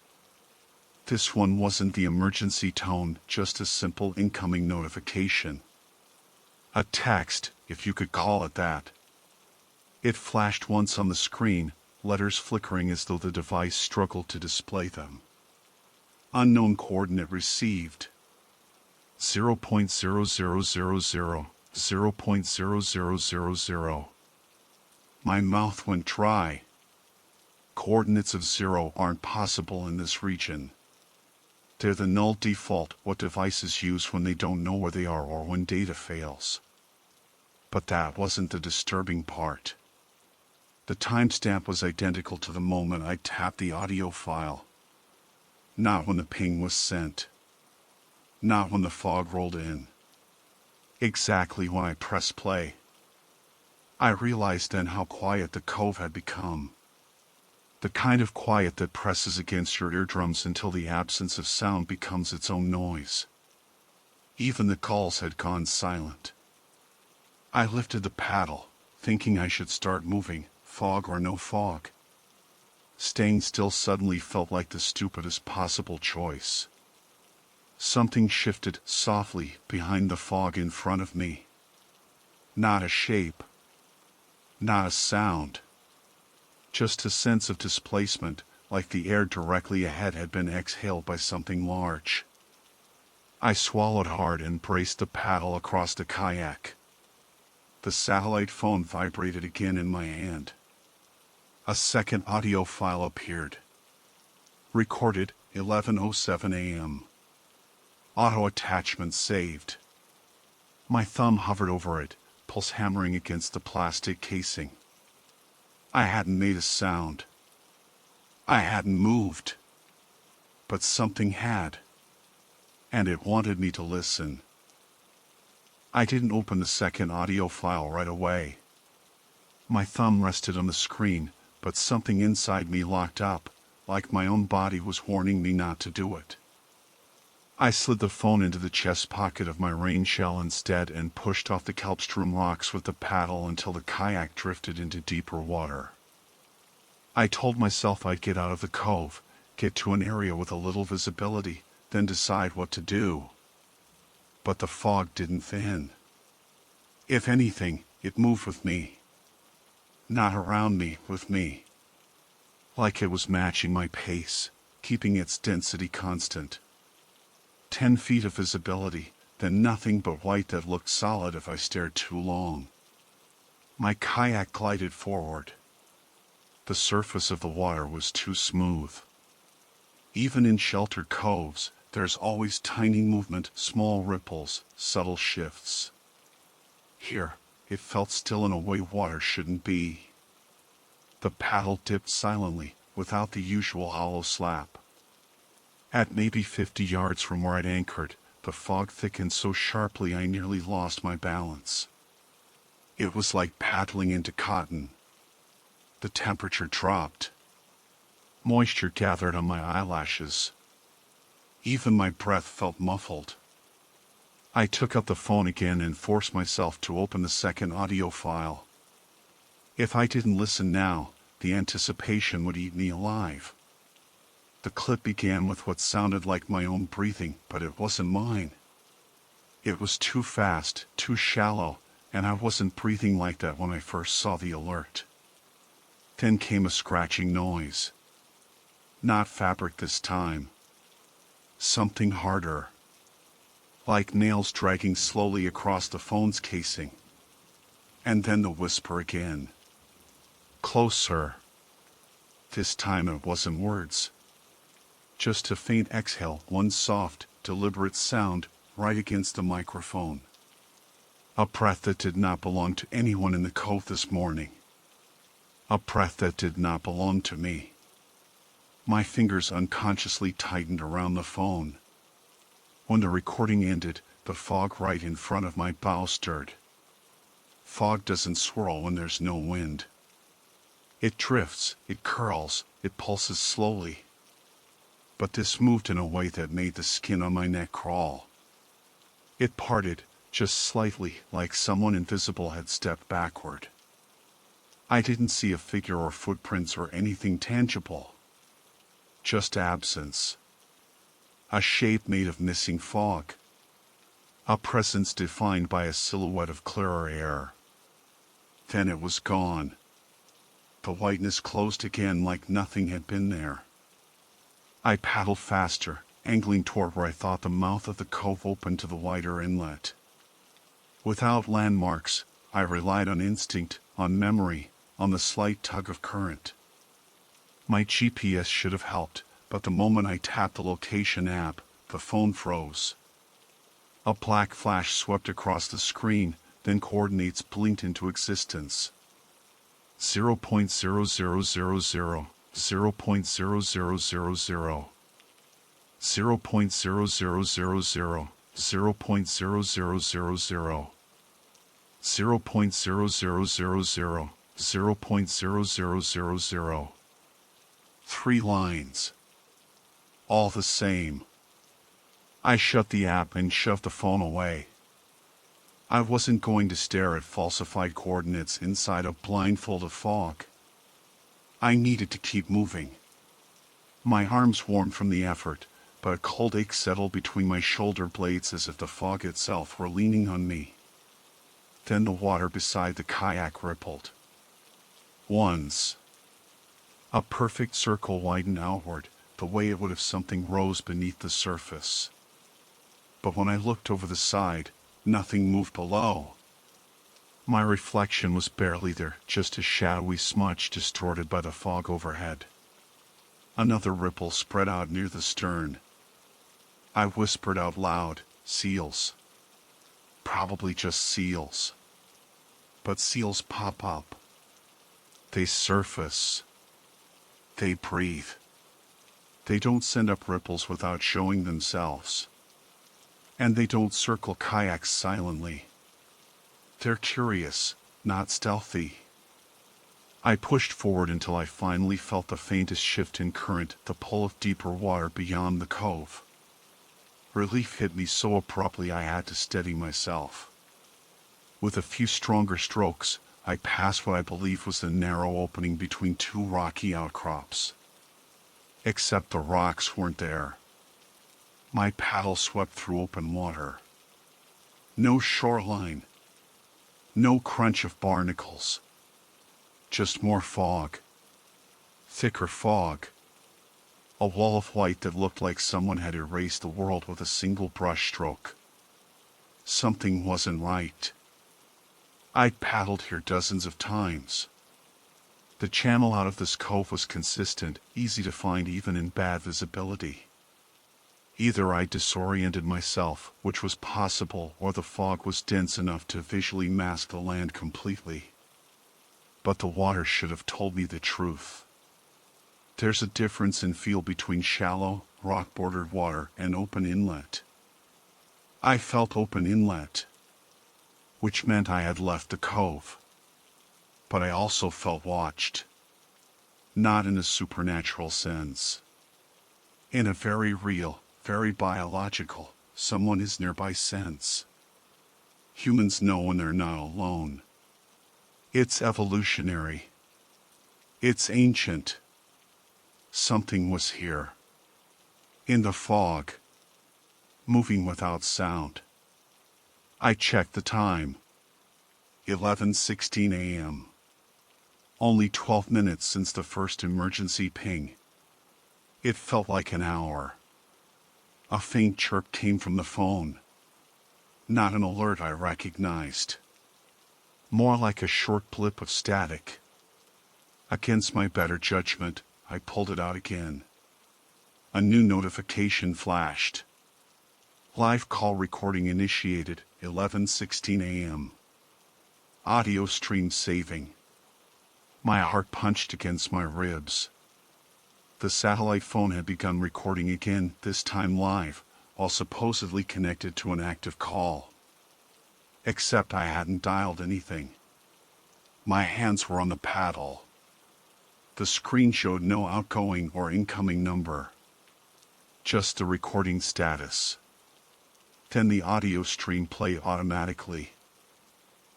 This one wasn't the emergency tone, just a simple incoming notification. A text, if you could call it that. It flashed once on the screen, letters flickering as though the device struggled to display them. Unknown coordinate received. 0.0000, 0.0000. My mouth went dry. Coordinates of 0 aren't possible in this region. They're the null default, what devices use when they don't know where they are or when data fails. But that wasn't the disturbing part. The timestamp was identical to the moment I tapped the audio file. Not when the ping was sent. Not when the fog rolled in. Exactly when I pressed play. I realized then how quiet the cove had become. The kind of quiet that presses against your eardrums until the absence of sound becomes its own noise. Even the calls had gone silent. I lifted the paddle, thinking I should start moving, fog or no fog. Staying still suddenly felt like the stupidest possible choice. Something shifted softly behind the fog in front of me. Not a shape. Not a sound. Just a sense of displacement, like the air directly ahead had been exhaled by something large. I swallowed hard and braced the paddle across the kayak. The satellite phone vibrated again in my hand. A second audio file appeared. Recorded 11:07 a.m. Auto attachment saved. My thumb hovered over it, pulse hammering against the plastic casing. I hadn't made a sound. I hadn't moved. But something had. And it wanted me to listen. I didn't open the second audio file right away. My thumb rested on the screen, but something inside me locked up, like my own body was warning me not to do it. I slid the phone into the chest pocket of my rain shell instead and pushed off the kelpstrom rocks with the paddle until the kayak drifted into deeper water. I told myself I'd get out of the cove, get to an area with a little visibility, then decide what to do. But the fog didn't thin. If anything, it moved with me. Not around me, with me. Like it was matching my pace, keeping its density constant. 10 feet of visibility, then nothing but white that looked solid if I stared too long. My kayak glided forward. The surface of the water was too smooth. Even in sheltered coves, there's always tiny movement, small ripples, subtle shifts. Here, it felt still in a way water shouldn't be. The paddle dipped silently, without the usual hollow slap. At maybe 50 yards from where I'd anchored, the fog thickened so sharply I nearly lost my balance. It was like paddling into cotton. The temperature dropped. Moisture gathered on my eyelashes. Even my breath felt muffled. I took up the phone again and forced myself to open the second audio file. If I didn't listen now, the anticipation would eat me alive. The clip began with what sounded like my own breathing, but it wasn't mine. It was too fast, too shallow, and I wasn't breathing like that when I first saw the alert. Then came a scratching noise. Not fabric this time. Something harder. Like nails dragging slowly across the phone's casing. And then the whisper again. Closer. This time it wasn't words. Just a faint exhale, one soft, deliberate sound, right against the microphone. A breath that did not belong to anyone in the cove this morning. A breath that did not belong to me. My fingers unconsciously tightened around the phone. When the recording ended, the fog right in front of my bow stirred. Fog doesn't swirl when there's no wind. It drifts, it curls, it pulses slowly. But this moved in a way that made the skin on my neck crawl. It parted, just slightly, like someone invisible had stepped backward. I didn't see a figure or footprints or anything tangible. Just absence. A shape made of missing fog. A presence defined by a silhouette of clearer air. Then it was gone. The whiteness closed again like nothing had been there. I paddled faster, angling toward where I thought the mouth of the cove opened to the wider inlet. Without landmarks, I relied on instinct, on memory, on the slight tug of current. My GPS should have helped, but the moment I tapped the location app, the phone froze. A black flash swept across the screen, then coordinates blinked into existence. 0.0000, 0.0000, 0.0000, 0.0000, 0.0000, 0.0000. 3 lines. All the same. I shut the app and shoved the phone away. I wasn't going to stare at falsified coordinates inside a blindfold of fog. I needed to keep moving. My arms warmed from the effort, but a cold ache settled between my shoulder blades as if the fog itself were leaning on me. Then the water beside the kayak rippled. Once. A perfect circle widened outward, the way it would if something rose beneath the surface. But when I looked over the side, nothing moved below. My reflection was barely there, just a shadowy smudge distorted by the fog overhead. Another ripple spread out near the stern. I whispered out loud, "Seals. Probably just seals." But seals pop up. They surface. They breathe. They don't send up ripples without showing themselves. And they don't circle kayaks silently. They're curious, not stealthy. I pushed forward until I finally felt the faintest shift in current, the pull of deeper water beyond the cove. Relief hit me so abruptly I had to steady myself. With a few stronger strokes, I passed what I believed was the narrow opening between 2 rocky outcrops. Except the rocks weren't there. My paddle swept through open water. No shoreline. No crunch of barnacles. Just more fog. Thicker fog. A wall of white that looked like someone had erased the world with a single brush stroke. Something wasn't right. I'd paddled here dozens of times. The channel out of this cove was consistent, easy to find even in bad visibility. Either I disoriented myself, which was possible, or the fog was dense enough to visually mask the land completely. But the water should have told me the truth. There's a difference in feel between shallow, rock-bordered water and open inlet. I felt open inlet, which meant I had left the cove. But I also felt watched. Not in a supernatural sense. In a very real, very biological, someone is nearby sense. Humans know when they're not alone. It's evolutionary. It's ancient. Something was here. In the fog. Moving without sound. I checked the time. 11:16 a.m. Only 12 minutes since the first emergency ping. It felt like an hour. A faint chirp came from the phone. Not an alert I recognized. More like a short blip of static. Against my better judgment, I pulled it out again. A new notification flashed. Live call recording initiated, 11:16 a.m. Audio stream saving. My heart punched against my ribs. The satellite phone had begun recording again, this time live, while supposedly connected to an active call. Except I hadn't dialed anything. My hands were on the paddle. The screen showed no outgoing or incoming number. Just the recording status. Then the audio stream played automatically.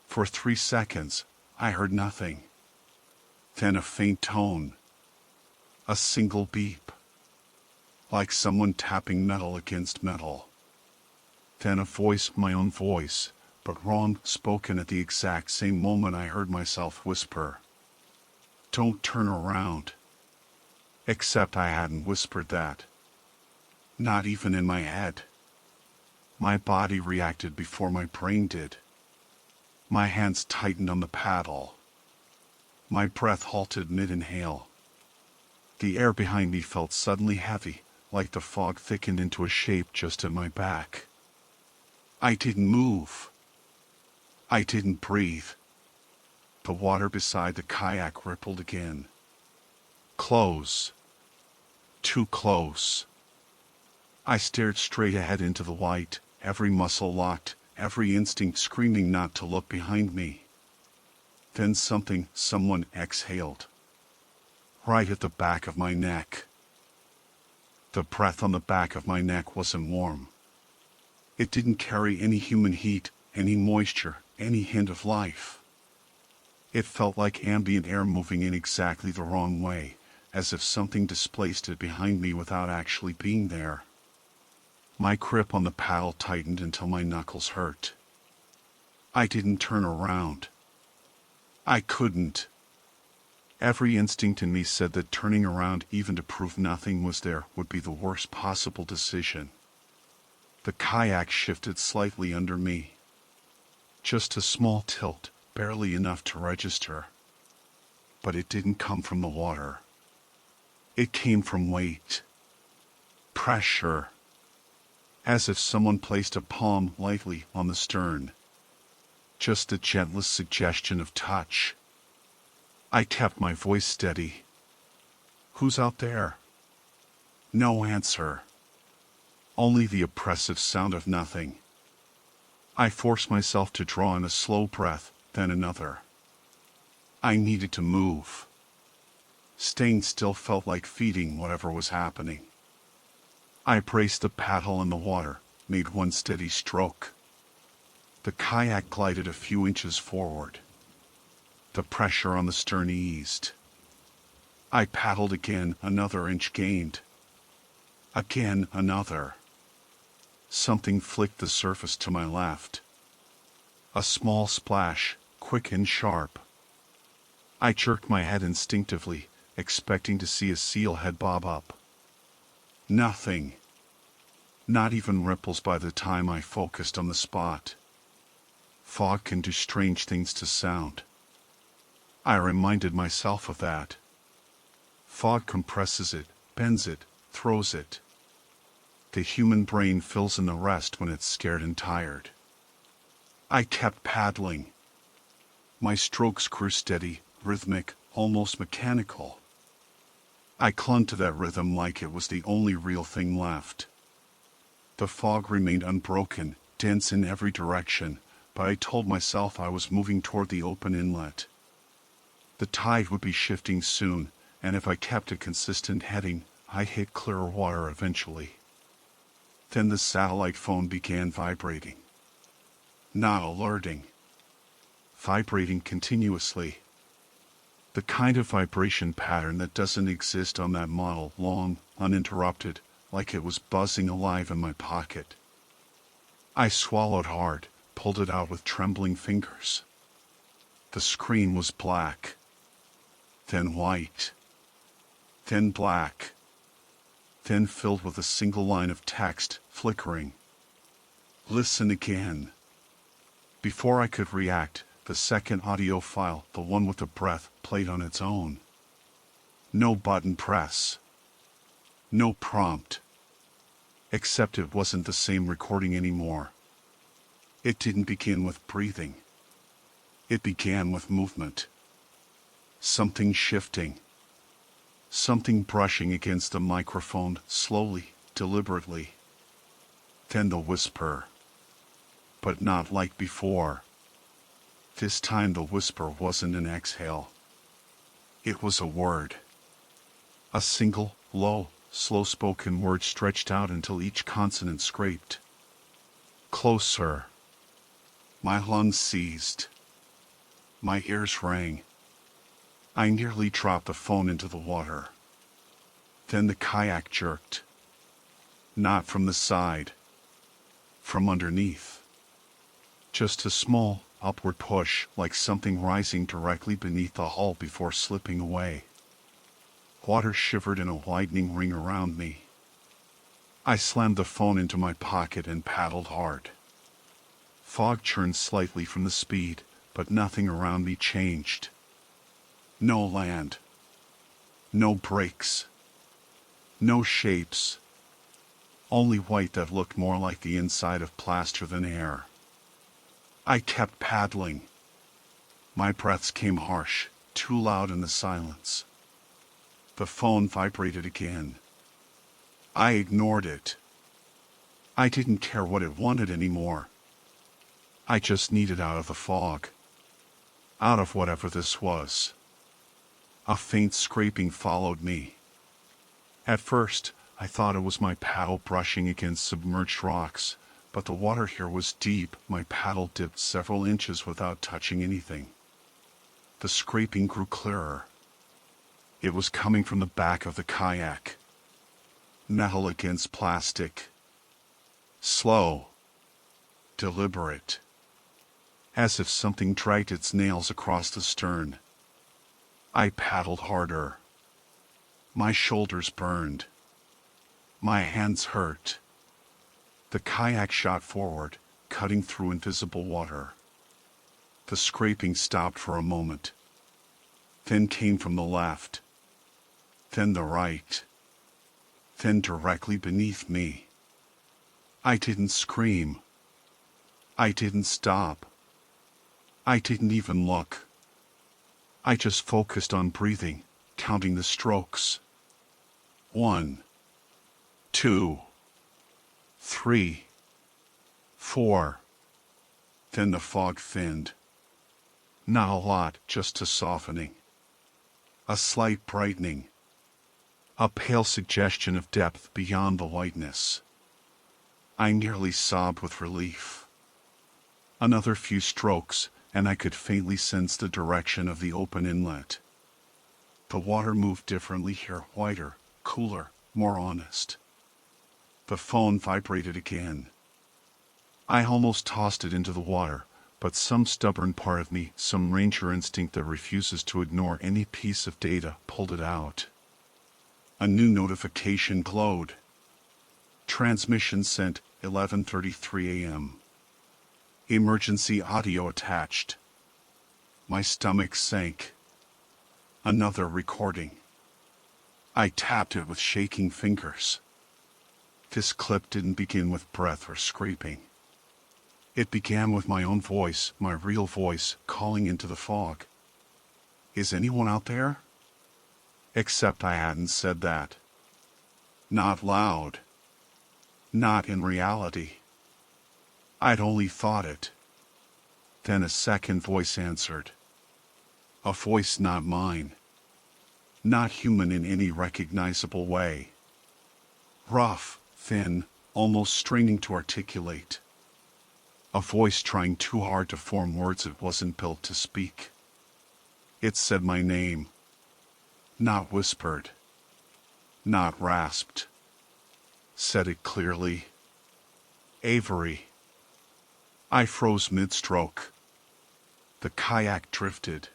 For 3 seconds, I heard nothing. Then a faint tone. A single beep. Like someone tapping metal against metal. Then a voice, my own voice, but wrong, spoken at the exact same moment I heard myself whisper. "Don't turn around." Except I hadn't whispered that. Not even in my head. My body reacted before my brain did. My hands tightened on the paddle. My breath halted mid-inhale. The air behind me felt suddenly heavy, like the fog thickened into a shape just at my back. I didn't move. I didn't breathe. The water beside the kayak rippled again. Close. Too close. I stared straight ahead into the light, every muscle locked, every instinct screaming not to look behind me. Then someone exhaled. Right at the back of my neck. The breath on the back of my neck wasn't warm. It didn't carry any human heat, any moisture, any hint of life. It felt like ambient air moving in exactly the wrong way, as if something displaced it behind me without actually being there. My grip on the paddle tightened until my knuckles hurt. I didn't turn around. I couldn't. Every instinct in me said that turning around even to prove nothing was there would be the worst possible decision. The kayak shifted slightly under me. Just a small tilt, barely enough to register. But it didn't come from the water. It came from weight. Pressure. As if someone placed a palm lightly on the stern. Just the gentlest suggestion of touch. I kept my voice steady. Who's out there? No answer. Only the oppressive sound of nothing. I forced myself to draw in a slow breath, then another. I needed to move. Staying still felt like feeding whatever was happening. I braced the paddle in the water, made one steady stroke. The kayak glided a few inches forward. The pressure on the stern eased. I paddled again, another inch gained. Again, another. Something flicked the surface to my left. A small splash, quick and sharp. I jerked my head instinctively, expecting to see a seal head bob up. Nothing. Not even ripples by the time I focused on the spot. Fog can do strange things to sound. I reminded myself of that. Fog compresses it, bends it, throws it. The human brain fills in the rest when it's scared and tired. I kept paddling. My strokes grew steady, rhythmic, almost mechanical. I clung to that rhythm like it was the only real thing left. The fog remained unbroken, dense in every direction, but I told myself I was moving toward the open inlet. The tide would be shifting soon, and if I kept a consistent heading, I'd hit clearer water eventually. Then the satellite phone began vibrating. Not alerting. Vibrating continuously. The kind of vibration pattern that doesn't exist on that model, long, uninterrupted, like it was buzzing alive in my pocket. I swallowed hard, pulled it out with trembling fingers. The screen was black. Then white. Then black. Then filled with a single line of text, flickering. Listen again. Before I could react, the second audio file, the one with the breath, played on its own. No button press. No prompt. Except it wasn't the same recording anymore. It didn't begin with breathing. It began with movement. Something shifting. Something brushing against the microphone, slowly, deliberately. Then the whisper. But not like before. This time the whisper wasn't an exhale. It was a word. A single, low, slow-spoken word stretched out until each consonant scraped. Closer. My lungs seized. My ears rang. I nearly dropped the phone into the water. Then the kayak jerked. Not from the side. From underneath. Just a small, upward push, like something rising directly beneath the hull before slipping away. Water shivered in a widening ring around me. I slammed the phone into my pocket and paddled hard. Fog churned slightly from the speed, but nothing around me changed. No land. No brakes. No shapes. Only white that looked more like the inside of plaster than air. I kept paddling. My breaths came harsh, too loud in the silence. The phone vibrated again. I ignored it. I didn't care what it wanted anymore. I just needed out of the fog. Out of whatever this was. A faint scraping followed me. At first, I thought it was my paddle brushing against submerged rocks, but the water here was deep. My paddle dipped several inches without touching anything. The scraping grew clearer. It was coming from the back of the kayak. Metal against plastic. Slow. Deliberate. As if something dragged its nails across the stern. I paddled harder. My shoulders burned. My hands hurt. The kayak shot forward, cutting through invisible water. The scraping stopped for a moment. Then came from the left. Then the right. Then directly beneath me. I didn't scream. I didn't stop. I didn't even look. I just focused on breathing, counting the strokes. 1, 2, 3, 4. Then the fog thinned. Not a lot, just a softening. A slight brightening. A pale suggestion of depth beyond the whiteness. I nearly sobbed with relief. Another few strokes, and I could faintly sense the direction of the open inlet. The water moved differently here, whiter, cooler, more honest. The phone vibrated again. I almost tossed it into the water, but some stubborn part of me, some ranger instinct that refuses to ignore any piece of data, pulled it out. A new notification glowed. Transmission sent, 11:33 a.m. Emergency audio attached. My stomach sank. Another recording. I tapped it with shaking fingers. This clip didn't begin with breath or scraping. It began with my own voice, my real voice, calling into the fog. Is anyone out there? Except I hadn't said that. Not loud. Not in reality. I'd only thought it. Then a second voice answered. A voice not mine. Not human in any recognizable way. Rough, thin, almost straining to articulate. A voice trying too hard to form words it wasn't built to speak. It said my name. Not whispered. Not rasped. Said it clearly. Avery. I froze mid-stroke. The kayak drifted.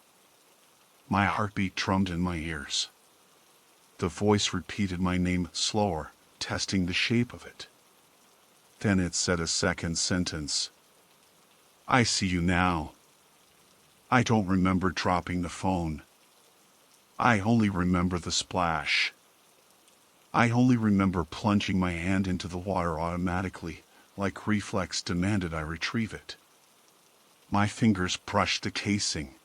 My heartbeat drummed in my ears. The voice repeated my name slower, testing the shape of it. Then it said a second sentence. I see you now. I don't remember dropping the phone. I only remember the splash. I only remember plunging my hand into the water automatically, like reflex demanded I retrieve it. My fingers brushed the casing.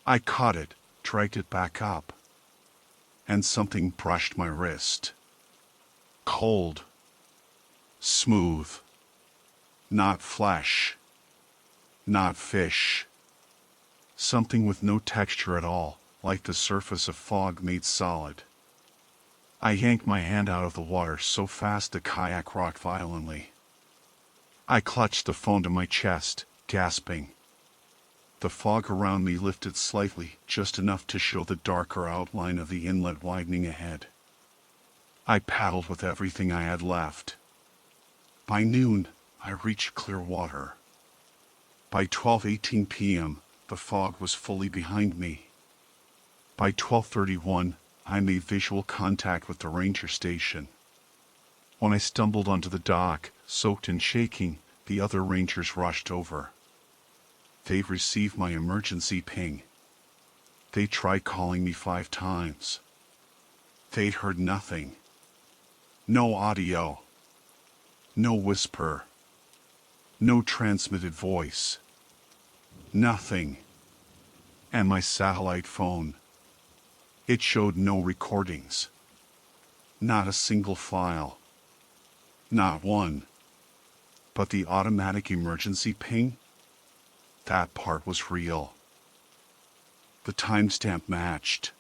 I caught it, dragged it back up. And something brushed my wrist. Cold. Smooth. Not flesh. Not fish. Something with no texture at all, like the surface of fog made solid. I yanked my hand out of the water so fast the kayak rocked violently. I clutched the phone to my chest, gasping. The fog around me lifted slightly, just enough to show the darker outline of the inlet widening ahead. I paddled with everything I had left. By noon, I reached clear water. By 12:18 p.m., the fog was fully behind me. By 12:31, I made visual contact with the ranger station. When I stumbled onto the dock, soaked and shaking, the other rangers rushed over. They received my emergency ping. They tried calling me 5 times. They'd heard nothing. No audio. No whisper. No transmitted voice. Nothing. And my satellite phone. It showed no recordings. Not a single file. Not one. But the automatic emergency ping? That part was real. The timestamp matched.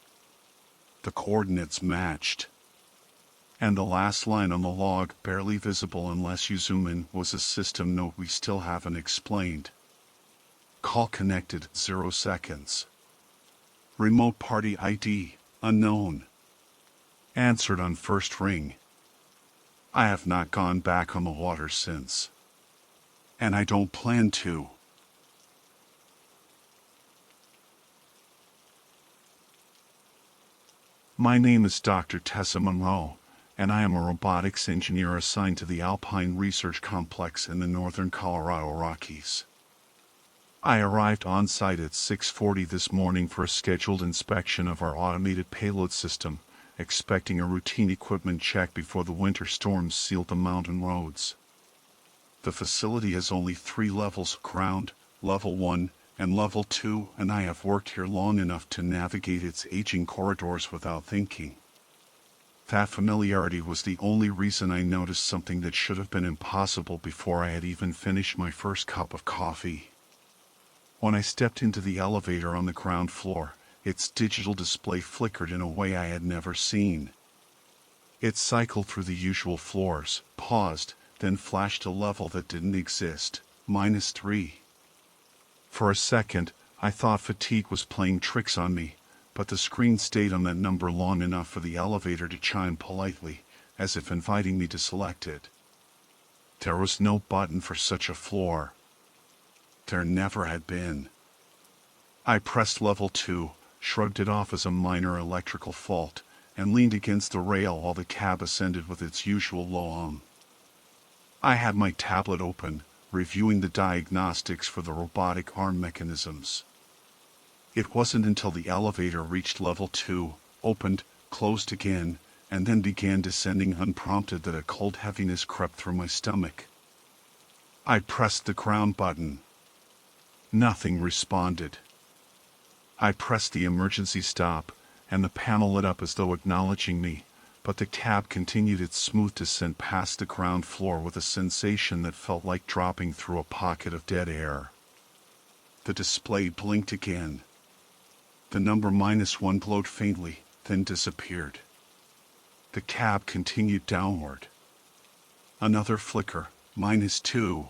The coordinates matched. And the last line on the log, barely visible unless you zoom in, was a system note we still haven't explained. Call connected, 0 seconds. Remote party ID, unknown. Answered on first ring. I have not gone back on the water since. And I don't plan to. My name is Dr. Tessa Monroe, and I am a robotics engineer assigned to the Alpine Research Complex in the northern Colorado Rockies. I arrived on site at 6:40 this morning for a scheduled inspection of our automated payload system, expecting a routine equipment check before the winter storms sealed the mountain roads. The facility has only 3 levels: ground, level 1, and level 2, and I have worked here long enough to navigate its aging corridors without thinking. That familiarity was the only reason I noticed something that should have been impossible before I had even finished my first cup of coffee. When I stepped into the elevator on the ground floor, its digital display flickered in a way I had never seen. It cycled through the usual floors, paused, then flashed a level that didn't exist, -3. For a second, I thought fatigue was playing tricks on me, but the screen stayed on that number long enough for the elevator to chime politely, as if inviting me to select it. There was no button for such a floor. There never had been. I pressed level 2, shrugged it off as a minor electrical fault, and leaned against the rail while the cab ascended with its usual low hum. I had my tablet open, reviewing the diagnostics for the robotic arm mechanisms. It wasn't until the elevator reached level 2, opened, closed again, and then began descending unprompted that a cold heaviness crept through my stomach. I pressed the ground button. Nothing responded. I pressed the emergency stop, and the panel lit up as though acknowledging me, but the cab continued its smooth descent past the ground floor with a sensation that felt like dropping through a pocket of dead air. The display blinked again. The number -1 glowed faintly, then disappeared. The cab continued downward. Another flicker, -2.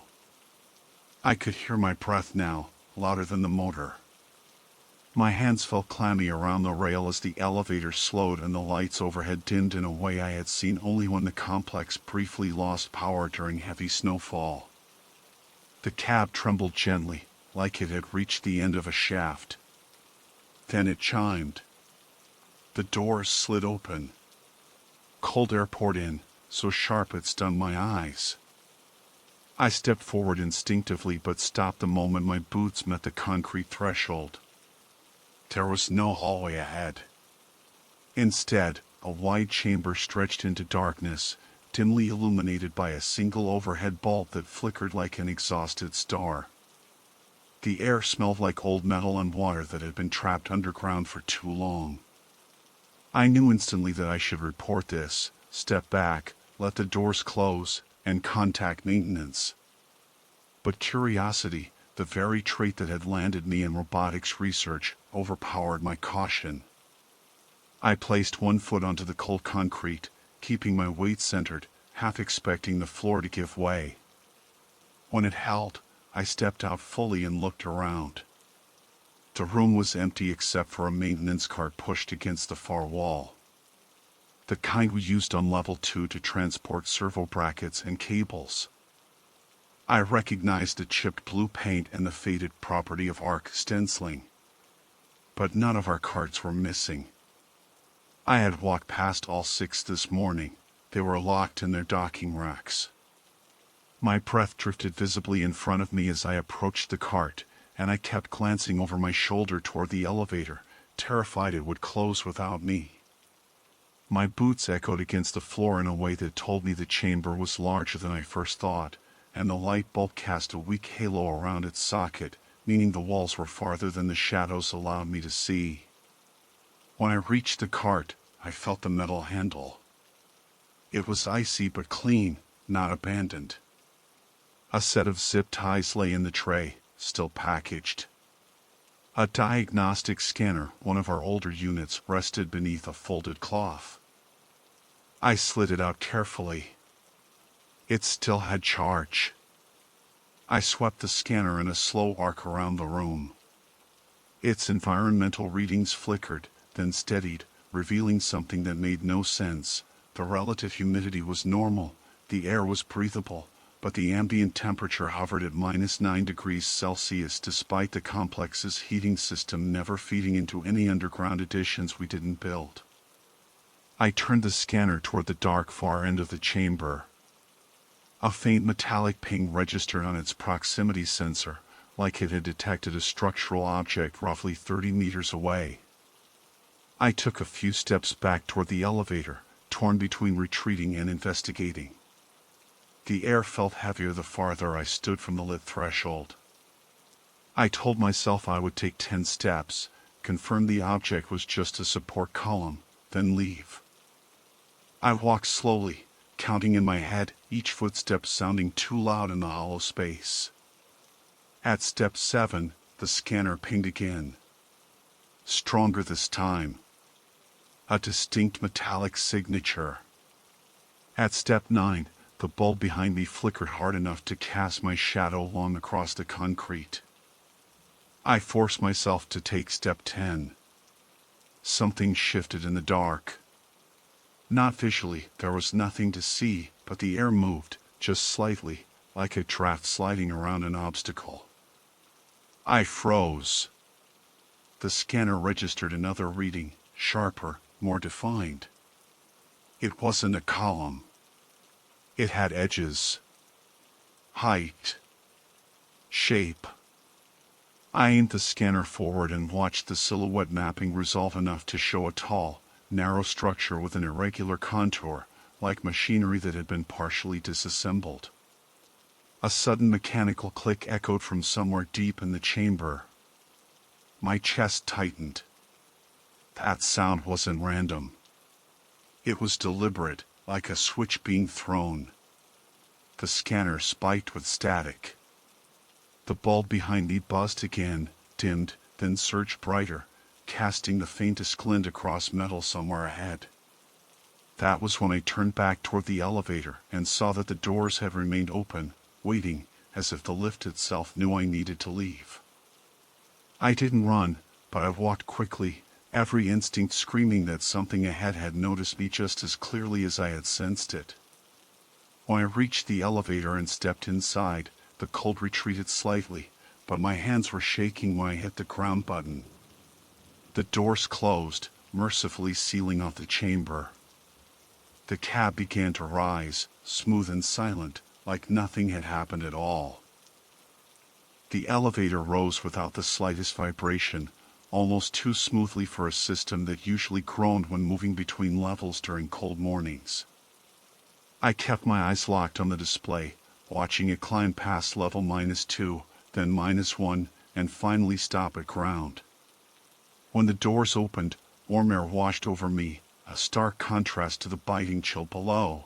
I could hear my breath now, louder than the motor. My hands felt clammy around the rail as the elevator slowed and the lights overhead dimmed in a way I had seen only when the complex briefly lost power during heavy snowfall. The cab trembled gently, like it had reached the end of a shaft. Then it chimed. The doors slid open. Cold air poured in, so sharp it stung my eyes. I stepped forward instinctively but stopped the moment my boots met the concrete threshold. There was no hallway ahead. Instead, a wide chamber stretched into darkness, dimly illuminated by a single overhead bulb that flickered like an exhausted star. The air smelled like old metal and water that had been trapped underground for too long. I knew instantly that I should report this, step back, let the doors close, and contact maintenance. But curiosity, the very trait that had landed me in robotics research, overpowered my caution. I placed one foot onto the cold concrete, keeping my weight centered, half expecting the floor to give way. When it held, I stepped out fully and looked around. The room was empty except for a maintenance cart pushed against the far wall. The kind we used on level 2 to transport servo brackets and cables. I recognized the chipped blue paint and the faded property of arc stenciling. But none of our carts were missing. I had walked past all 6 this morning. They were locked in their docking racks. My breath drifted visibly in front of me as I approached the cart, and I kept glancing over my shoulder toward the elevator, terrified it would close without me. My boots echoed against the floor in a way that told me the chamber was larger than I first thought, and the light bulb cast a weak halo around its socket, meaning the walls were farther than the shadows allowed me to see. When I reached the cart, I felt the metal handle. It was icy but clean, not abandoned. A set of zip ties lay in the tray, still packaged. A diagnostic scanner, one of our older units, rested beneath a folded cloth. I slid it out carefully. It still had charge. I swept the scanner in a slow arc around the room. Its environmental readings flickered, then steadied, revealing something that made no sense. The relative humidity was normal, the air was breathable, but the ambient temperature hovered at -9 degrees Celsius despite the complex's heating system never feeding into any underground additions we didn't build. I turned the scanner toward the dark far end of the chamber. A faint metallic ping registered on its proximity sensor, like it had detected a structural object roughly 30 meters away. I took a few steps back toward the elevator, torn between retreating and investigating. The air felt heavier the farther I stood from the lit threshold. I told myself I would take 10 steps, confirm the object was just a support column, then leave. I walked slowly, counting in my head, each footstep sounding too loud in the hollow space. At step 7, the scanner pinged again. Stronger this time. A distinct metallic signature. At step 9, the bulb behind me flickered hard enough to cast my shadow long across the concrete. I forced myself to take step 10. Something shifted in the dark. Not visually, there was nothing to see, but the air moved, just slightly, like a draft sliding around an obstacle. I froze. The scanner registered another reading, sharper, more defined. It wasn't a column. It had edges. Height. Shape. I aimed the scanner forward and watched the silhouette mapping resolve enough to show a tall, narrow structure with an irregular contour, like machinery that had been partially disassembled. A sudden mechanical click echoed from somewhere deep in the chamber. My chest tightened. That sound wasn't random. It was deliberate, like a switch being thrown. The scanner spiked with static. The bulb behind me buzzed again, dimmed, then surged brighter, casting the faintest glint across metal somewhere ahead. That was when I turned back toward the elevator and saw that the doors had remained open, waiting, as if the lift itself knew I needed to leave. I didn't run, but I walked quickly, every instinct screaming that something ahead had noticed me just as clearly as I had sensed it. When I reached the elevator and stepped inside, the cold retreated slightly, but my hands were shaking when I hit the ground button. The doors closed, mercifully sealing off the chamber. The cab began to rise, smooth and silent, like nothing had happened at all. The elevator rose without the slightest vibration, almost too smoothly for a system that usually groaned when moving between levels during cold mornings. I kept my eyes locked on the display, watching it climb past level -2, then -1, and finally stop at ground. When the doors opened, warm air washed over me, a stark contrast to the biting chill below.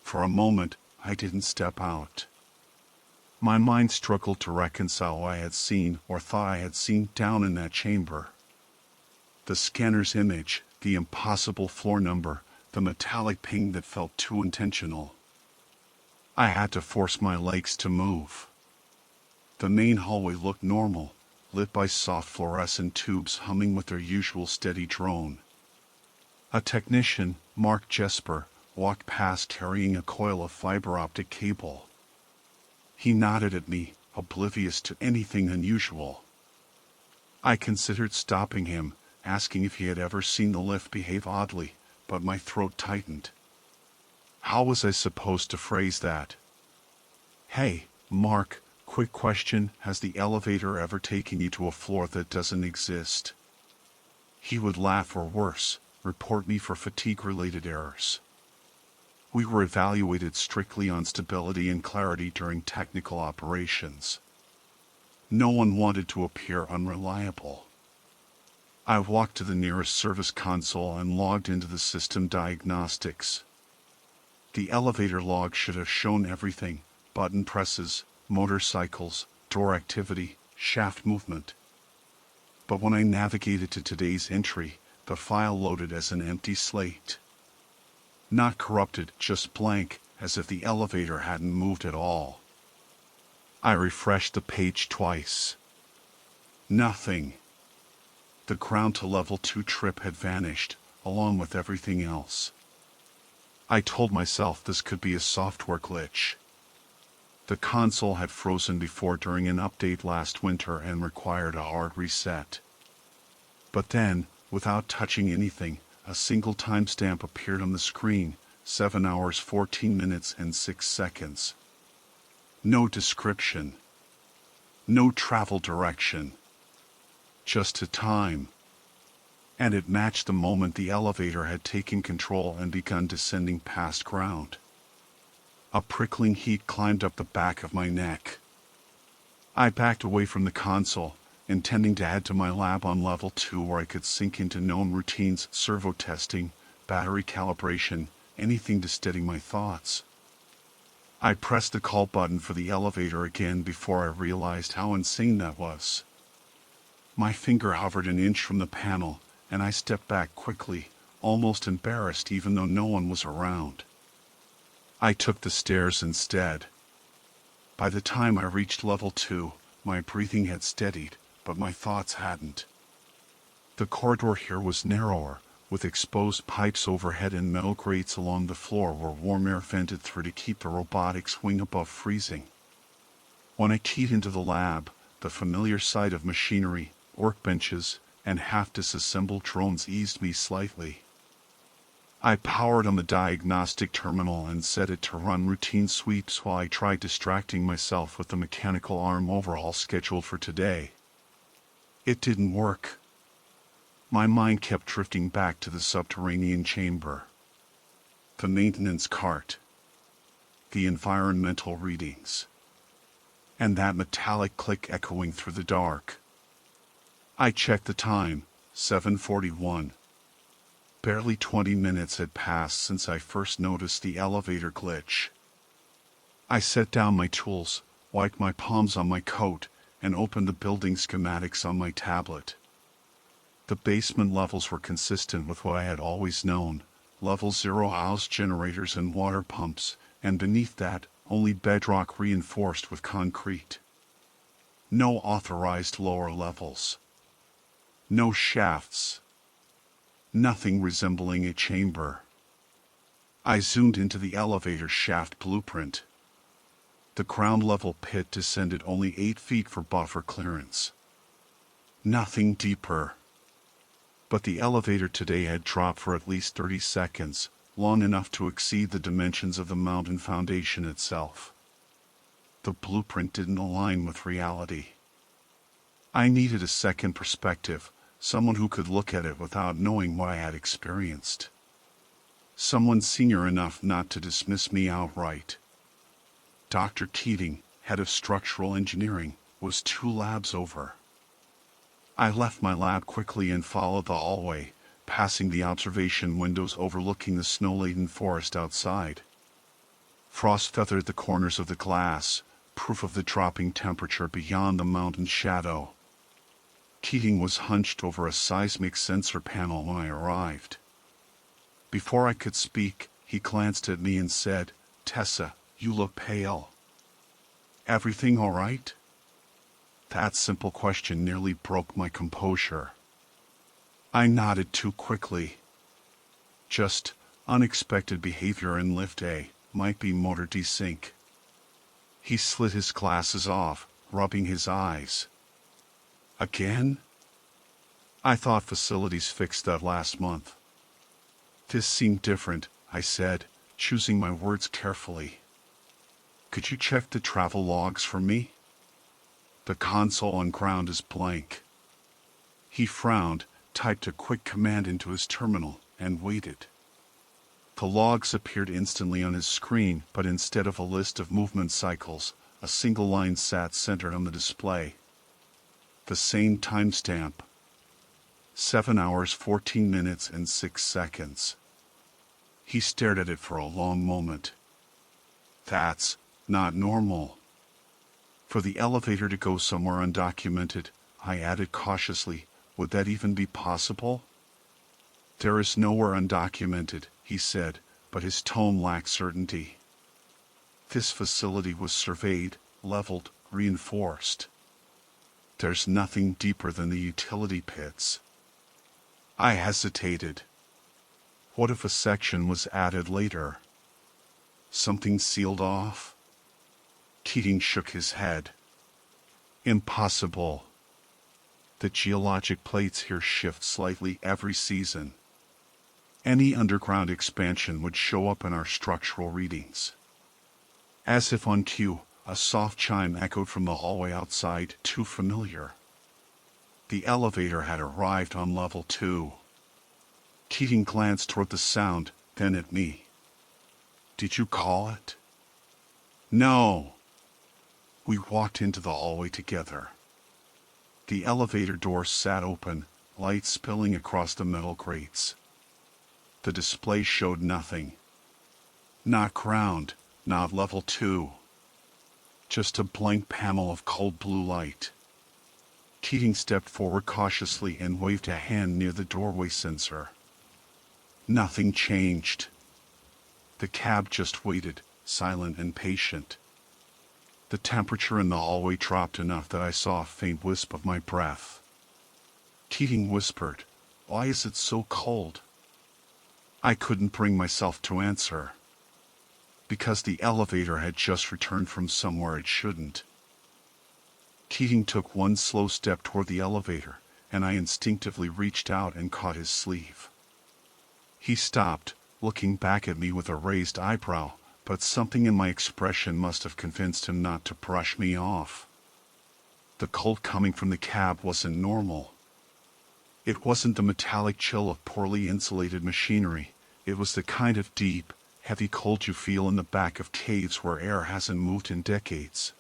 For a moment, I didn't step out. My mind struggled to reconcile what I had seen or thought I had seen down in that chamber. The scanner's image, the impossible floor number, the metallic ping that felt too intentional. I had to force my legs to move. The main hallway looked normal, lit by soft fluorescent tubes humming with their usual steady drone. A technician, Mark Jesper, walked past carrying a coil of fiber optic cable. He nodded at me, oblivious to anything unusual. I considered stopping him, asking if he had ever seen the lift behave oddly, but my throat tightened. How was I supposed to phrase that? "Hey, Mark, quick question, has the elevator ever taken you to a floor that doesn't exist?" He would laugh or worse, report me for fatigue-related errors. We were evaluated strictly on stability and clarity during technical operations. No one wanted to appear unreliable. I walked to the nearest service console and logged into the system diagnostics. The elevator log should have shown everything: button presses, motorcycles, door activity, shaft movement. But when I navigated to today's entry, the file loaded as an empty slate. Not corrupted, just blank, as if the elevator hadn't moved at all. I refreshed the page twice. Nothing. The ground to level 2 trip had vanished, along with everything else. I told myself this could be a software glitch. The console had frozen before during an update last winter and required a hard reset. But then, without touching anything, a single timestamp appeared on the screen: 7 hours 14 minutes and 6 seconds. No description. No travel direction. Just a time. And it matched the moment the elevator had taken control and begun descending past ground. A prickling heat climbed up the back of my neck. I backed away from the console, intending to head to my lab on level 2 where I could sink into known routines: servo testing, battery calibration, anything to steady my thoughts. I pressed the call button for the elevator again before I realized how insane that was. My finger hovered an inch from the panel, and I stepped back quickly, almost embarrassed even though no one was around. I took the stairs instead. By the time I reached level 2, my breathing had steadied, but my thoughts hadn't. The corridor here was narrower, with exposed pipes overhead and metal grates along the floor where warm air vented through to keep the robotics wing above freezing. When I keyed into the lab, the familiar sight of machinery, workbenches, and half-disassembled drones eased me slightly. I powered on the diagnostic terminal and set it to run routine sweeps while I tried distracting myself with the mechanical arm overhaul scheduled for today. It didn't work. My mind kept drifting back to the subterranean chamber, the maintenance cart, the environmental readings, and that metallic click echoing through the dark. I checked the time: 7:41. Barely 20 minutes had passed since I first noticed the elevator glitch. I set down my tools, wiped my palms on my coat, and opened the building schematics on my tablet. The basement levels were consistent with what I had always known: level 0 house generators and water pumps, and beneath that, only bedrock reinforced with concrete. No authorized lower levels. No shafts. Nothing resembling a chamber. I zoomed into the elevator shaft blueprint. The ground level pit descended only 8 feet for buffer clearance. Nothing deeper. But the elevator today had dropped for at least 30 seconds, long enough to exceed the dimensions of the mountain foundation itself. The blueprint didn't align with reality. I needed a second perspective, someone who could look at it without knowing what I had experienced. Someone senior enough not to dismiss me outright. Dr. Keating, head of structural engineering, was 2 labs over. I left my lab quickly and followed the hallway, passing the observation windows overlooking the snow-laden forest outside. Frost feathered the corners of the glass, proof of the dropping temperature beyond the mountain's shadow. Keating was hunched over a seismic sensor panel when I arrived. Before I could speak, he glanced at me and said, "Tessa, you look pale. Everything all right?" That simple question nearly broke my composure. I nodded too quickly. Just unexpected behavior in lift A, might be motor desync. He slid his glasses off, rubbing his eyes. Again? I thought facilities fixed that last month. This seemed different, I said, choosing my words carefully. Could you check the travel logs for me? The console on ground is blank. He frowned, typed a quick command into his terminal, and waited. The logs appeared instantly on his screen, but instead of a list of movement cycles, a single line sat centered on the display. The same timestamp. 7 hours 14 minutes and 6 seconds. He stared at it for a long moment. That's not normal. For the elevator to go somewhere undocumented, I added cautiously, would that even be possible? There is nowhere undocumented, he said, but his tone lacked certainty. This facility was surveyed, leveled, reinforced. There's nothing deeper than the utility pits. I hesitated. What if a section was added later? Something sealed off? Keating shook his head. Impossible. The geologic plates here shift slightly every season. Any underground expansion would show up in our structural readings. As if on cue, a soft chime echoed from the hallway outside, too familiar. The elevator had arrived on level 2. Keating glanced toward the sound, then at me. Did you call it? No. We walked into the hallway together. The elevator door sat open, light spilling across the metal grates. The display showed nothing. Not ground, not level 2. Just a blank panel of cold blue light. Keating stepped forward cautiously and waved a hand near the doorway sensor. Nothing changed. The cab just waited, silent and patient. The temperature in the hallway dropped enough that I saw a faint wisp of my breath. Keating whispered, "Why is it so cold?" I couldn't bring myself to answer. Because the elevator had just returned from somewhere it shouldn't. Keating took one slow step toward the elevator, and I instinctively reached out and caught his sleeve. He stopped, looking back at me with a raised eyebrow, but something in my expression must have convinced him not to brush me off. The cold coming from the cab wasn't normal. It wasn't the metallic chill of poorly insulated machinery. It was the kind of deep, heavy cold you feel in the back of caves where air hasn't moved in decades.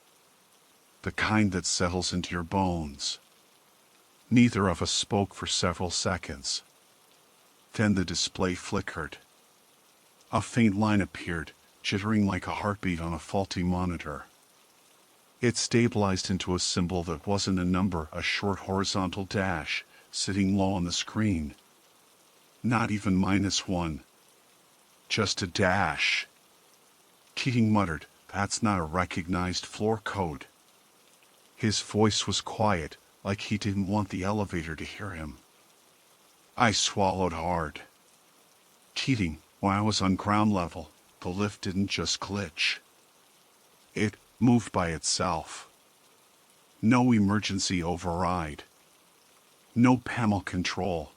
The kind that settles into your bones. Neither of us spoke for several seconds. Then the display flickered. A faint line appeared, jittering like a heartbeat on a faulty monitor. It stabilized into a symbol that wasn't a number, a short horizontal dash, sitting low on the screen. Not even -1. Just a dash. Keating muttered, "That's not a recognized floor code." His voice was quiet, like he didn't want the elevator to hear him. I swallowed hard. Keating, when I was on ground level, the lift didn't just glitch. It moved by itself. No emergency override. No panel control.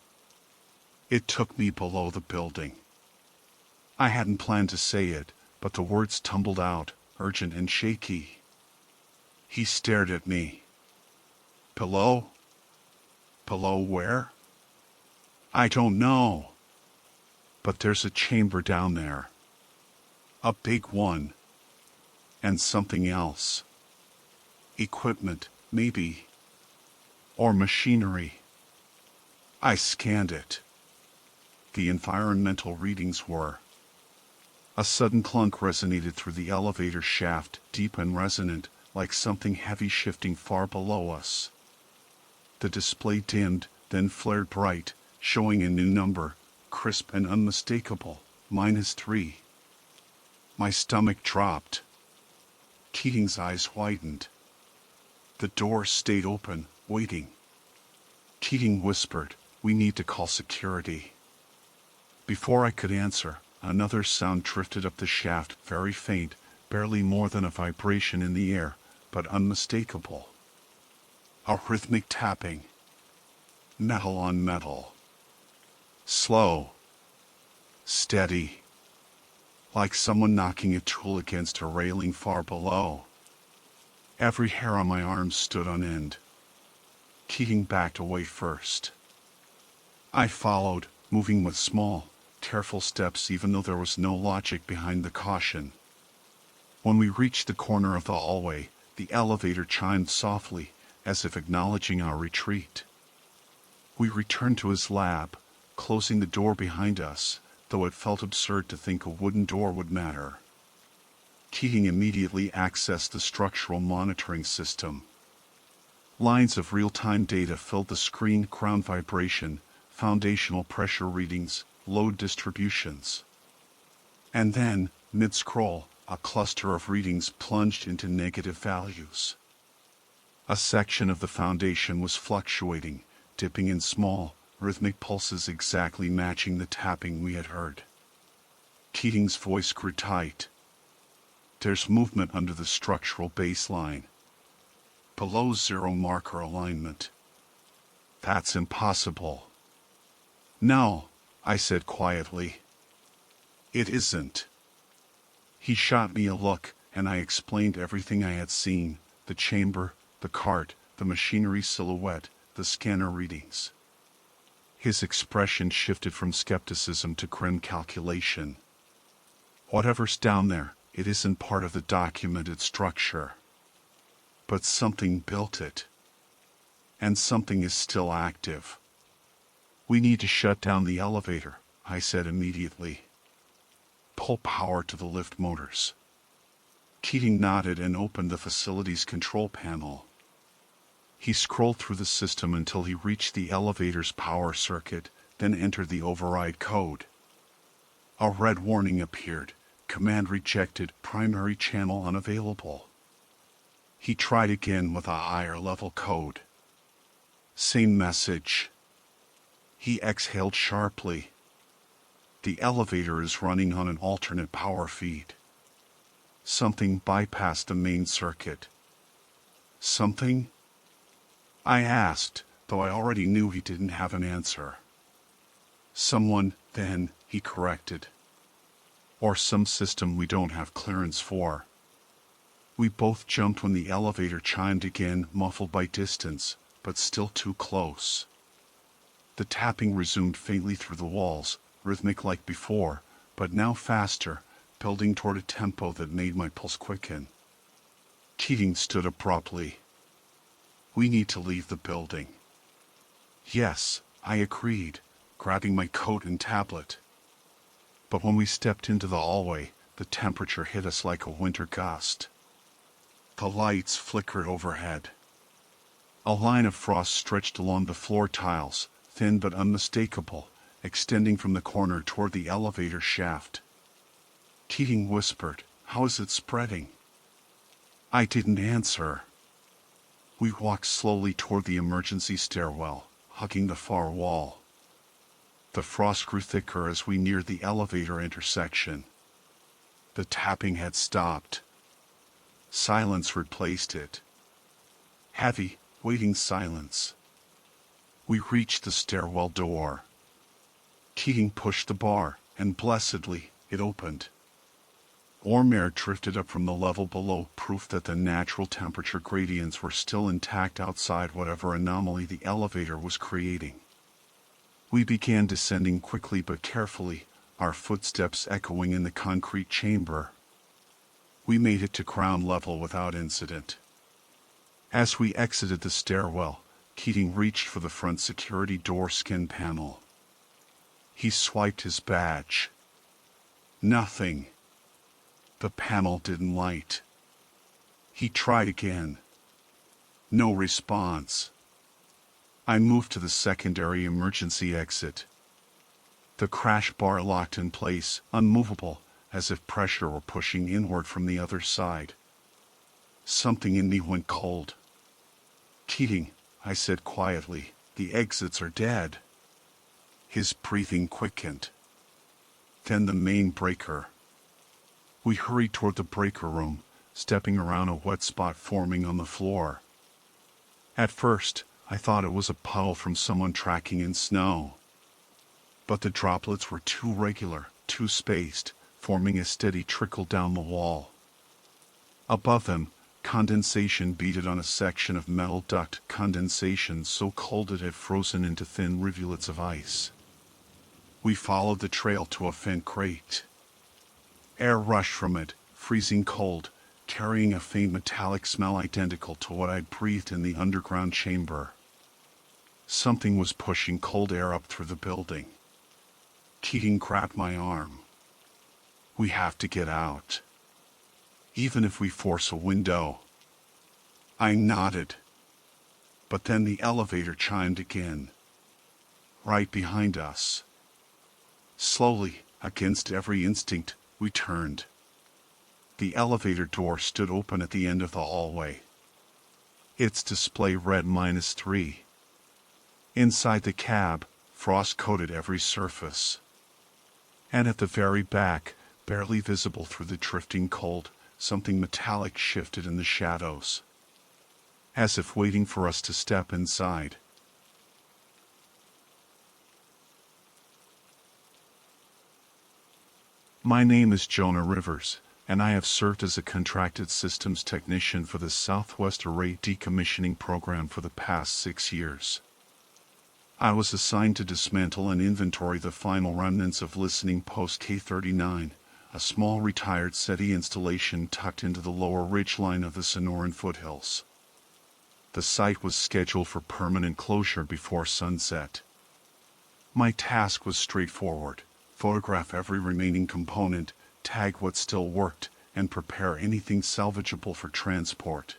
It took me below the building. I hadn't planned to say it, but the words tumbled out, urgent and shaky. He stared at me. Below? Below where? I don't know. But there's a chamber down there. A big one. And something else. Equipment, maybe. Or machinery. I scanned it. The environmental readings were. A sudden clunk resonated through the elevator shaft, deep and resonant, like something heavy shifting far below us. The display dimmed, then flared bright, showing a new number, crisp and unmistakable, -3. My stomach dropped. Keating's eyes widened. The door stayed open, waiting. Keating whispered, "We need to call security." Before I could answer, another sound drifted up the shaft, very faint, barely more than a vibration in the air, but unmistakable. A rhythmic tapping. Metal on metal. Slow. Steady. Like someone knocking a tool against a railing far below. Every hair on my arm stood on end. Keating backed away first. I followed, moving with small, careful steps even though there was no logic behind the caution. When we reached the corner of the hallway, the elevator chimed softly, as if acknowledging our retreat. We returned to his lab, closing the door behind us, though it felt absurd to think a wooden door would matter. Keating immediately accessed the structural monitoring system. Lines of real-time data filled the screen: ground vibration, foundational pressure readings, load distributions. And then, mid-scroll, a cluster of readings plunged into negative values. A section of the foundation was fluctuating, dipping in small, rhythmic pulses exactly matching the tapping we had heard. Keating's voice grew tight. "There's movement under the structural baseline. Below zero marker alignment." "That's impossible." "No," I said quietly. "It isn't." He shot me a look, and I explained everything I had seen: the chamber, the cart, the machinery silhouette, the scanner readings. His expression shifted from skepticism to grim calculation. "Whatever's down there, it isn't part of the documented structure. But something built it. And something is still active. We need to shut down the elevator," I said immediately. "Pull power to the lift motors." Keating nodded and opened the facility's control panel. He scrolled through the system until he reached the elevator's power circuit, then entered the override code. A red warning appeared: "Command rejected, primary channel unavailable." He tried again with a higher level code. Same message. He exhaled sharply. The elevator is running on an alternate power feed. Something bypassed the main circuit. Something? I asked, though I already knew he didn't have an answer. Someone, then, he corrected. Or some system we don't have clearance for. We both jumped when the elevator chimed again, muffled by distance, but still too close. The tapping resumed faintly through the walls, rhythmic like before, but now faster, building toward a tempo that made my pulse quicken. Keating stood abruptly. "We need to leave the building." "Yes," I agreed, grabbing my coat and tablet. But when we stepped into the hallway, the temperature hit us like a winter gust. The lights flickered overhead. A line of frost stretched along the floor tiles, thin but unmistakable, extending from the corner toward the elevator shaft. Keating whispered, "How is it spreading?" I didn't answer. We walked slowly toward the emergency stairwell, hugging the far wall. The frost grew thicker as we neared the elevator intersection. The tapping had stopped. Silence replaced it. Heavy, waiting silence. We reached the stairwell door. Keating pushed the bar, and blessedly, it opened. Warm air drifted up from the level below, proof that the natural temperature gradients were still intact outside whatever anomaly the elevator was creating. We began descending quickly but carefully, our footsteps echoing in the concrete chamber. We made it to ground level without incident. As we exited the stairwell, Keating reached for the front security door skin panel. He swiped his badge. Nothing. The panel didn't light. He tried again. No response. I moved to the secondary emergency exit. The crash bar locked in place, unmovable, as if pressure were pushing inward from the other side. Something in me went cold. "Keating," I said quietly, "the exits are dead." His breathing quickened. Then the main breaker. We hurried toward the breaker room, stepping around a wet spot forming on the floor. At first, I thought it was a puddle from someone tracking in snow. But the droplets were too regular, too spaced, forming a steady trickle down the wall. Above them, condensation beaded on a section of metal duct, condensation so cold it had frozen into thin rivulets of ice. We followed the trail to a vent crate. Air rushed from it, freezing cold, carrying a faint metallic smell identical to what I'd breathed in the underground chamber. Something was pushing cold air up through the building. Keating grabbed my arm. "We have to get out. Even if we force a window." I nodded. But then the elevator chimed again. Right behind us. Slowly, against every instinct, we turned. The elevator door stood open at the end of the hallway. Its display read -3. Inside the cab, frost coated every surface. And at the very back, barely visible through the drifting cold, something metallic shifted in the shadows, as if waiting for us to step inside. My name is Jonah Rivers, and I have served as a contracted systems technician for the Southwest Array Decommissioning Program for the past 6 years. I was assigned to dismantle and inventory the final remnants of Listening Post K-39, a small retired SETI installation tucked into the lower ridgeline of the Sonoran foothills. The site was scheduled for permanent closure before sunset. My task was straightforward: photograph every remaining component, tag what still worked, and prepare anything salvageable for transport.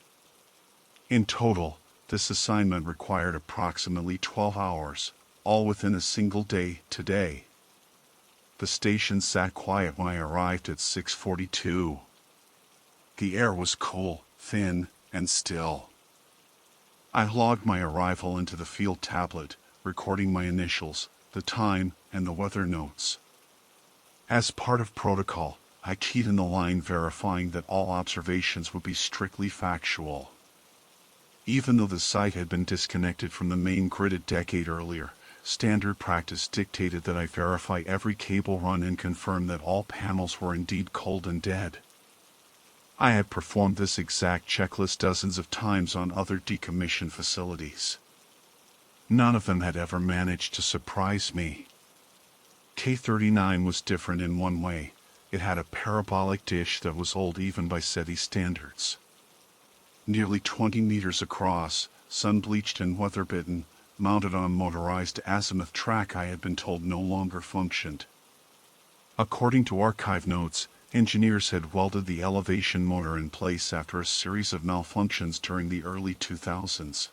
In total, this assignment required approximately 12 hours, all within a single day today. The station sat quiet when I arrived at 6:42. The air was cool, thin, and still. I logged my arrival into the field tablet, recording my initials, the time, and the weather notes. As part of protocol, I keyed in the line verifying that all observations would be strictly factual. Even though the site had been disconnected from the main grid a decade earlier, standard practice dictated that I verify every cable run and confirm that all panels were indeed cold and dead. I had performed this exact checklist dozens of times on other decommissioned facilities. None of them had ever managed to surprise me. K-39 was different in one way. It had a parabolic dish that was old even by SETI standards. Nearly 20 meters across, sun-bleached and weather-bitten, mounted on a motorized azimuth track I had been told no longer functioned. According to archive notes, engineers had welded the elevation motor in place after a series of malfunctions during the early 2000s.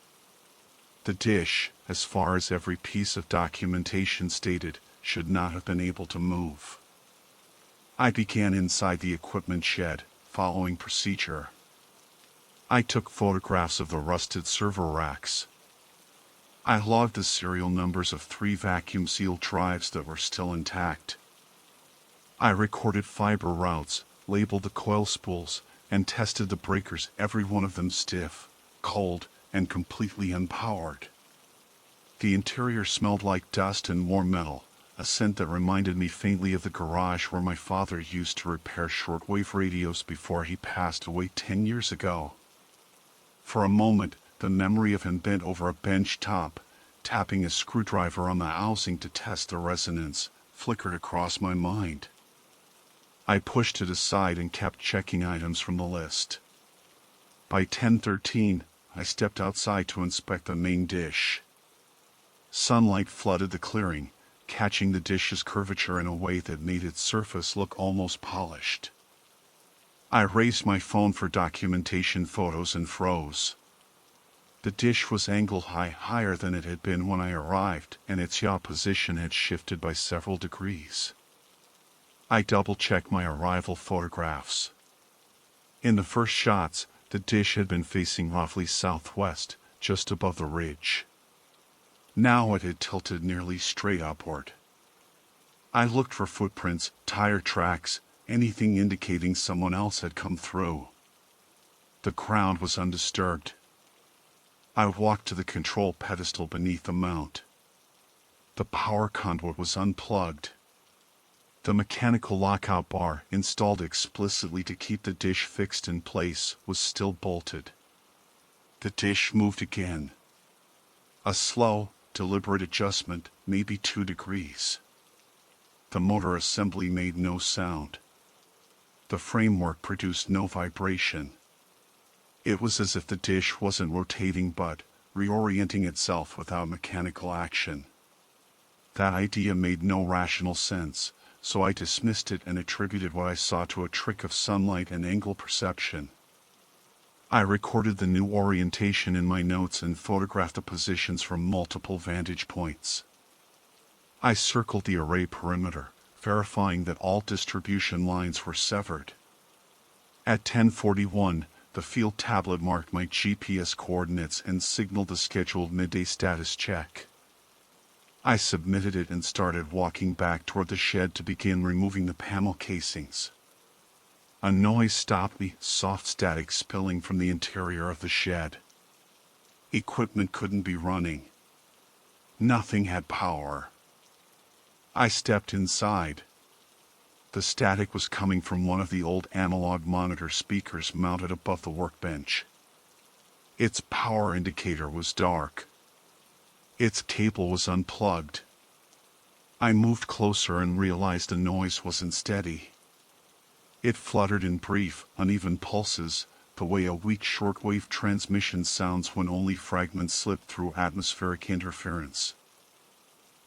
The dish, as far as every piece of documentation stated, should not have been able to move. I began inside the equipment shed, following procedure. I took photographs of the rusted server racks. I logged the serial numbers of 3 vacuum-sealed drives that were still intact. I recorded fiber routes, labeled the coil spools, and tested the breakers, every one of them stiff, cold, and completely unpowered. The interior smelled like dust and warm metal, a scent that reminded me faintly of the garage where my father used to repair shortwave radios before he passed away 10 years ago. For a moment, the memory of him bent over a bench top, tapping a screwdriver on the housing to test the resonance, flickered across my mind. I pushed it aside and kept checking items from the list. By 10:13, I stepped outside to inspect the main dish. Sunlight flooded the clearing, catching the dish's curvature in a way that made its surface look almost polished. I raised my phone for documentation photos and froze. The dish was angled higher than it had been when I arrived, and its yaw position had shifted by several degrees. I double-checked my arrival photographs. In the first shots, the dish had been facing roughly southwest, just above the ridge. Now it had tilted nearly straight upward. I looked for footprints, tire tracks, anything indicating someone else had come through. The ground was undisturbed. I walked to the control pedestal beneath the mount. The power conduit was unplugged. The mechanical lockout bar, installed explicitly to keep the dish fixed in place, was still bolted. The dish moved again. A slow, deliberate adjustment, maybe 2 degrees. The motor assembly made no sound. The framework produced no vibration. It was as if the dish wasn't rotating but reorienting itself without mechanical action. That idea made no rational sense, so I dismissed it and attributed what I saw to a trick of sunlight and angle perception. I recorded the new orientation in my notes and photographed the positions from multiple vantage points. I circled the array perimeter, verifying that all distribution lines were severed. At 10:41, the field tablet marked my GPS coordinates and signaled the scheduled midday status check. I submitted it and started walking back toward the shed to begin removing the panel casings. A noise stopped me, soft static spilling from the interior of the shed. Equipment couldn't be running. Nothing had power. I stepped inside. The static was coming from one of the old analog monitor speakers mounted above the workbench. Its power indicator was dark. Its cable was unplugged. I moved closer and realized the noise wasn't steady. It fluttered in brief, uneven pulses, the way a weak shortwave transmission sounds when only fragments slip through atmospheric interference.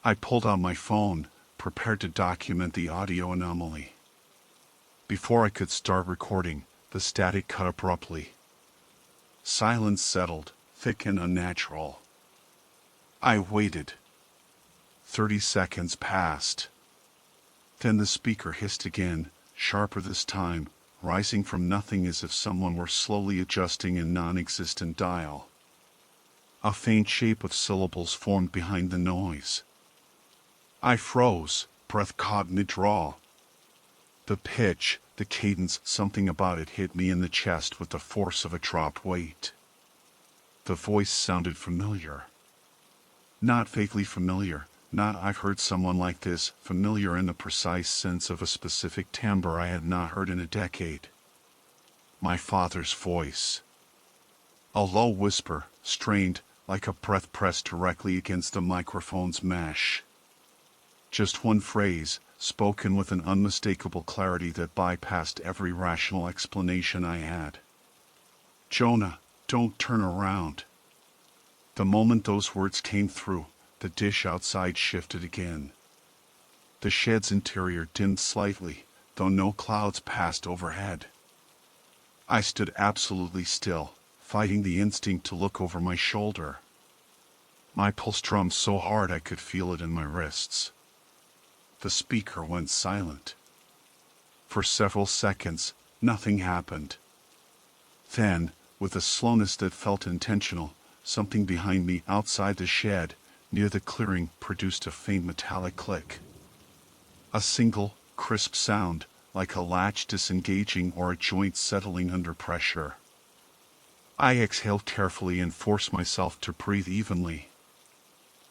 I pulled out my phone, prepared to document the audio anomaly. Before I could start recording, the static cut abruptly. Silence settled, thick and unnatural. I waited. 30 seconds passed. Then the speaker hissed again, sharper this time, rising from nothing as if someone were slowly adjusting a non-existent dial. A faint shape of syllables formed behind the noise. I froze, breath caught mid-draw. The pitch, the cadence, something about it hit me in the chest with the force of a dropped weight. The voice sounded familiar. Not vaguely familiar, not "I've heard someone like this," familiar in the precise sense of a specific timbre I had not heard in a decade. My father's voice. A low whisper, strained, like a breath pressed directly against the microphone's mesh. Just one phrase, spoken with an unmistakable clarity that bypassed every rational explanation I had. "Jonah, don't turn around." The moment those words came through, the dish outside shifted again. The shed's interior dimmed slightly, though no clouds passed overhead. I stood absolutely still, fighting the instinct to look over my shoulder. My pulse drummed so hard I could feel it in my wrists. The speaker went silent. For several seconds, nothing happened. Then, with a slowness that felt intentional, something behind me outside the shed, near the clearing, produced a faint metallic click. A single, crisp sound, like a latch disengaging or a joint settling under pressure. I exhaled carefully and forced myself to breathe evenly.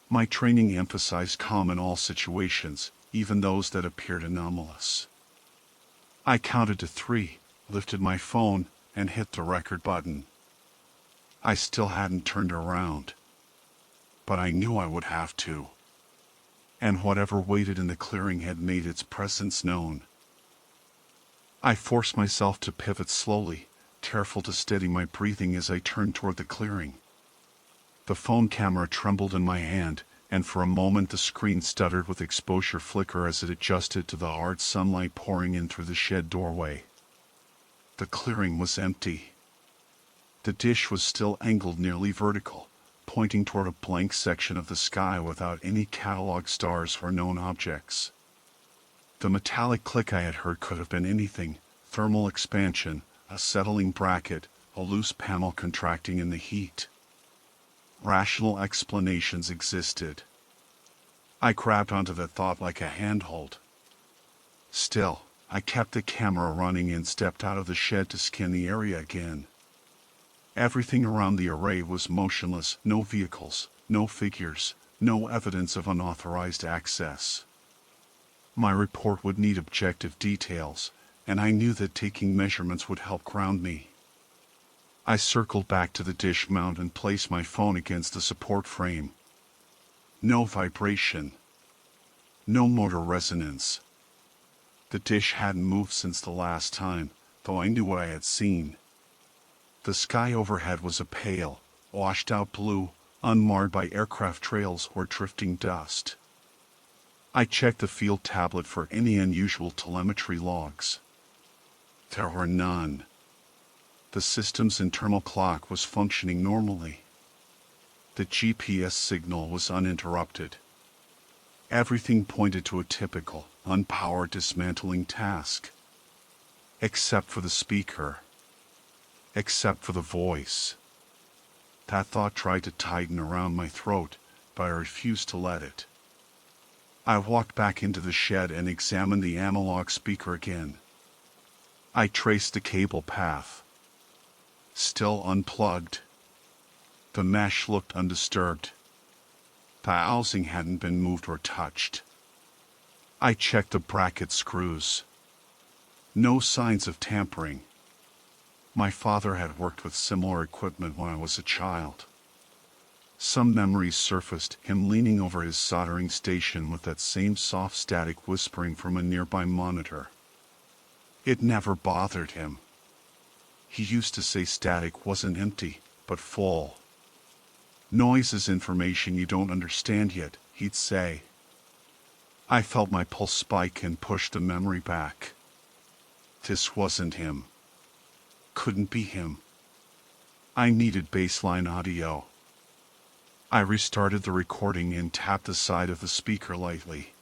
My training emphasized calm in all situations, even those that appeared anomalous. I counted to 3, lifted my phone, and hit the record button. I still hadn't turned around. But I knew I would have to. And whatever waited in the clearing had made its presence known. I forced myself to pivot slowly, careful to steady my breathing as I turned toward the clearing. The phone camera trembled in my hand, and for a moment the screen stuttered with exposure flicker as it adjusted to the hard sunlight pouring in through the shed doorway. The clearing was empty. The dish was still angled nearly vertical, pointing toward a blank section of the sky without any catalog stars or known objects. The metallic click I had heard could have been anything: thermal expansion, a settling bracket, a loose panel contracting in the heat. Rational explanations existed. I grabbed onto the thought like a handhold. Still, I kept the camera running and stepped out of the shed to scan the area again. Everything around the array was motionless, no vehicles, no figures, no evidence of unauthorized access. My report would need objective details, and I knew that taking measurements would help ground me. I circled back to the dish mount and placed my phone against the support frame. No vibration. No motor resonance. The dish hadn't moved since the last time, though I knew what I had seen. The sky overhead was a pale, washed-out blue, unmarred by aircraft trails or drifting dust. I checked the field tablet for any unusual telemetry logs. There were none. The system's internal clock was functioning normally. The GPS signal was uninterrupted. Everything pointed to a typical, unpowered dismantling task. Except for the speaker. Except for the voice. That thought tried to tighten around my throat, but I refused to let it. I walked back into the shed and examined the analog speaker again. I traced the cable path. Still unplugged. The mesh looked undisturbed. The housing hadn't been moved or touched. I checked the bracket screws. No signs of tampering. My father had worked with similar equipment when I was a child. Some memories surfaced, him leaning over his soldering station with that same soft static whispering from a nearby monitor. It never bothered him. He used to say static wasn't empty, but full. Noise is information you don't understand yet, he'd say. I felt my pulse spike and pushed the memory back. This wasn't him. Couldn't be him. I needed baseline audio. I restarted the recording and tapped the side of the speaker lightly.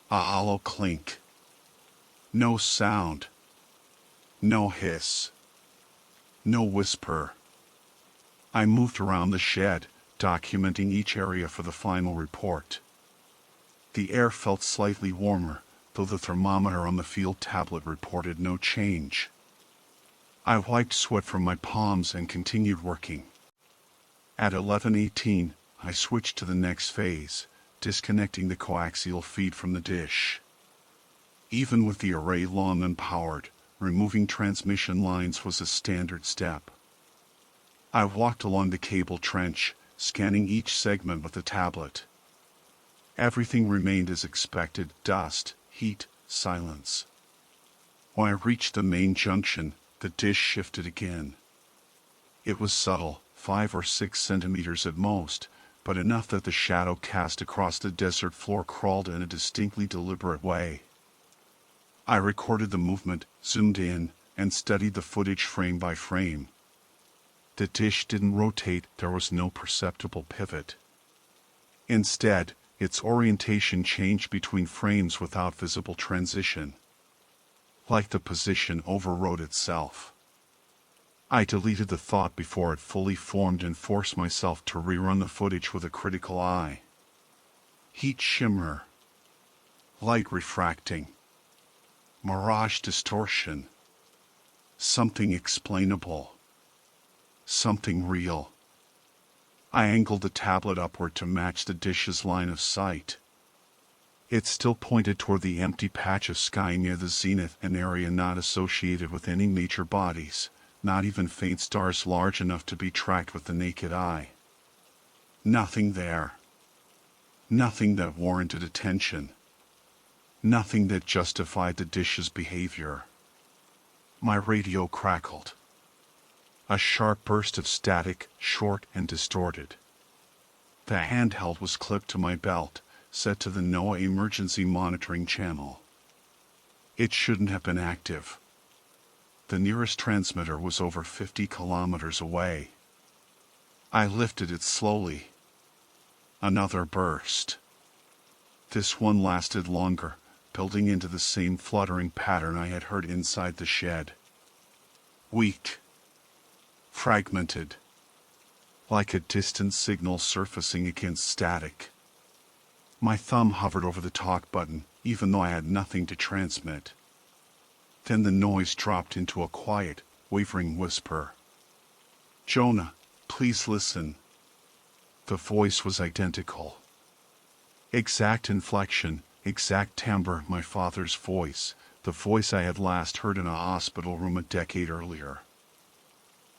A hollow clink. No sound. No hiss. No whisper. I moved around the shed, documenting each area for the final report. The air felt slightly warmer, though the thermometer on the field tablet reported no change. I wiped sweat from my palms and continued working. At 11:18, I switched to the next phase, disconnecting the coaxial feed from the dish. Even with the array long unpowered, removing transmission lines was a standard step. I walked along the cable trench, scanning each segment with the tablet. Everything remained as expected: dust, heat, silence. When I reached the main junction, the dish shifted again. It was subtle, 5 or 6 centimeters at most, but enough that the shadow cast across the desert floor crawled in a distinctly deliberate way. I recorded the movement, zoomed in, and studied the footage frame by frame. The dish didn't rotate, there was no perceptible pivot. Instead, its orientation changed between frames without visible transition. Like the position overrode itself. I deleted the thought before it fully formed and forced myself to rerun the footage with a critical eye. Heat shimmer. Light refracting. Mirage distortion. Something explainable. Something real. I angled the tablet upward to match the dish's line of sight. It still pointed toward the empty patch of sky near the zenith, an area not associated with any major bodies, not even faint stars large enough to be tracked with the naked eye. Nothing there. Nothing that warranted attention. Nothing that justified the dish's behavior. My radio crackled. A sharp burst of static, short and distorted. The handheld was clipped to my belt, set to the NOAA emergency monitoring channel. It shouldn't have been active. The nearest transmitter was over 50 kilometers away. I lifted it slowly. Another burst. This one lasted longer, building into the same fluttering pattern I had heard inside the shed. Weak. Fragmented. Like a distant signal surfacing against static. My thumb hovered over the talk button, even though I had nothing to transmit. Then the noise dropped into a quiet, wavering whisper. "Jonah, please listen." The voice was identical. Exact inflection, exact timbre, my father's voice, the voice I had last heard in a hospital room a decade earlier.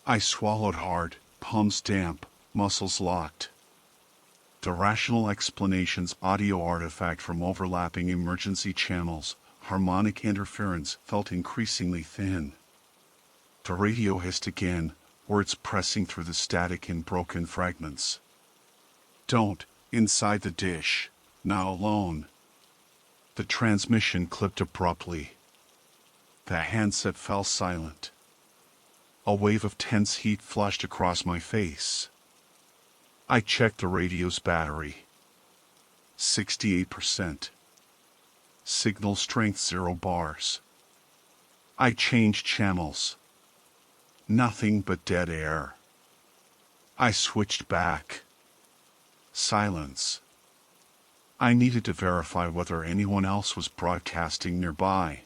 I swallowed hard, palms damp, muscles locked. The rational explanation's audio artifact from overlapping emergency channels, harmonic interference, felt increasingly thin. The radio hissed again, words pressing through the static in broken fragments. "Don't, inside the dish, not alone." The transmission clipped abruptly. The handset fell silent. A wave of tense heat flushed across my face. I checked the radio's battery. 68%. Signal strength 0 bars. I changed channels. Nothing but dead air. I switched back. Silence. I needed to verify whether anyone else was broadcasting nearby.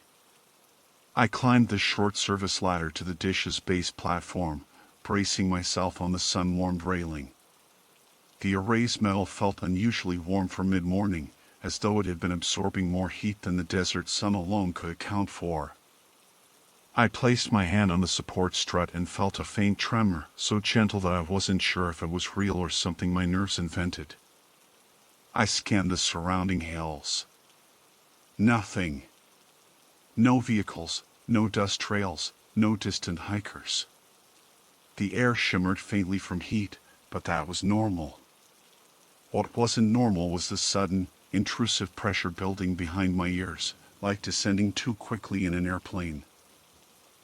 I climbed the short service ladder to the dish's base platform, bracing myself on the sun-warmed railing. The array's metal felt unusually warm for mid-morning, as though it had been absorbing more heat than the desert sun alone could account for. I placed my hand on the support strut and felt a faint tremor, so gentle that I wasn't sure if it was real or something my nerves invented. I scanned the surrounding hills. Nothing. No vehicles, no dust trails, no distant hikers. The air shimmered faintly from heat, but that was normal. What wasn't normal was the sudden, intrusive pressure building behind my ears, like descending too quickly in an airplane.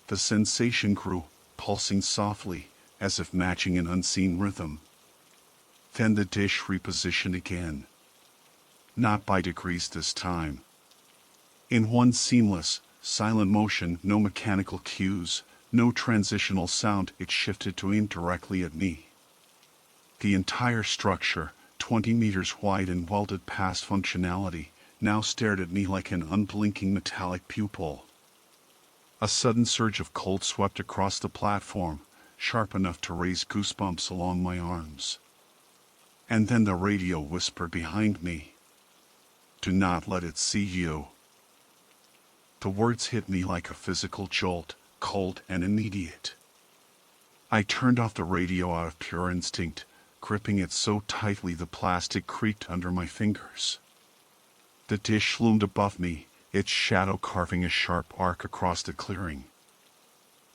The sensation grew, pulsing softly, as if matching an unseen rhythm. Then the dish repositioned again. Not by degrees this time. In one seamless, silent motion, no mechanical cues, no transitional sound, it shifted to aim directly at me. The entire structure, 20 meters wide and welded past functionality, now stared at me like an unblinking metallic pupil. A sudden surge of cold swept across the platform, sharp enough to raise goosebumps along my arms. And then the radio whispered behind me, "Do not let it see you." The words hit me like a physical jolt, cold and immediate. I turned off the radio out of pure instinct, gripping it so tightly the plastic creaked under my fingers. The dish loomed above me, its shadow carving a sharp arc across the clearing.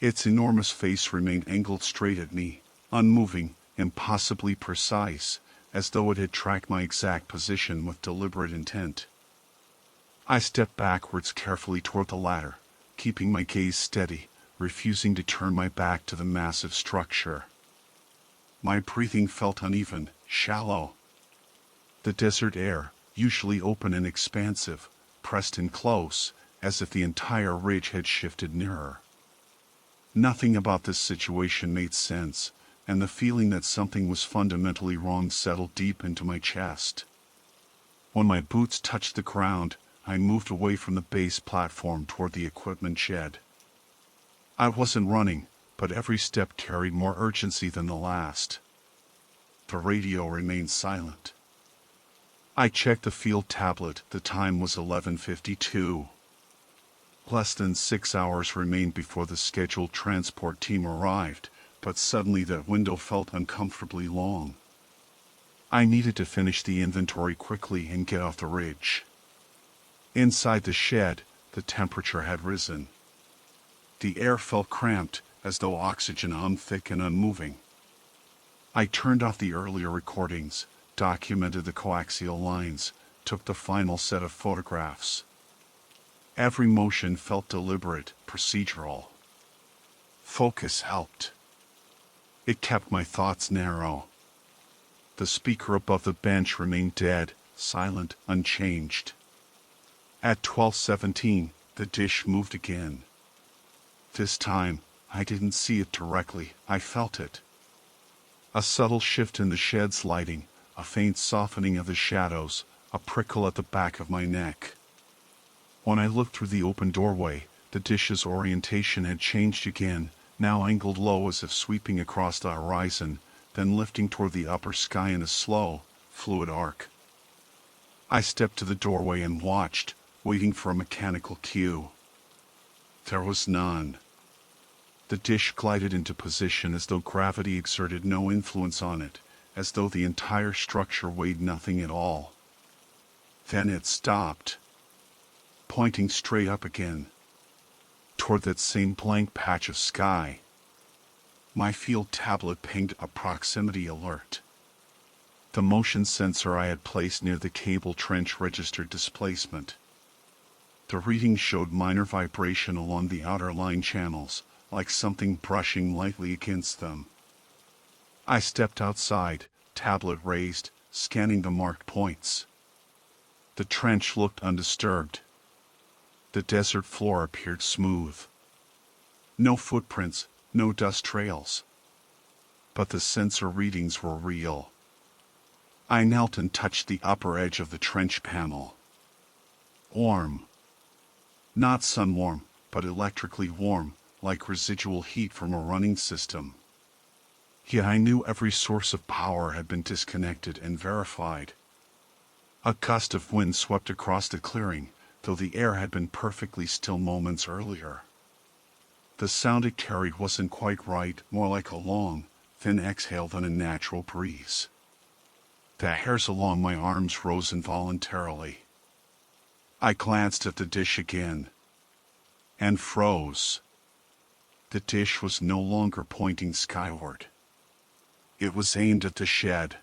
Its enormous face remained angled straight at me, unmoving, impossibly precise, as though it had tracked my exact position with deliberate intent. I stepped backwards carefully toward the ladder, keeping my gaze steady, refusing to turn my back to the massive structure. My breathing felt uneven, shallow. The desert air, usually open and expansive, pressed in close, as if the entire ridge had shifted nearer. Nothing about this situation made sense, and the feeling that something was fundamentally wrong settled deep into my chest. When my boots touched the ground, I moved away from the base platform toward the equipment shed. I wasn't running, but every step carried more urgency than the last. The radio remained silent. I checked the field tablet. The time was 11:52. Less than 6 hours remained before the scheduled transport team arrived, but suddenly that window felt uncomfortably long. I needed to finish the inventory quickly and get off the ridge. Inside the shed, the temperature had risen. The air felt cramped, as though oxygen hung thick and unmoving. I turned off the earlier recordings, documented the coaxial lines, took the final set of photographs. Every motion felt deliberate, procedural. Focus helped. It kept my thoughts narrow. The speaker above the bench remained dead, silent, unchanged. At 12:17, the dish moved again. This time, I didn't see it directly, I felt it. A subtle shift in the shed's lighting, a faint softening of the shadows, a prickle at the back of my neck. When I looked through the open doorway, the dish's orientation had changed again, now angled low as if sweeping across the horizon, then lifting toward the upper sky in a slow, fluid arc. I stepped to the doorway and watched, waiting for a mechanical cue. There was none. The dish glided into position as though gravity exerted no influence on it, as though the entire structure weighed nothing at all. Then it stopped, pointing straight up again, toward that same blank patch of sky. My field tablet pinged a proximity alert. The motion sensor I had placed near the cable trench registered displacement. The reading showed minor vibration along the outer line channels, like something brushing lightly against them. I stepped outside, tablet raised, scanning the marked points. The trench looked undisturbed. The desert floor appeared smooth. No footprints, no dust trails. But the sensor readings were real. I knelt and touched the upper edge of the trench panel. Warm. Not sun warm, but electrically warm, like residual heat from a running system. Yet I knew every source of power had been disconnected and verified. A gust of wind swept across the clearing, though the air had been perfectly still moments earlier. The sound it carried wasn't quite right, more like a long, thin exhale than a natural breeze. The hairs along my arms rose involuntarily. I glanced at the dish again, and froze. The dish was no longer pointing skyward. It was aimed at the shed.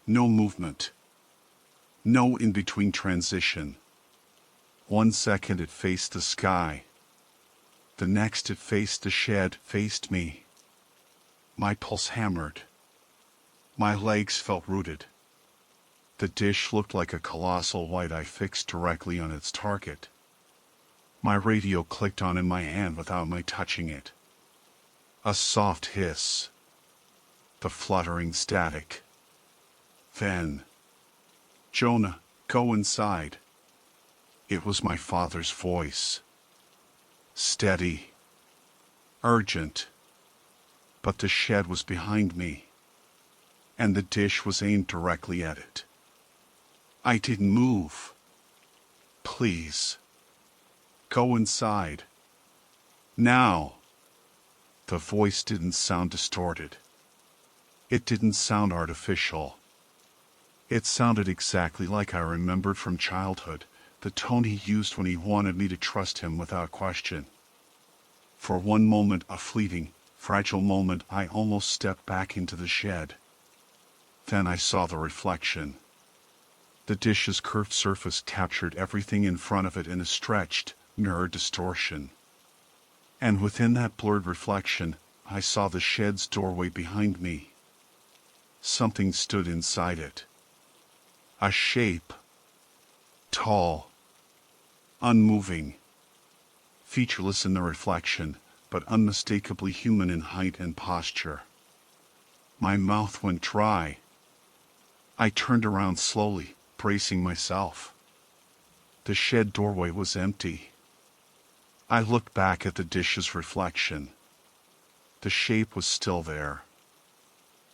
No movement. No in-between transition. 1 second it faced the sky. The next it faced the shed, faced me. My pulse hammered. My legs felt rooted. The dish looked like a colossal white eye fixed directly on its target. My radio clicked on in my hand without my touching it. A soft hiss. The fluttering static. Then, "Jonah, go inside." It was my father's voice. Steady. Urgent. But the shed was behind me, and the dish was aimed directly at it. I didn't move. "Please. Go inside. Now." The voice didn't sound distorted. It didn't sound artificial. It sounded exactly like I remembered from childhood, the tone he used when he wanted me to trust him without question. For one moment, a fleeting, fragile moment, I almost stepped back into the shed. Then I saw the reflection. The dish's curved surface captured everything in front of it in a stretched, mirror distortion. And within that blurred reflection, I saw the shed's doorway behind me. Something stood inside it. A shape. Tall. Unmoving. Featureless in the reflection, but unmistakably human in height and posture. My mouth went dry. I turned around slowly, bracing myself. The shed doorway was empty. I looked back at the dish's reflection. The shape was still there,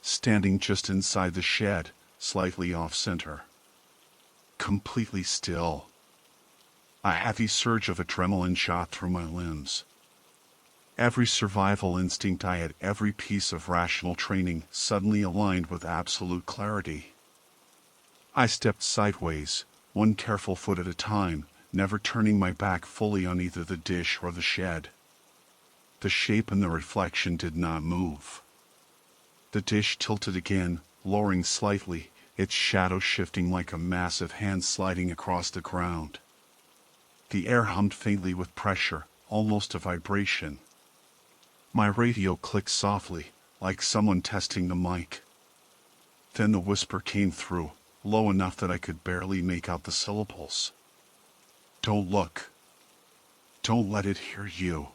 standing just inside the shed, slightly off-center. Completely still. A heavy surge of adrenaline shot through my limbs. Every survival instinct I had, every piece of rational training, suddenly aligned with absolute clarity. I stepped sideways, one careful foot at a time, never turning my back fully on either the dish or the shed. The shape in the reflection did not move. The dish tilted again, lowering slightly, its shadow shifting like a massive hand sliding across the ground. The air hummed faintly with pressure, almost a vibration. My radio clicked softly, like someone testing the mic. Then the whisper came through, low enough that I could barely make out the syllables. "Don't look. Don't let it hear you."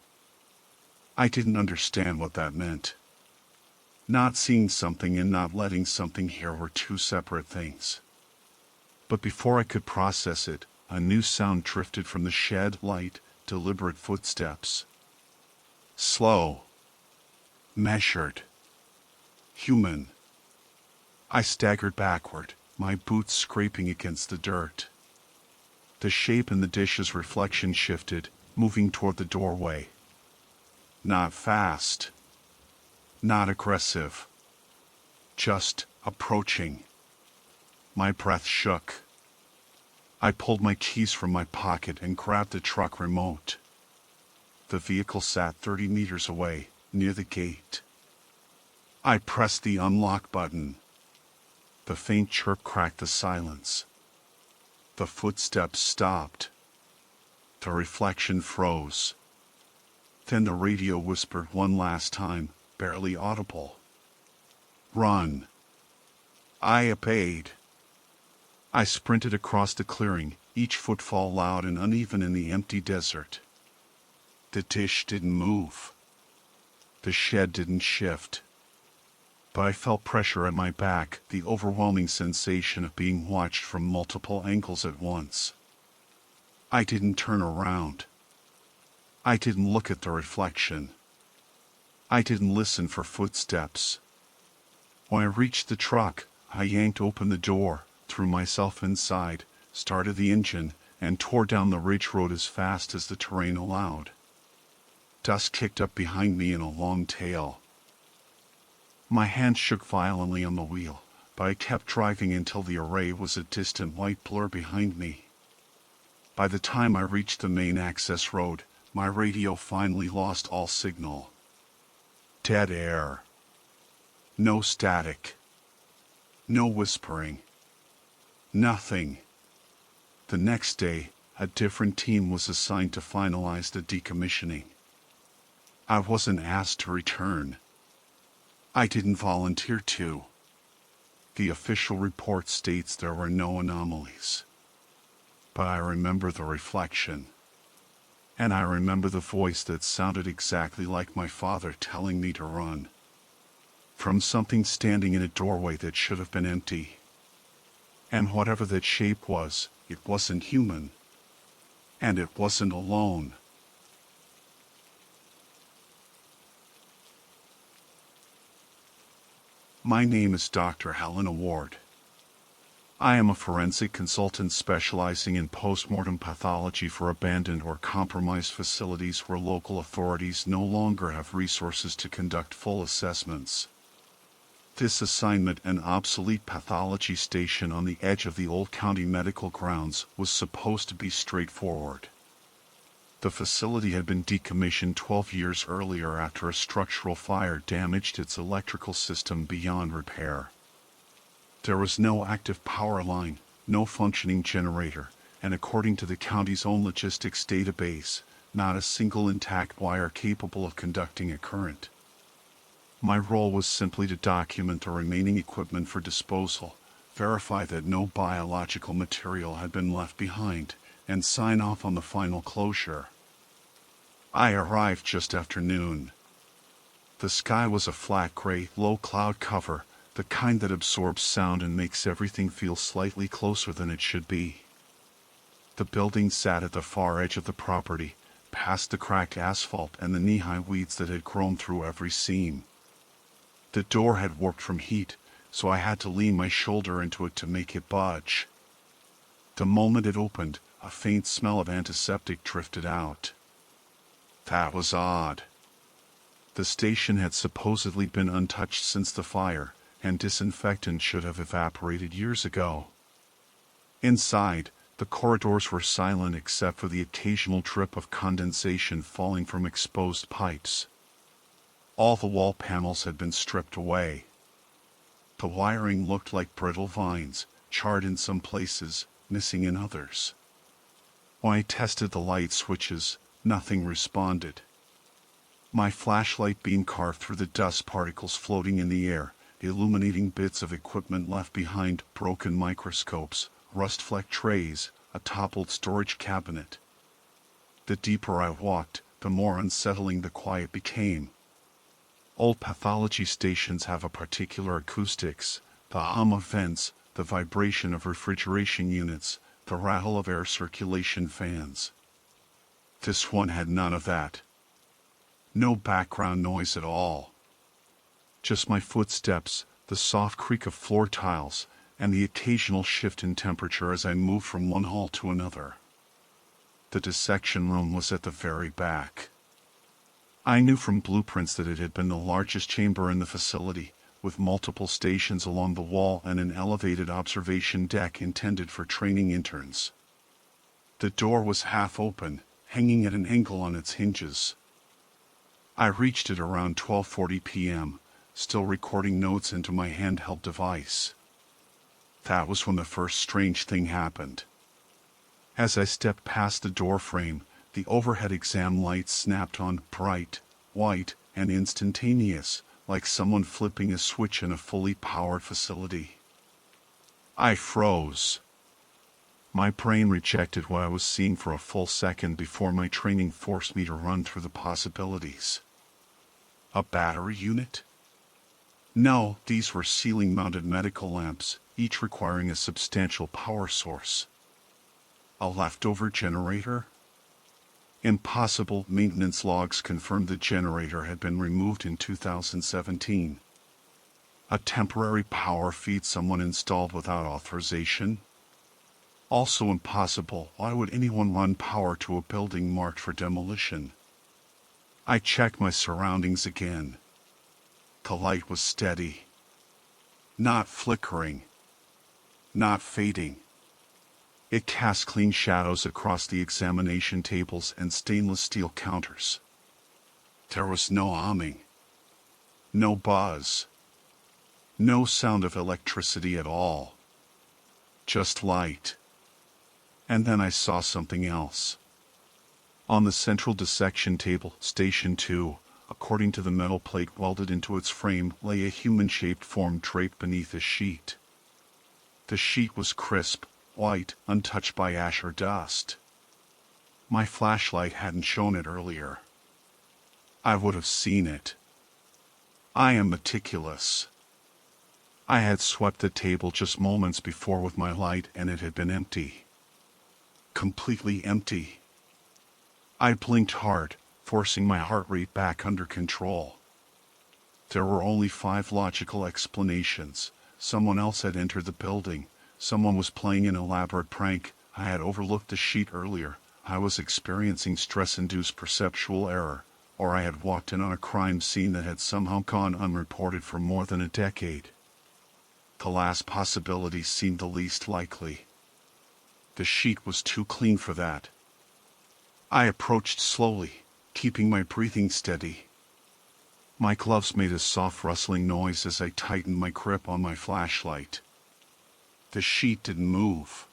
I didn't understand what that meant. Not seeing something and not letting something hear were two separate things. But before I could process it, a new sound drifted from the shed, light, deliberate footsteps. Slow. Measured. Human. I staggered backward, my boots scraping against the dirt. The shape in the dish's reflection shifted, moving toward the doorway. Not fast. Not aggressive. just approaching. My breath shook. I pulled my keys from my pocket and grabbed the truck remote. The vehicle sat 30 meters away, near the gate. I pressed the unlock button. The faint chirp cracked the silence. The footsteps stopped. The reflection froze. Then the radio whispered one last time, barely audible. "Run." I obeyed. I sprinted across the clearing, each footfall loud and uneven in the empty desert. The dish didn't move. The shed didn't shift. But I felt pressure at my back, the overwhelming sensation of being watched from multiple angles at once. I didn't turn around. I didn't look at the reflection. I didn't listen for footsteps. When I reached the truck, I yanked open the door, threw myself inside, started the engine, and tore down the ridge road as fast as the terrain allowed. Dust kicked up behind me in a long tail. My hands shook violently on the wheel, but I kept driving until the array was a distant white blur behind me. By the time I reached the main access road, my radio finally lost all signal. Dead air. No static. No whispering. Nothing. The next day, a different team was assigned to finalize the decommissioning. I wasn't asked to return. I didn't volunteer to. The official report states there were no anomalies. But I remember the reflection. And I remember the voice that sounded exactly like my father telling me to run. From something standing in a doorway that should have been empty. And whatever that shape was, it wasn't human. And it wasn't alone. My name is Dr. Helena Ward. I am a forensic consultant specializing in post-mortem pathology for abandoned or compromised facilities where local authorities no longer have resources to conduct full assessments. This assignment, an obsolete pathology station on the edge of the old county medical grounds, was supposed to be straightforward. The facility had been decommissioned 12 years earlier after a structural fire damaged its electrical system beyond repair. There was no active power line, no functioning generator, and according to the county's own logistics database, not a single intact wire capable of conducting a current. My role was simply to document the remaining equipment for disposal, verify that no biological material had been left behind, and sign off on the final closure. I arrived just after noon. The sky was a flat gray, low cloud cover, the kind that absorbs sound and makes everything feel slightly closer than it should be. The building sat at the far edge of the property, past the cracked asphalt and the knee-high weeds that had grown through every seam. The door had warped from heat, so I had to lean my shoulder into it to make it budge. The moment it opened, a faint smell of antiseptic drifted out. That was odd. The station had supposedly been untouched since the fire, and disinfectant should have evaporated years ago. Inside, the corridors were silent except for the occasional drip of condensation falling from exposed pipes. All the wall panels had been stripped away. The wiring looked like brittle vines, charred in some places, missing in others. When I tested the light switches, nothing responded. My flashlight beam carved through the dust particles floating in the air, illuminating bits of equipment left behind, broken microscopes, rust-flecked trays, a toppled storage cabinet. The deeper I walked, the more unsettling the quiet became. Old pathology stations have a particular acoustics, the hum of vents, the vibration of refrigeration units, the rattle of air circulation fans. This one had none of that. No background noise at all. Just my footsteps, the soft creak of floor tiles, and the occasional shift in temperature as I moved from one hall to another. The dissection room was at the very back. I knew from blueprints that it had been the largest chamber in the facility, with multiple stations along the wall and an elevated observation deck intended for training interns. The door was half open, hanging at an angle on its hinges. I reached it around 12:40 p.m., still recording notes into my handheld device. That was when the first strange thing happened. As I stepped past the door frame, the overhead exam lights snapped on, bright, white, and instantaneous, like someone flipping a switch in a fully powered facility. I froze. My brain rejected what I was seeing for a full second before my training forced me to run through the possibilities. A battery unit? No, these were ceiling-mounted medical lamps, each requiring a substantial power source. A leftover generator? Impossible. Maintenance logs confirmed the generator had been removed in 2017. A temporary power feed someone installed without authorization? Also impossible. Why would anyone run power to a building marked for demolition? I checked my surroundings again. The light was steady. Not flickering. Not fading. It cast clean shadows across the examination tables and stainless steel counters. There was no humming. No buzz. No sound of electricity at all. Just light. And then I saw something else. On the central dissection table, Station 2, according to the metal plate welded into its frame, lay a human-shaped form draped beneath a sheet. The sheet was crisp, white, untouched by ash or dust. My flashlight hadn't shown it earlier. I would have seen it. I am meticulous. I had swept the table just moments before with my light and it had been empty. Completely empty. I blinked hard, forcing my heart rate back under control. There were only 5 logical explanations. Someone else had entered the building. Someone was playing an elaborate prank. I had overlooked the sheet earlier. I was experiencing stress-induced perceptual error. Or I had walked in on a crime scene that had somehow gone unreported for more than a decade. The last possibility seemed the least likely. The sheet was too clean for that. I approached slowly, keeping my breathing steady. My gloves made a soft rustling noise as I tightened my grip on my flashlight. The sheet didn't move.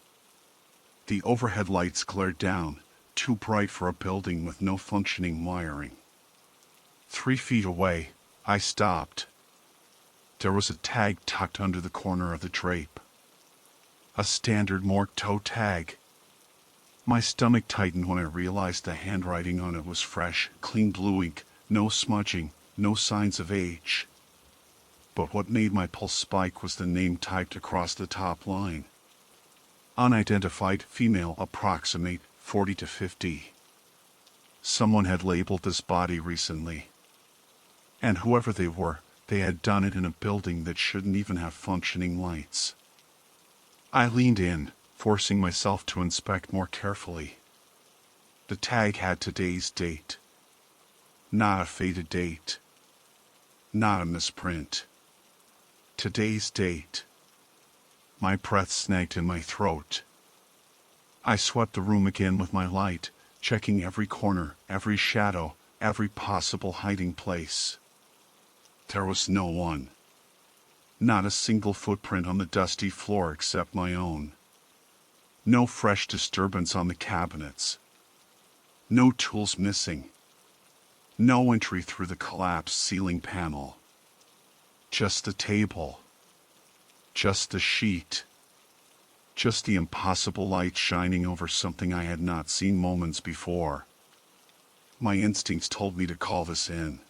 The overhead lights glared down, too bright for a building with no functioning wiring. 3 feet away, I stopped. There was a tag tucked under the corner of the drape. A standard morgue toe tag. My stomach tightened when I realized the handwriting on it was fresh, clean blue ink, no smudging, no signs of age. But what made my pulse spike was the name typed across the top line. Unidentified female, approximate 40 to 50. Someone had labeled this body recently. And whoever they were, they had done it in a building that shouldn't even have functioning lights. I leaned in, forcing myself to inspect more carefully. The tag had today's date. Not a faded date. Not a misprint. Today's date. My breath snagged in my throat. I swept the room again with my light, checking every corner, every shadow, every possible hiding place. There was no one. Not a single footprint on the dusty floor except my own. No fresh disturbance on the cabinets. No tools missing. No entry through the collapsed ceiling panel. Just the table. Just the sheet. Just the impossible light shining over something I had not seen moments before. My instincts told me to call this in.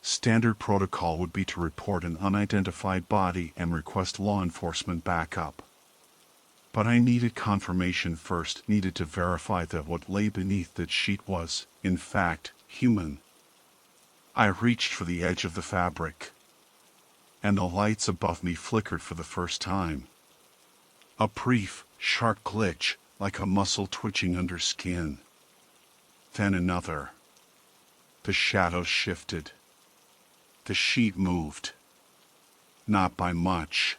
Standard protocol would be to report an unidentified body and request law enforcement backup. But I needed confirmation first, needed to verify that what lay beneath that sheet was, in fact, human. I reached for the edge of the fabric. And the lights above me flickered for the first time. A brief, sharp glitch, like a muscle twitching under skin. Then another. The shadows shifted. The sheet moved. Not by much.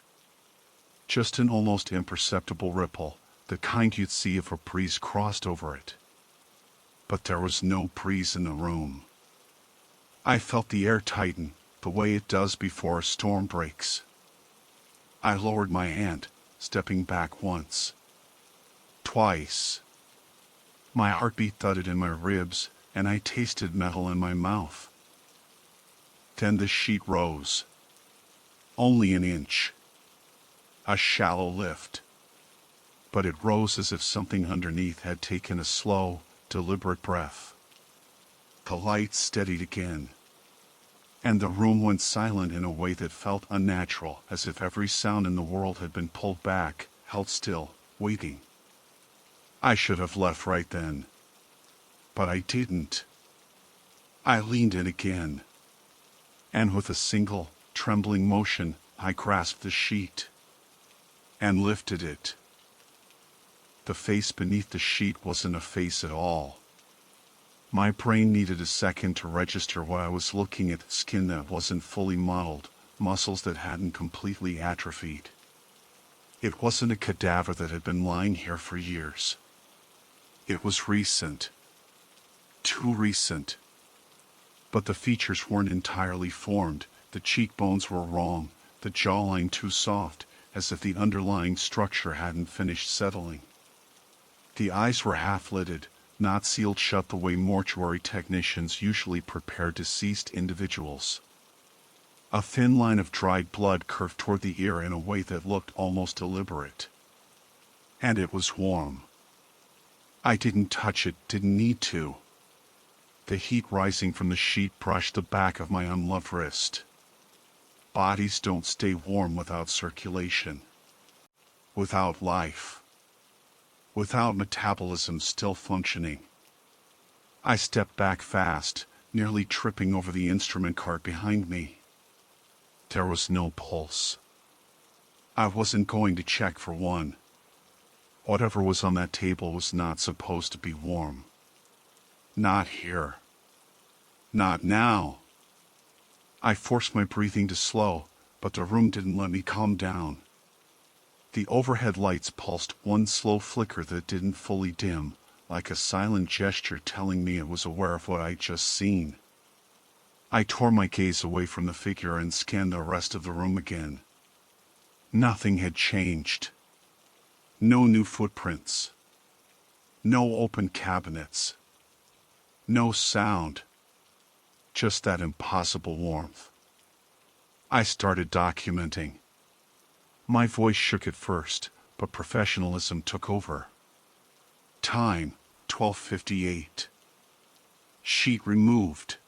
Just an almost imperceptible ripple, the kind you'd see if a breeze crossed over it. But there was no breeze in the room. I felt the air tighten, the way it does before a storm breaks. I lowered my hand, stepping back once. Twice. My heartbeat thudded in my ribs, and I tasted metal in my mouth. Then the sheet rose. Only an inch. A shallow lift. But it rose as if something underneath had taken a slow, deliberate breath. The lights steadied again, and the room went silent in a way that felt unnatural, as if every sound in the world had been pulled back, held still, waiting. I should have left right then. But I didn't. I leaned in again, and with a single, trembling motion, I grasped the sheet and lifted it. The face beneath the sheet wasn't a face at all. My brain needed a second to register what I was looking at: skin that wasn't fully modeled, muscles that hadn't completely atrophied. It wasn't a cadaver that had been lying here for years. It was recent. Too recent. But the features weren't entirely formed, the cheekbones were wrong, the jawline too soft, as if the underlying structure hadn't finished settling. The eyes were half-lidded, not sealed shut the way mortuary technicians usually prepare deceased individuals. A thin line of dried blood curved toward the ear in a way that looked almost deliberate. And it was warm. I didn't touch it, didn't need to. The heat rising from the sheet brushed the back of my unloved wrist. Bodies don't stay warm without circulation. Without life. Without metabolism still functioning. I stepped back fast, nearly tripping over the instrument cart behind me. There was no pulse. I wasn't going to check for one. Whatever was on that table was not supposed to be warm. Not here. Not now. I forced my breathing to slow, but the room didn't let me calm down. The overhead lights pulsed one slow flicker that didn't fully dim, like a silent gesture telling me it was aware of what I'd just seen. I tore my gaze away from the figure and scanned the rest of the room again. Nothing had changed. No new footprints. No open cabinets. No sound. Just that impossible warmth. I started documenting. My voice shook at first, but professionalism took over. Time, 12:58. Sheet removed.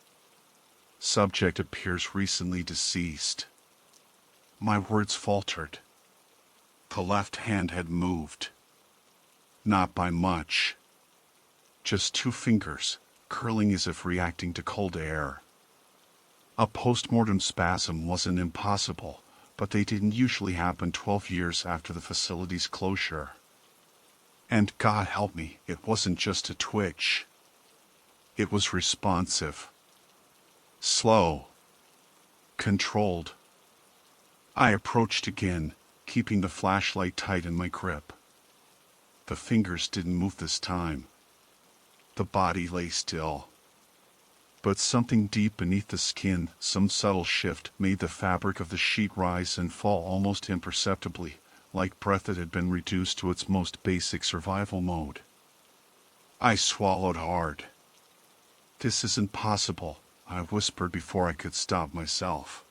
Subject appears recently deceased. My words faltered. The left hand had moved. Not by much. Just two fingers, curling as if reacting to cold air. A post-mortem spasm wasn't impossible, but they didn't usually happen 12 years after the facility's closure. And God help me, it wasn't just a twitch. It was responsive. Slow. Controlled. I approached again, keeping the flashlight tight in my grip. The fingers didn't move this time. The body lay still. But something deep beneath the skin, some subtle shift, made the fabric of the sheet rise and fall almost imperceptibly, like breath that had been reduced to its most basic survival mode. I swallowed hard. "This isn't possible," I whispered before I could stop myself.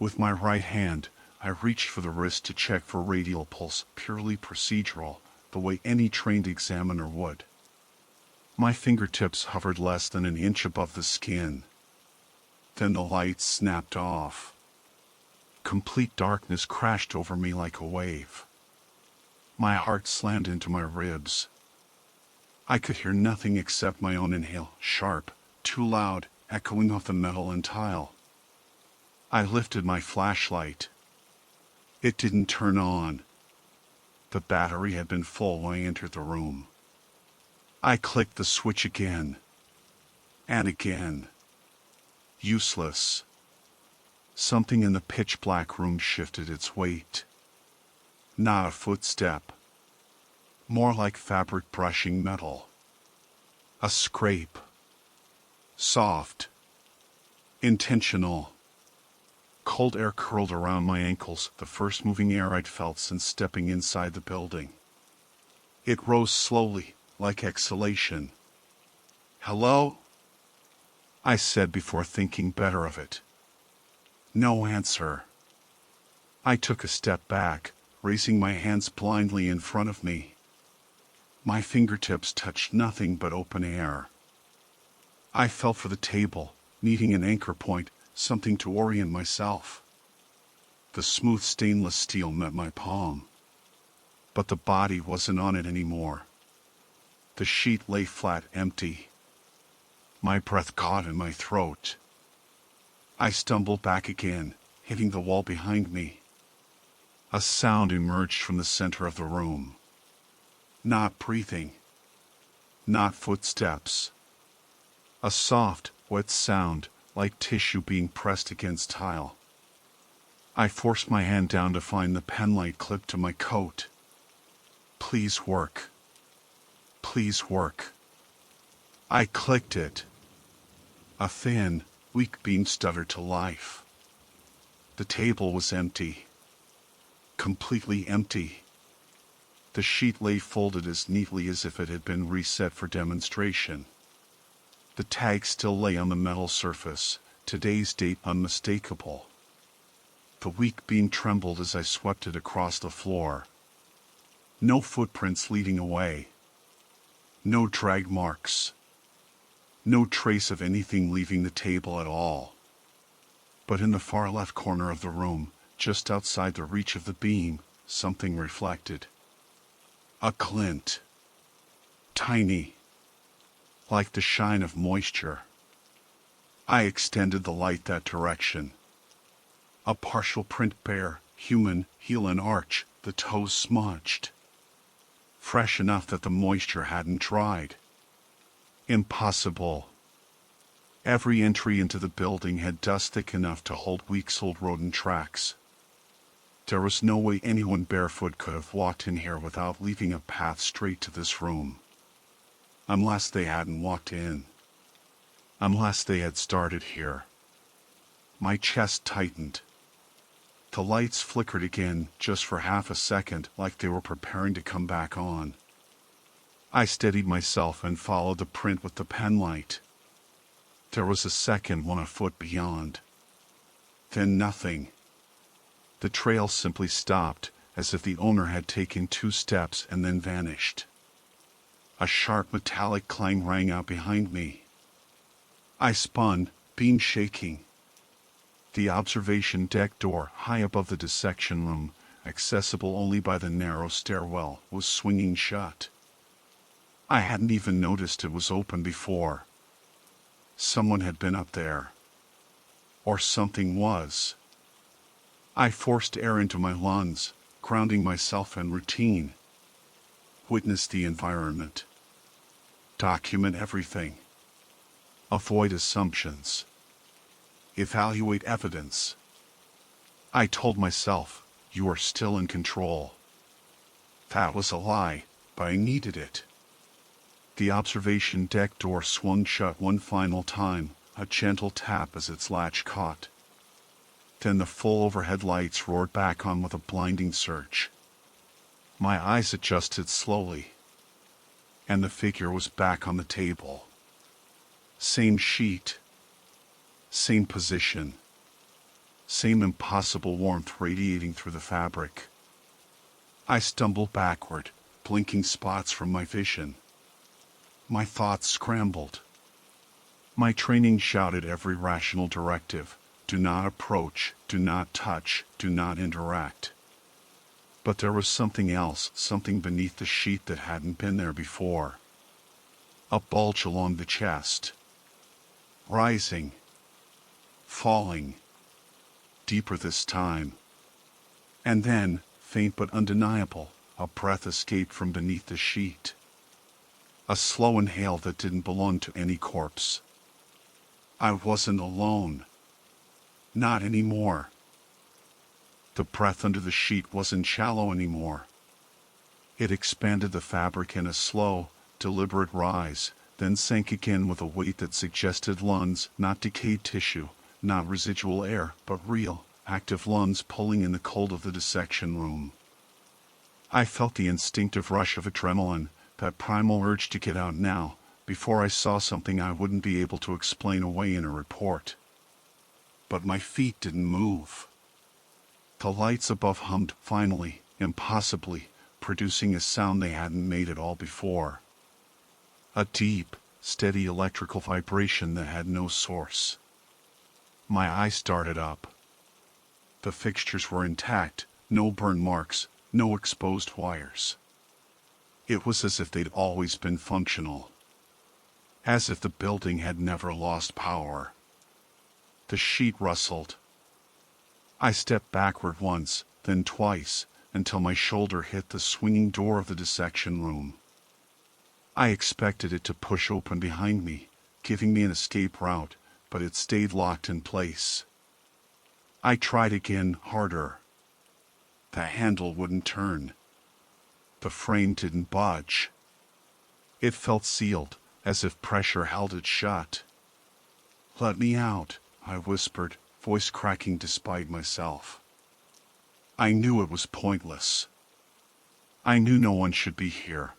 With my right hand, I reached for the wrist to check for radial pulse, purely procedural, the way any trained examiner would. My fingertips hovered less than an inch above the skin. Then the lights snapped off. Complete darkness crashed over me like a wave. My heart slammed into my ribs. I could hear nothing except my own inhale, sharp, too loud, echoing off the metal and tile. I lifted my flashlight. It didn't turn on. The battery had been full when I entered the room. I clicked the switch again. And again. Useless. Something in the pitch-black room shifted its weight. Not a footstep. More like fabric brushing metal. A scrape. Soft. Intentional. Cold air curled around my ankles, the first moving air I'd felt since stepping inside the building. It rose slowly, like exhalation. "Hello?" I said before thinking better of it. No answer. I took a step back, raising my hands blindly in front of me. My fingertips touched nothing but open air. I felt for the table, needing an anchor point, something to orient myself. The smooth stainless steel met my palm. But the body wasn't on it anymore. The sheet lay flat, empty. My breath caught in my throat. I stumbled back again, hitting the wall behind me. A sound emerged from the center of the room. Not breathing. Not footsteps. A soft, wet sound, like tissue being pressed against tile. I forced my hand down to find the penlight clipped to my coat. "Please work. Please work." I clicked it. A thin, weak beam stuttered to life. The table was empty. Completely empty. The sheet lay folded as neatly as if it had been reset for demonstration. The tag still lay on the metal surface, today's date unmistakable. The weak beam trembled as I swept it across the floor. No footprints leading away. No drag marks. No trace of anything leaving the table at all. But in the far left corner of the room, just outside the reach of the beam, something reflected. A glint. Tiny. Like the shine of moisture. I extended the light that direction. A partial print bare, human, heel and arch, the toes smudged. Fresh enough that the moisture hadn't dried. Impossible. Every entry into the building had dust thick enough to hold weeks-old rodent tracks. There was no way anyone barefoot could have walked in here without leaving a path straight to this room. Unless they hadn't walked in. Unless they had started here. My chest tightened. The lights flickered again, just for half a second, like they were preparing to come back on. I steadied myself and followed the print with the penlight. There was a second one a foot beyond. Then nothing. The trail simply stopped, as if the owner had taken 2 steps and then vanished. A sharp metallic clang rang out behind me. I spun, beam shaking. The observation deck door, high above the dissection room, accessible only by the narrow stairwell, was swinging shut. I hadn't even noticed it was open before. Someone had been up there. Or something was. I forced air into my lungs, grounding myself in routine. Witness the environment. Document everything. Avoid assumptions. Evaluate evidence. I told myself, you are still in control. That was a lie, but I needed it. The observation deck door swung shut one final time, a gentle tap as its latch caught. Then the full overhead lights roared back on with a blinding surge. My eyes adjusted slowly. And the figure was back on the table. Same sheet. Same position. Same impossible warmth radiating through the fabric. I stumbled backward, blinking spots from my vision. My thoughts scrambled. My training shouted every rational directive. Do not approach, do not touch, do not interact. But there was something else, something beneath the sheet that hadn't been there before. A bulge along the chest. Rising. Falling. Deeper this time. And then, faint but undeniable, a breath escaped from beneath the sheet. A slow inhale that didn't belong to any corpse. I wasn't alone. Not anymore. The breath under the sheet wasn't shallow anymore. It expanded the fabric in a slow, deliberate rise, then sank again with a weight that suggested lungs, not decayed tissue, not residual air, but real, active lungs pulling in the cold of the dissection room. I felt the instinctive rush of adrenaline, that primal urge to get out now, before I saw something I wouldn't be able to explain away in a report. But my feet didn't move. The lights above hummed, finally, impossibly, producing a sound they hadn't made at all before. A deep, steady electrical vibration that had no source. My eyes started up. The fixtures were intact, no burn marks, no exposed wires. It was as if they'd always been functional. As if the building had never lost power. The sheet rustled. I stepped backward once, then twice, until my shoulder hit the swinging door of the dissection room. I expected it to push open behind me, giving me an escape route, but it stayed locked in place. I tried again, harder. The handle wouldn't turn. The frame didn't budge. It felt sealed, as if pressure held it shut. "Let me out," I whispered, voice cracking despite myself. I knew it was pointless. I knew no one should be here.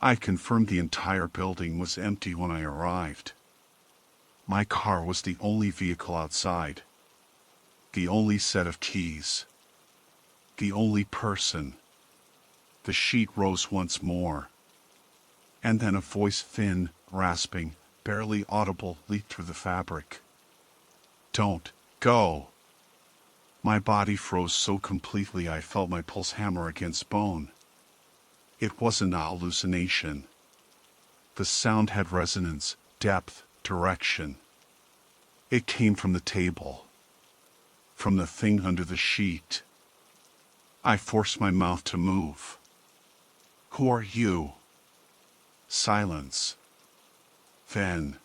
I confirmed the entire building was empty when I arrived. My car was the only vehicle outside. The only set of keys. The only person. The sheet rose once more. And then a voice, thin, rasping, barely audible, leaked through the fabric. "Don't go." My body froze so completely I felt my pulse hammer against bone. It wasn't a hallucination. The sound had resonance, depth, direction. It came from the table. From the thing under the sheet. I forced my mouth to move. "Who are you?" Silence. Then,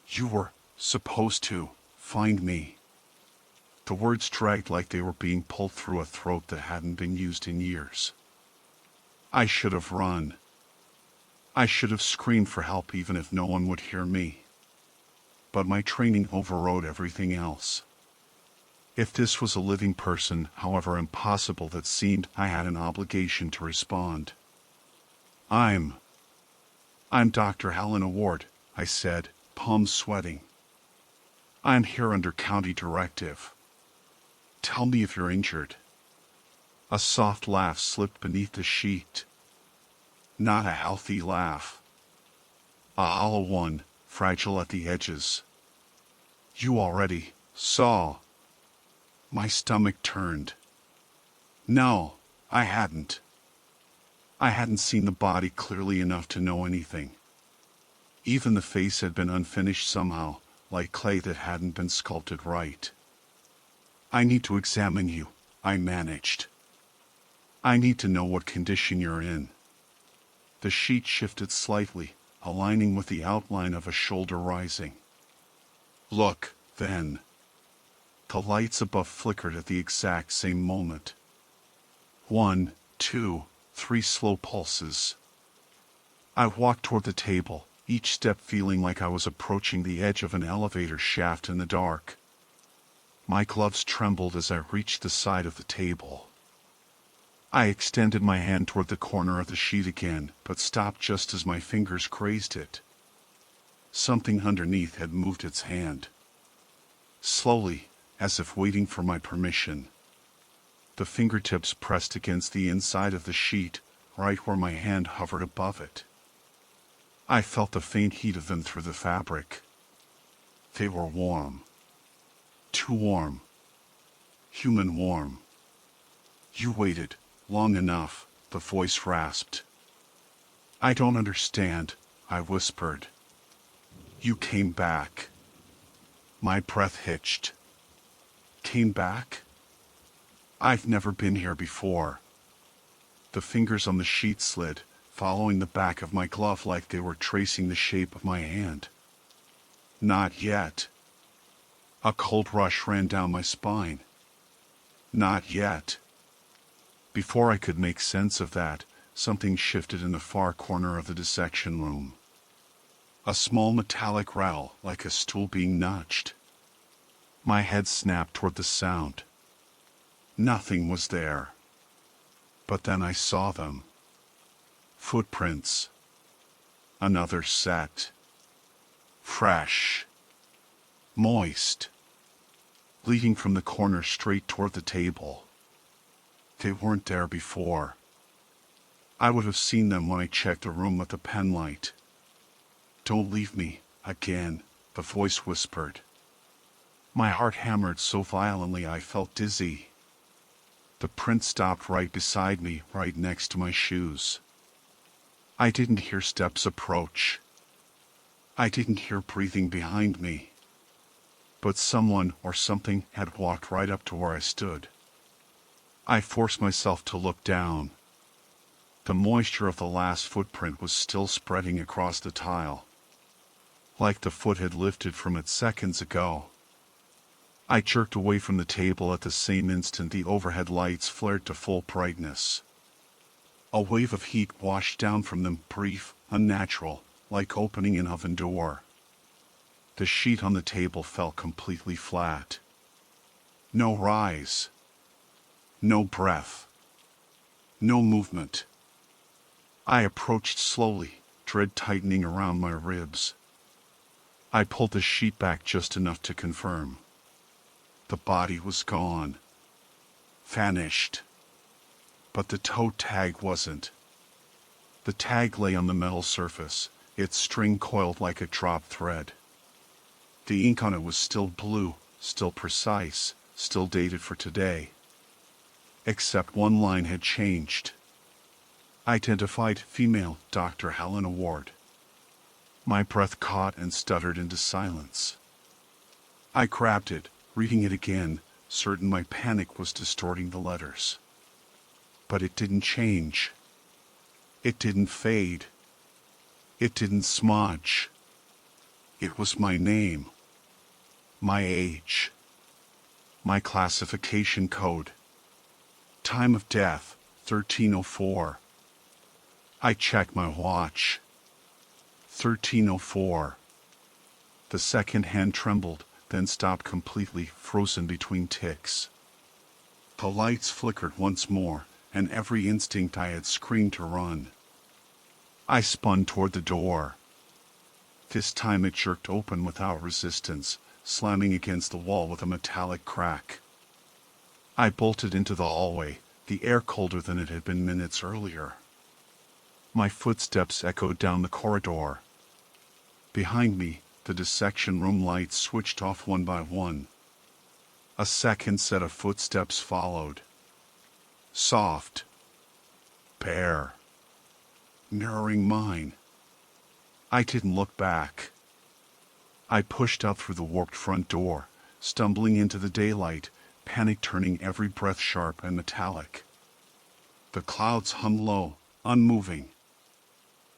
"You were supposed to find me." The words dragged like they were being pulled through a throat that hadn't been used in years. I should have run. I should have screamed for help even if no one would hear me. But my training overrode everything else. If this was a living person, however impossible that seemed, I had an obligation to respond. I'm Dr. Helena Ward," I said, palms sweating. "I'm here under county directive. Tell me if you're injured." A soft laugh slipped beneath the sheet. Not a healthy laugh. A hollow one, fragile at the edges. "You already saw." My stomach turned. No, I hadn't. I hadn't seen the body clearly enough to know anything. Even the face had been unfinished somehow, like clay that hadn't been sculpted right. "I need to examine you," I managed. "I need to know what condition you're in." The sheet shifted slightly, aligning with the outline of a shoulder rising. "Look, then." The lights above flickered at the exact same moment. 1, 2, 3 slow pulses. I walked toward the table, each step feeling like I was approaching the edge of an elevator shaft in the dark. My gloves trembled as I reached the side of the table. I extended my hand toward the corner of the sheet again, but stopped just as my fingers grazed it. Something underneath had moved its hand. Slowly, as if waiting for my permission. The fingertips pressed against the inside of the sheet, right where my hand hovered above it. I felt the faint heat of them through the fabric. They were warm. Too warm. Human warm. "You waited long enough," the voice rasped. "I don't understand," I whispered. "You came back." My breath hitched. Came back? I've never been here before. The fingers on the sheet slid, following the back of my glove like they were tracing the shape of my hand. Not yet. A cold rush ran down my spine. Not yet. Before I could make sense of that, something shifted in the far corner of the dissection room. A small metallic rattle, like a stool being nudged. My head snapped toward the sound. Nothing was there. But then I saw them. Footprints. Another set. Fresh. Moist. Leading from the corner straight toward the table. They weren't there before. I would have seen them when I checked the room with the pen light. "Don't leave me, again," the voice whispered. My heart hammered so violently I felt dizzy. The print stopped right beside me, right next to my shoes. I didn't hear steps approach. I didn't hear breathing behind me. But someone or something had walked right up to where I stood. I forced myself to look down. The moisture of the last footprint was still spreading across the tile, like the foot had lifted from it seconds ago. I jerked away from the table at the same instant the overhead lights flared to full brightness. A wave of heat washed down from them, brief, unnatural, like opening an oven door. The sheet on the table fell completely flat. No rise. No breath. No movement. I approached slowly, dread tightening around my ribs. I pulled the sheet back just enough to confirm. The body was gone. Vanished. But the toe tag wasn't. The tag lay on the metal surface, its string coiled like a dropped thread. The ink on it was still blue, still precise, still dated for today. Except one line had changed. Identified female, Dr. Helena Ward. My breath caught and stuttered into silence. I grabbed it, reading it again, certain my panic was distorting the letters. But it didn't change. It didn't fade. It didn't smudge. It was my name. My age. My classification code. Time of death, 1304. I checked my watch. 1304. The second hand trembled, then stopped completely, frozen between ticks. The lights flickered once more, and every instinct I had screamed to run. I spun toward the door. This time it jerked open without resistance, slamming against the wall with a metallic crack. I bolted into the hallway, the air colder than it had been minutes earlier. My footsteps echoed down the corridor. Behind me, the dissection room lights switched off one by one. A second set of footsteps followed. Soft. Bare. Mirroring mine. I didn't look back. I pushed out through the warped front door, stumbling into the daylight, panic turning every breath sharp and metallic. The clouds hung low, unmoving.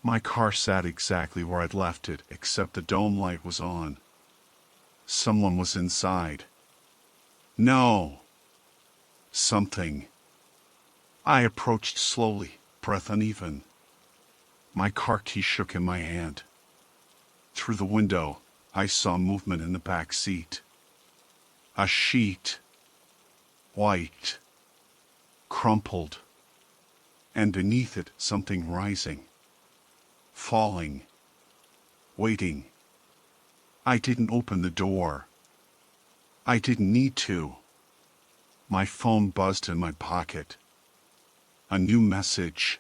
My car sat exactly where I'd left it, except the dome light was on. Someone was inside. No. Something. I approached slowly, breath uneven. My car key shook in my hand. Through the window, I saw movement in the back seat. A sheet. White. Crumpled. And beneath it, something rising. Falling. Waiting. I didn't open the door. I didn't need to. My phone buzzed in my pocket. A new message.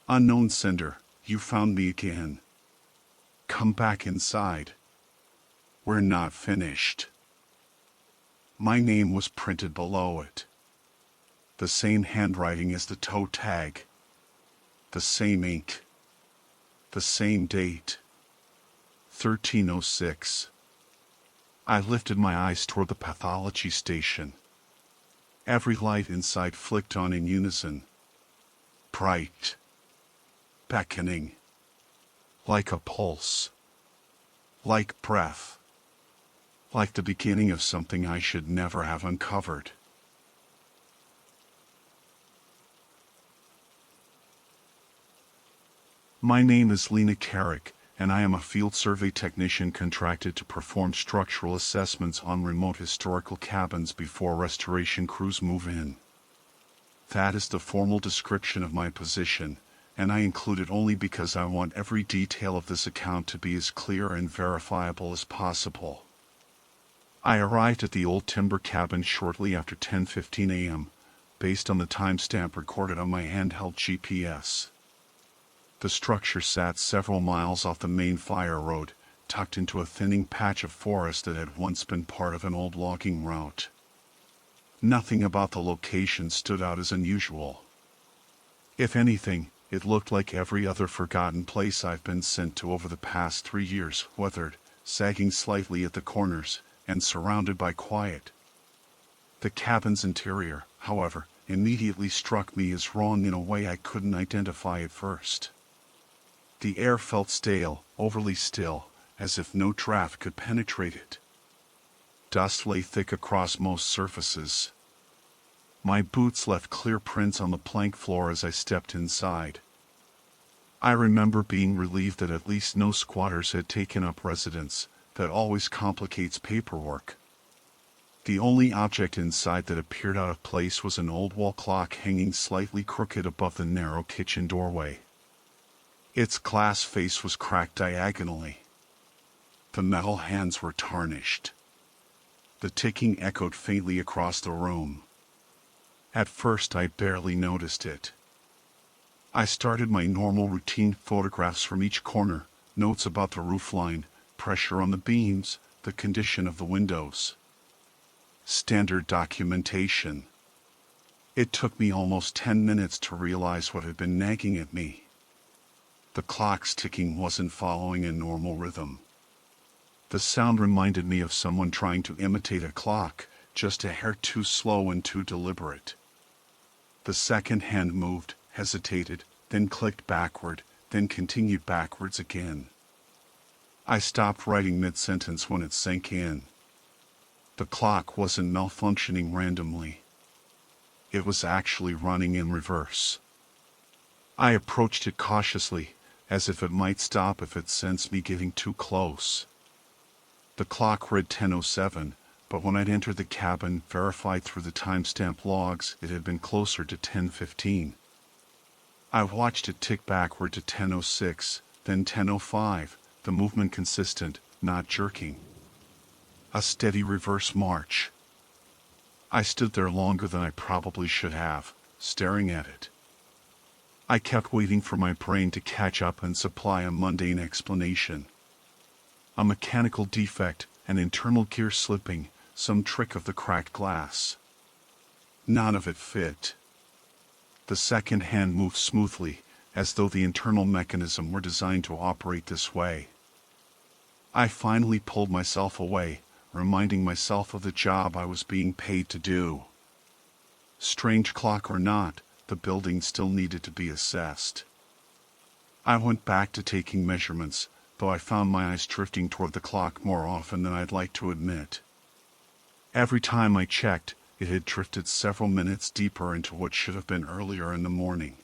Unknown sender, you found me again. Come back inside. We're not finished. My name was printed below it. The same handwriting as the toe tag. The same ink. The same date. 1306. I lifted my eyes toward the pathology station. Every light inside flicked on in unison. Bright. Beckoning. Like a pulse. Like breath. like the beginning of something I should never have uncovered. My name is Lena Carrick, and I am a field survey technician contracted to perform structural assessments on remote historical cabins before restoration crews move in. That is the formal description of my position, and I include it only because I want every detail of this account to be as clear and verifiable as possible. I arrived at the old timber cabin shortly after 10:15 a.m., based on the timestamp recorded on my handheld GPS. The structure sat several miles off the main fire road, tucked into a thinning patch of forest that had once been part of an old logging route. Nothing about the location stood out as unusual. If anything, it looked like every other forgotten place I've been sent to over the past 3 years, weathered, sagging slightly at the corners, and surrounded by quiet. The cabin's interior, however, immediately struck me as wrong in a way I couldn't identify at first. The air felt stale, overly still, as if no draft could penetrate it. Dust lay thick across most surfaces. My boots left clear prints on the plank floor as I stepped inside. I remember being relieved that at least no squatters had taken up residence. That always complicates paperwork. The only object inside that appeared out of place was an old wall clock hanging slightly crooked above the narrow kitchen doorway. Its glass face was cracked diagonally. The metal hands were tarnished. The ticking echoed faintly across the room. At first I barely noticed it. I started my normal routine photographs from each corner, notes about the roofline, pressure on the beams, the condition of the windows. Standard documentation. It took me almost 10 minutes to realize what had been nagging at me. The clock's ticking wasn't following a normal rhythm. The sound reminded me of someone trying to imitate a clock, just a hair too slow and too deliberate. The second hand moved, hesitated, then clicked backward, then continued backwards again. I stopped writing mid-sentence when it sank in. The clock wasn't malfunctioning randomly. It was actually running in reverse. I approached it cautiously, as if it might stop if it sensed me getting too close. The clock read 10:07, but when I'd entered the cabin, verified through the timestamp logs, it had been closer to 10:15. I watched it tick backward to 10:06, then 10:05, the movement consistent, not jerking. A steady reverse march. I stood there longer than I probably should have, staring at it. I kept waiting for my brain to catch up and supply a mundane explanation. A mechanical defect, an internal gear slipping, some trick of the cracked glass. None of it fit. The second hand moved smoothly, as though the internal mechanism were designed to operate this way. I finally pulled myself away, reminding myself of the job I was being paid to do. Strange clock or not, the building still needed to be assessed. I went back to taking measurements, though I found my eyes drifting toward the clock more often than I'd like to admit. Every time I checked, it had drifted several minutes deeper into what should have been earlier in the morning.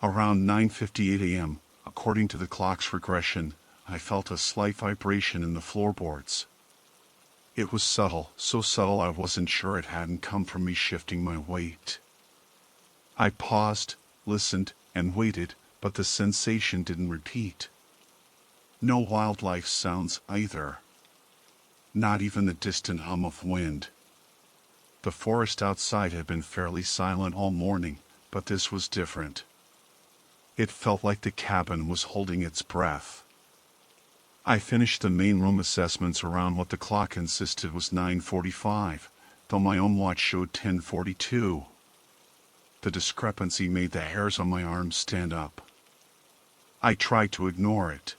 Around 9:58 a.m., according to the clock's regression, I felt a slight vibration in the floorboards. It was subtle, so subtle I wasn't sure it hadn't come from me shifting my weight. I paused, listened, and waited, but the sensation didn't repeat. No wildlife sounds either. Not even the distant hum of wind. The forest outside had been fairly silent all morning, but this was different. It felt like the cabin was holding its breath. I finished the main room assessments around what the clock insisted was 9:45, though my own watch showed 10:42. The discrepancy made the hairs on my arms stand up. I tried to ignore it.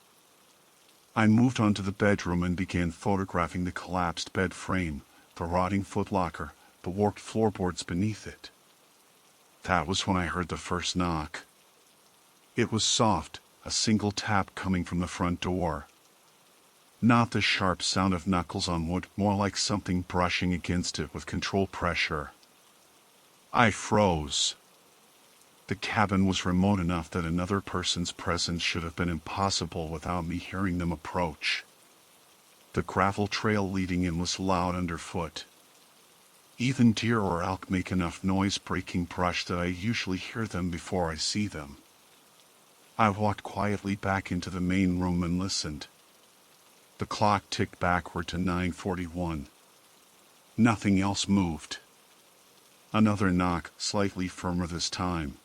I moved on to the bedroom and began photographing the collapsed bed frame, the rotting footlocker, the warped floorboards beneath it. That was when I heard the first knock. It was soft, a single tap coming from the front door. Not the sharp sound of knuckles on wood, more like something brushing against it with controlled pressure. I froze. The cabin was remote enough that another person's presence should have been impossible without me hearing them approach. The gravel trail leading in was loud underfoot. Even deer or elk make enough noise breaking brush that I usually hear them before I see them. I walked quietly back into the main room and listened. The clock ticked backward to 9:41. Nothing else moved. Another knock, slightly firmer this time.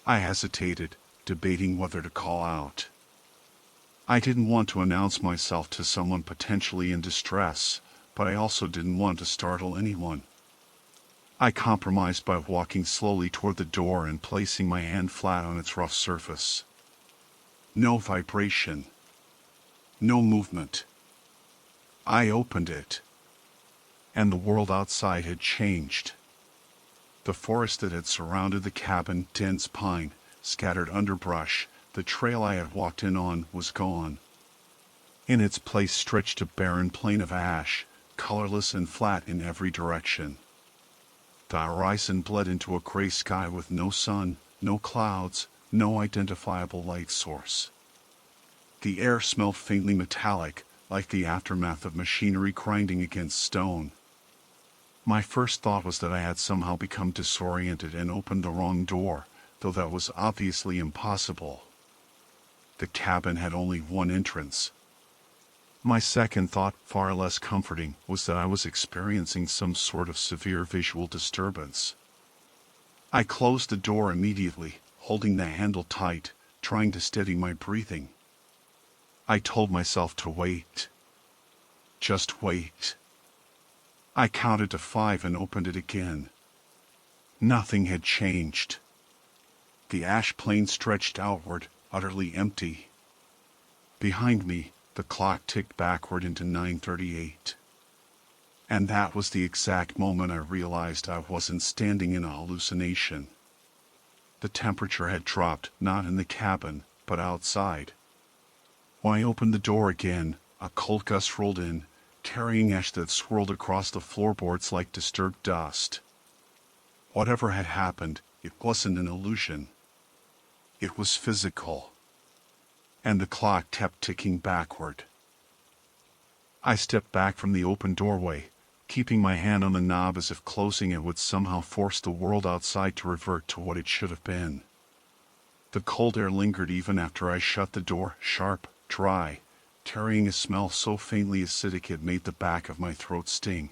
I hesitated, debating whether to call out. I didn't want to announce myself to someone potentially in distress, but I also didn't want to startle anyone. I compromised by walking slowly toward the door and placing my hand flat on its rough surface. No vibration. No movement. I opened it. And the world outside had changed. The forest that had surrounded the cabin, dense pine, scattered underbrush, the trail I had walked in on, was gone. In its place stretched a barren plain of ash, colorless and flat in every direction. The horizon bled into a gray sky with no sun, no clouds, no identifiable light source. The air smelled faintly metallic, like the aftermath of machinery grinding against stone. My first thought was that I had somehow become disoriented and opened the wrong door, though that was obviously impossible. The cabin had only one entrance. My second thought, far less comforting, was that I was experiencing some sort of severe visual disturbance. I closed the door immediately, holding the handle tight, trying to steady my breathing. I told myself to wait. Just wait. I counted to 5 and opened it again. Nothing had changed. The ash plain stretched outward, utterly empty. Behind me, the clock ticked backward into 9:38. And that was the exact moment I realized I wasn't standing in a hallucination. The temperature had dropped, not in the cabin, but outside. When I opened the door again, a cold gust rolled in, carrying ash that swirled across the floorboards like disturbed dust. Whatever had happened, it wasn't an illusion. It was physical. And the clock kept ticking backward. I stepped back from the open doorway, keeping my hand on the knob as if closing it would somehow force the world outside to revert to what it should have been. The cold air lingered even after I shut the door, sharp, dry, carrying a smell so faintly acidic it made the back of my throat sting.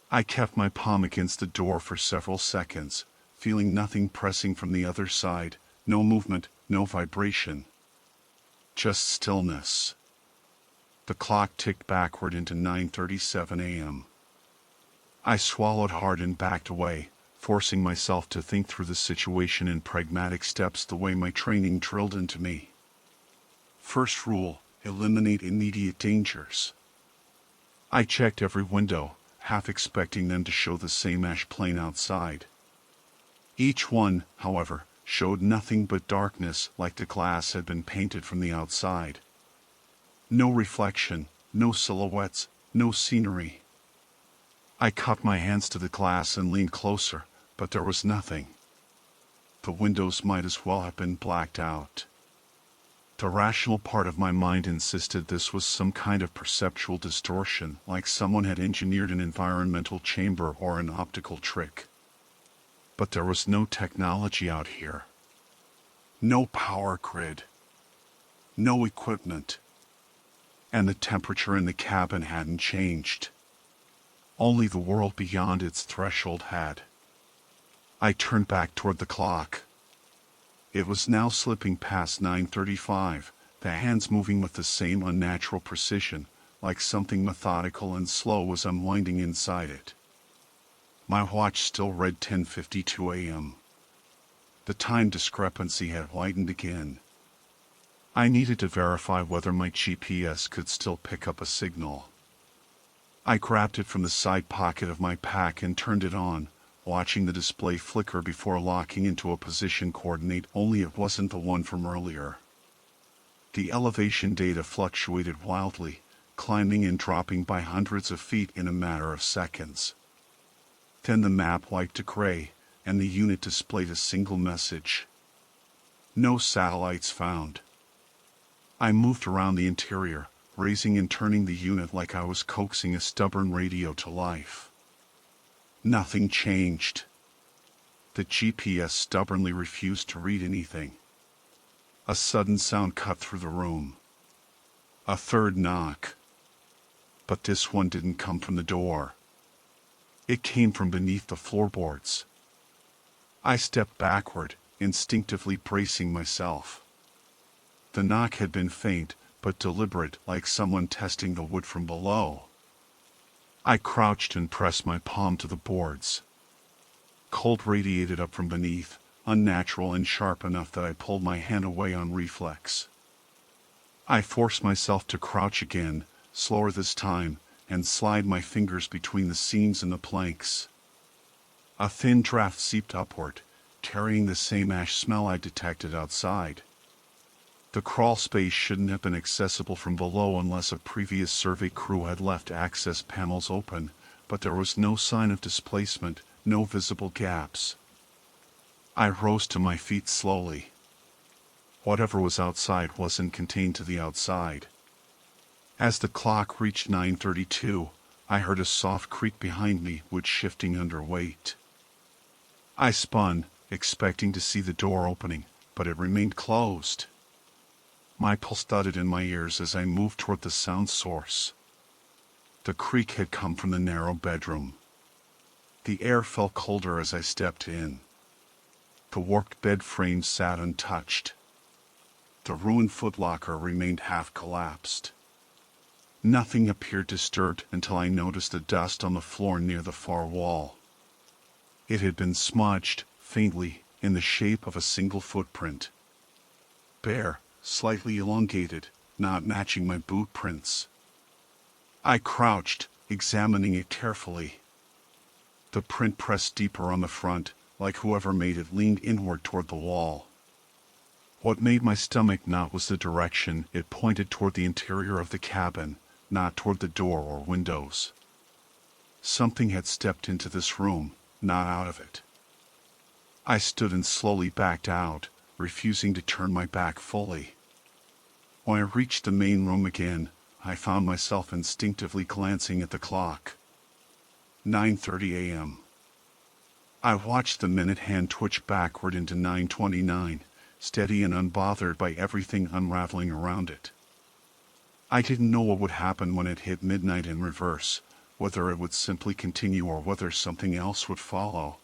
I kept my palm against the door for several seconds, feeling nothing pressing from the other side, no movement, no vibration. Just stillness. The clock ticked backward into 9:37 a.m. I swallowed hard and backed away, forcing myself to think through the situation in pragmatic steps the way my training drilled into me. First rule, eliminate immediate dangers. I checked every window, half expecting them to show the same ash plain outside. Each one, however, showed nothing but darkness, like the glass had been painted from the outside. No reflection, no silhouettes, no scenery. I cupped my hands to the glass and leaned closer, but there was nothing. The windows might as well have been blacked out. The rational part of my mind insisted this was some kind of perceptual distortion, like someone had engineered an environmental chamber or an optical trick. But there was no technology out here. No power grid. No equipment. And the temperature in the cabin hadn't changed. Only the world beyond its threshold had. I turned back toward the clock. It was now slipping past 9:35, the hands moving with the same unnatural precision, like something methodical and slow was unwinding inside it. My watch still read 10:52 a.m. The time discrepancy had widened again. I needed to verify whether my GPS could still pick up a signal. I grabbed it from the side pocket of my pack and turned it on, watching the display flicker before locking into a position coordinate, only it wasn't the one from earlier. The elevation data fluctuated wildly, climbing and dropping by hundreds of feet in a matter of seconds. Then the map wiped to gray, and the unit displayed a single message. No satellites found. I moved around the interior, raising and turning the unit like I was coaxing a stubborn radio to life. Nothing changed. The GPS stubbornly refused to read anything. A sudden sound cut through the room. A third knock. But this one didn't come from the door. It came from beneath the floorboards. I stepped backward, instinctively bracing myself. The knock had been faint, but deliberate, like someone testing the wood from below. I crouched and pressed my palm to the boards. Cold radiated up from beneath, unnatural and sharp enough that I pulled my hand away on reflex. I forced myself to crouch again, slower this time, and slide my fingers between the seams and the planks. A thin draft seeped upward, carrying the same ash smell I detected outside. The crawl space shouldn't have been accessible from below unless a previous survey crew had left access panels open, but there was no sign of displacement, no visible gaps. I rose to my feet slowly. Whatever was outside wasn't contained to the outside. As the clock reached 9:32, I heard a soft creak behind me, wood shifting under weight. I spun, expecting to see the door opening, but it remained closed. My pulse thudded in my ears as I moved toward the sound source. The creak had come from the narrow bedroom. The air felt colder as I stepped in. The warped bed frame sat untouched. The ruined footlocker remained half collapsed. Nothing appeared disturbed until I noticed the dust on the floor near the far wall. It had been smudged, faintly, in the shape of a single footprint. Bare, slightly elongated, not matching my boot prints. I crouched, examining it carefully. The print pressed deeper on the front, like whoever made it leaned inward toward the wall. What made my stomach knot was the direction it pointed toward the interior of the cabin, not toward the door or windows. Something had stepped into this room, not out of it. I stood and slowly backed out, refusing to turn my back fully. When I reached the main room again, I found myself instinctively glancing at the clock. 9:30 a.m. I watched the minute hand twitch backward into 9:29, steady and unbothered by everything unraveling around it. I didn't know what would happen when it hit midnight in reverse, whether it would simply continue or whether something else would follow.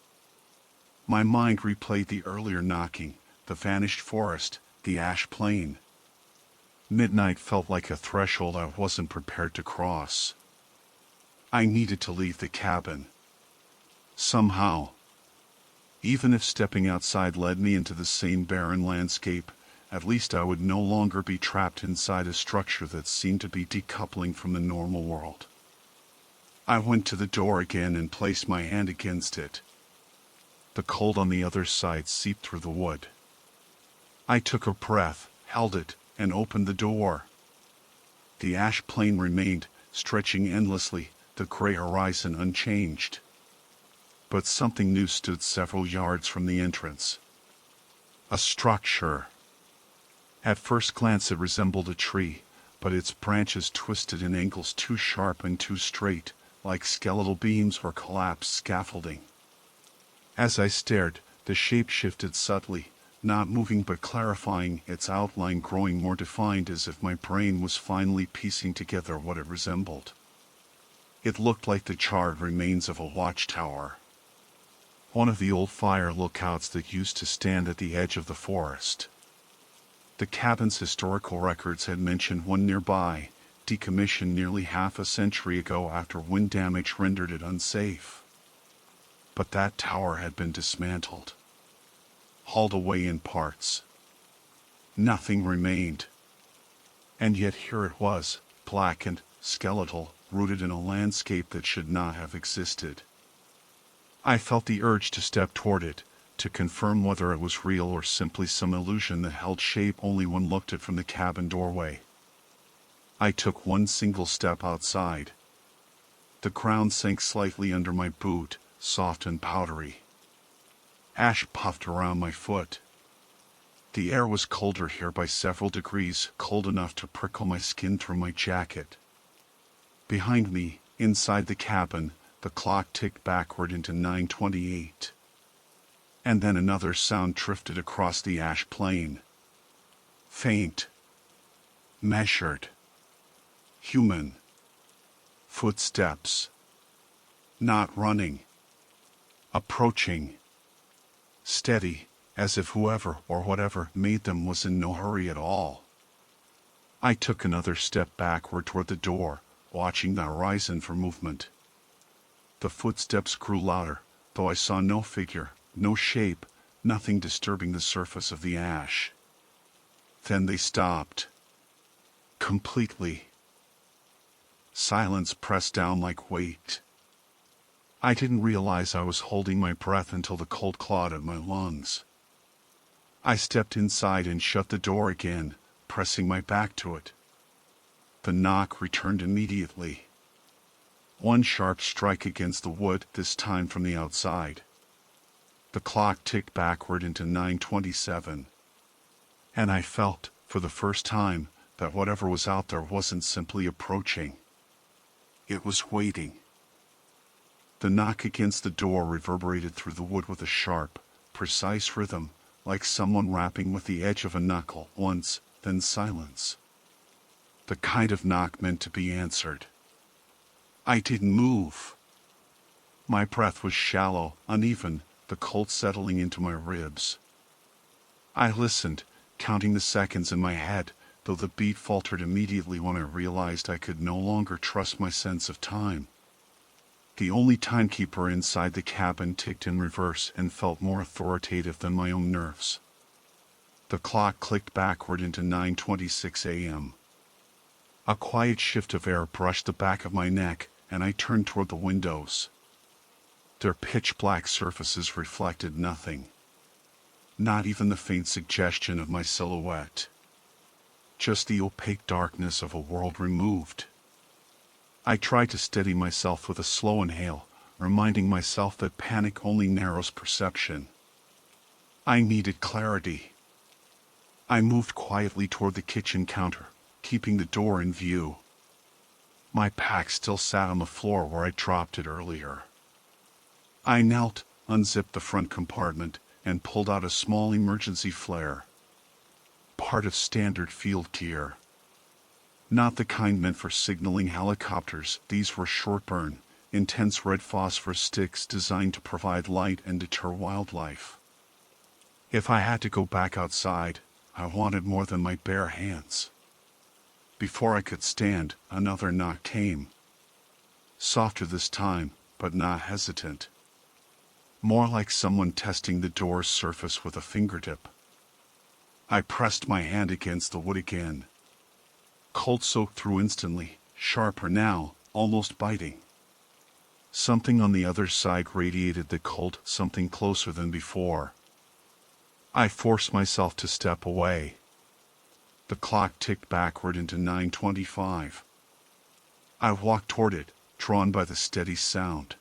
My mind replayed the earlier knocking, the vanished forest, the ash plain. Midnight felt like a threshold I wasn't prepared to cross. I needed to leave the cabin. Somehow. Even if stepping outside led me into the same barren landscape, at least I would no longer be trapped inside a structure that seemed to be decoupling from the normal world. I went to the door again and placed my hand against it. The cold on the other side seeped through the wood. I took a breath, held it, and opened the door. The ash plain remained, stretching endlessly, the gray horizon unchanged. But something new stood several yards from the entrance. A structure. At first glance it resembled a tree, but its branches twisted in angles too sharp and too straight, like skeletal beams or collapsed scaffolding. As I stared, the shape shifted subtly, not moving but clarifying, its outline growing more defined as if my brain was finally piecing together what it resembled. It looked like the charred remains of a watchtower. One of the old fire lookouts that used to stand at the edge of the forest. The cabin's historical records had mentioned one nearby, decommissioned nearly half a century ago after wind damage rendered it unsafe. But that tower had been dismantled, hauled away in parts. Nothing remained. And yet here it was, blackened, skeletal, rooted in a landscape that should not have existed. I felt the urge to step toward it, to confirm whether it was real or simply some illusion that held shape only when looked at from the cabin doorway. I took one single step outside. The ground sank slightly under my boot, soft and powdery. Ash puffed around my foot. The air was colder here by several degrees, cold enough to prickle my skin through my jacket. Behind me, inside the cabin, the clock ticked backward into 9:28. And then another sound drifted across the ash plain. Faint. Measured. Human. Footsteps. Not running. Approaching. Steady, as if whoever or whatever made them was in no hurry at all. I took another step backward toward the door, watching the horizon for movement. The footsteps grew louder, though I saw no figure, no shape, nothing disturbing the surface of the ash. Then they stopped. Completely. Silence pressed down like weight. I didn't realize I was holding my breath until the cold clawed at my lungs. I stepped inside and shut the door again, pressing my back to it. The knock returned immediately. One sharp strike against the wood, this time from the outside. The clock ticked backward into 9:27. And I felt, for the first time, that whatever was out there wasn't simply approaching. It was waiting. The knock against the door reverberated through the wood with a sharp, precise rhythm, like someone rapping with the edge of a knuckle once, then silence. The kind of knock meant to be answered. I didn't move. My breath was shallow, uneven, the cold settling into my ribs. I listened, counting the seconds in my head, though the beat faltered immediately when I realized I could no longer trust my sense of time. The only timekeeper inside the cabin ticked in reverse and felt more authoritative than my own nerves. The clock clicked backward into 9:26 a.m. A quiet shift of air brushed the back of my neck, and I turned toward the windows. Their pitch-black surfaces reflected nothing. Not even the faint suggestion of my silhouette. Just the opaque darkness of a world removed. I tried to steady myself with a slow inhale, reminding myself that panic only narrows perception. I needed clarity. I moved quietly toward the kitchen counter, keeping the door in view. My pack still sat on the floor where I dropped it earlier. I knelt, unzipped the front compartment, and pulled out a small emergency flare. Part of standard field gear. Not the kind meant for signaling helicopters, these were short-burn, intense red phosphorus sticks designed to provide light and deter wildlife. If I had to go back outside, I wanted more than my bare hands. Before I could stand, another knock came. Softer this time, but not hesitant. More like someone testing the door's surface with a fingertip. I pressed my hand against the wood again. Cold soaked through instantly, sharper now, almost biting. Something on the other side radiated the cold, something closer than before. I forced myself to step away. The clock ticked backward into 9:25. I walked toward it, drawn by the steady sound.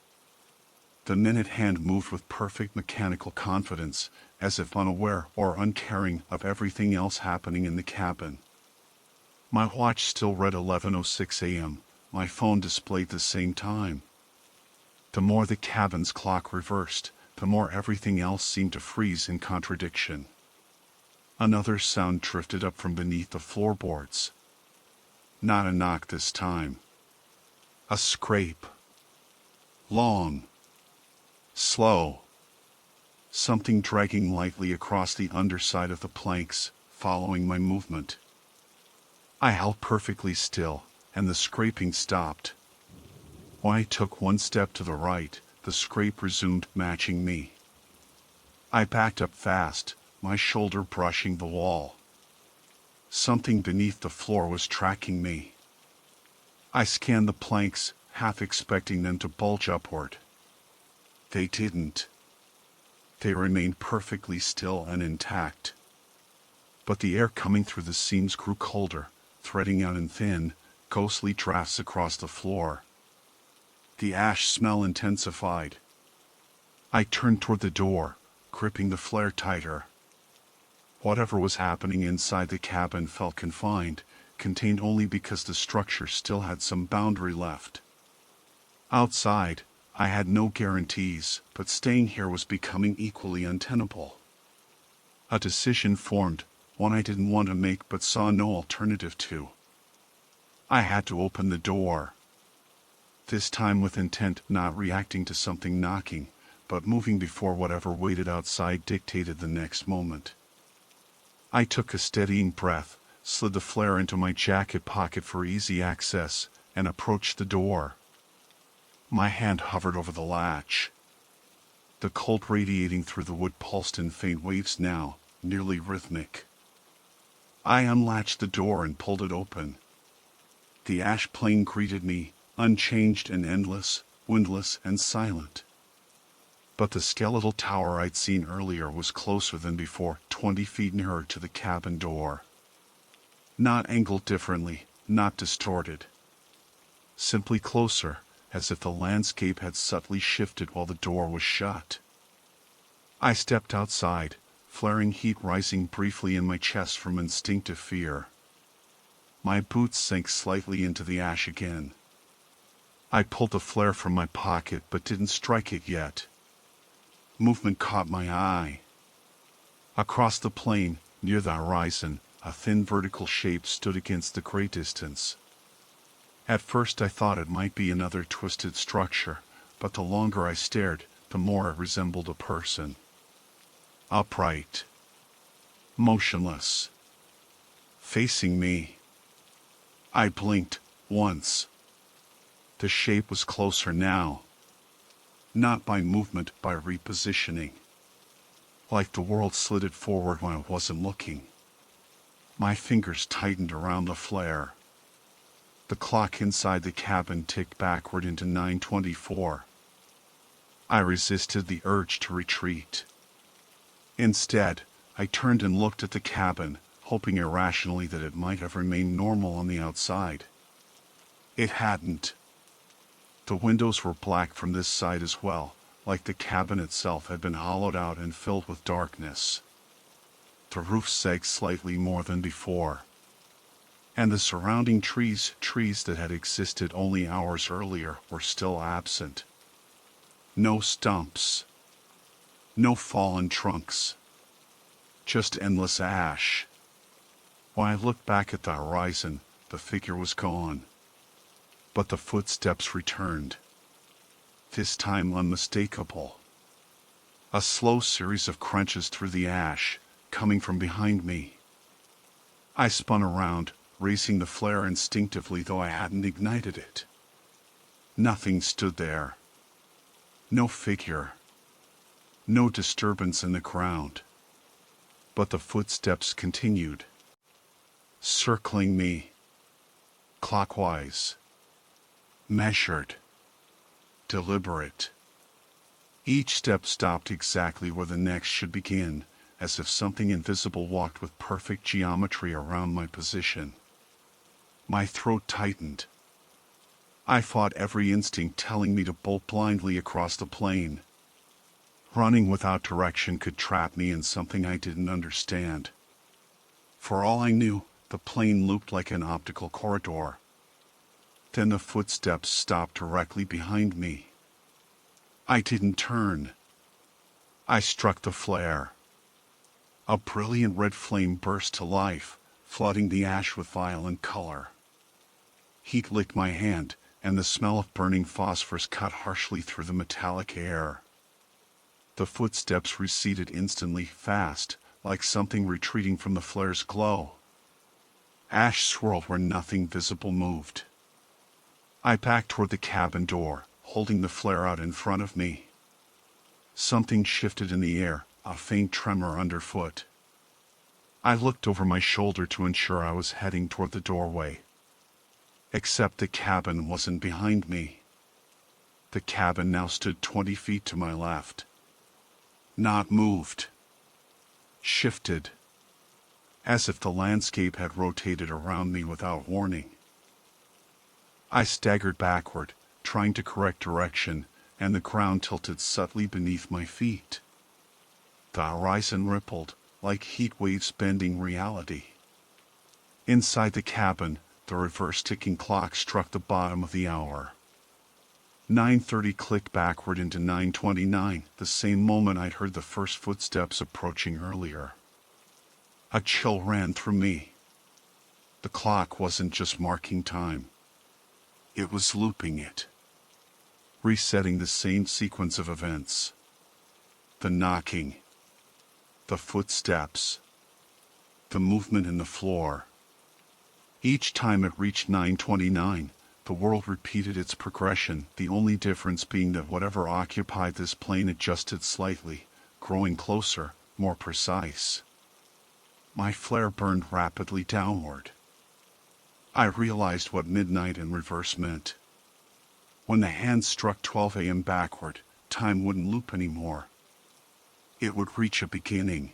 The minute hand moved with perfect mechanical confidence, as if unaware or uncaring of everything else happening in the cabin. My watch still read 11:06 a.m. My phone displayed the same time. The more the cabin's clock reversed, the more everything else seemed to freeze in contradiction. Another sound drifted up from beneath the floorboards. Not a knock this time. A scrape. Long. Slow. Something dragging lightly across the underside of the planks, following my movement. I held perfectly still, and the scraping stopped. When I took one step to the right, the scrape resumed, matching me. I backed up fast, my shoulder brushing the wall. Something beneath the floor was tracking me. I scanned the planks, half expecting them to bulge upward. They didn't. They remained perfectly still and intact. But the air coming through the seams grew colder, threading out in thin, ghostly drafts across the floor. The ash smell intensified. I turned toward the door, gripping the flare tighter. Whatever was happening inside the cabin felt confined, contained only because the structure still had some boundary left. Outside, I had no guarantees, but staying here was becoming equally untenable. A decision formed, one I didn't want to make but saw no alternative to. I had to open the door. This time with intent, not reacting to something knocking, but moving before whatever waited outside dictated the next moment. I took a steadying breath, slid the flare into my jacket pocket for easy access, and approached the door. My hand hovered over the latch. The cold radiating through the wood pulsed in faint waves now, nearly rhythmic. I unlatched the door and pulled it open. The ash plain greeted me, unchanged and endless, windless and silent. But the skeletal tower I'd seen earlier was closer than before, 20 feet nearer to the cabin door. Not angled differently, not distorted. Simply closer, as if the landscape had subtly shifted while the door was shut. I stepped outside, flaring heat rising briefly in my chest from instinctive fear. My boots sank slightly into the ash again. I pulled the flare from my pocket but didn't strike it yet. Movement caught my eye. Across the plain, near the horizon, a thin vertical shape stood against the gray distance. At first I thought it might be another twisted structure, but the longer I stared, the more it resembled a person. Upright. Motionless. Facing me. I blinked, once. The shape was closer now. Not by movement, by repositioning. Like the world slid it forward when I wasn't looking. My fingers tightened around the flare. The clock inside the cabin ticked backward into 9:24. I resisted the urge to retreat. Instead, I turned and looked at the cabin, hoping irrationally that it might have remained normal on the outside. It hadn't. The windows were black from this side as well, like the cabin itself had been hollowed out and filled with darkness. The roof sagged slightly more than before. And the surrounding trees that had existed only hours earlier, were still absent. No stumps. No fallen trunks. Just endless ash. When I looked back at the horizon, the figure was gone. But the footsteps returned. This time unmistakable. A slow series of crunches through the ash, coming from behind me. I spun around, raising the flare instinctively though I hadn't ignited it. Nothing stood there. No figure. No disturbance in the ground. But the footsteps continued. Circling me. Clockwise. Measured. Deliberate. Each step stopped exactly where the next should begin, as if something invisible walked with perfect geometry around my position. My throat tightened. I fought every instinct telling me to bolt blindly across the plain. Running without direction could trap me in something I didn't understand. For all I knew, the plain looped like an optical corridor. Then the footsteps stopped directly behind me. I didn't turn. I struck the flare. A brilliant red flame burst to life, flooding the ash with violent color. Heat licked my hand, and the smell of burning phosphorus cut harshly through the metallic air. The footsteps receded instantly, fast, like something retreating from the flare's glow. Ash swirled where nothing visible moved. I backed toward the cabin door, holding the flare out in front of me. Something shifted in the air, a faint tremor underfoot. I looked over my shoulder to ensure I was heading toward the doorway. Except the cabin wasn't behind me. The cabin now stood 20 feet to my left. not moved. Shifted. As if the landscape had rotated around me without warning. I staggered backward, trying to correct direction, and the ground tilted subtly beneath my feet. The horizon rippled, like heat waves bending reality. Inside the cabin, the reverse ticking clock struck the bottom of the hour. 9:30 clicked backward into 9:29, the same moment I'd heard the first footsteps approaching earlier. A chill ran through me. The clock wasn't just marking time. It was looping it. Resetting the same sequence of events. The knocking. The footsteps. The movement in the floor. Each time it reached 9:29, the world repeated its progression, the only difference being that whatever occupied this plane adjusted slightly, growing closer, more precise. My flare burned rapidly downward. I realized what midnight in reverse meant. When the hands struck 12 a.m. backward, time wouldn't loop anymore. It would reach a beginning.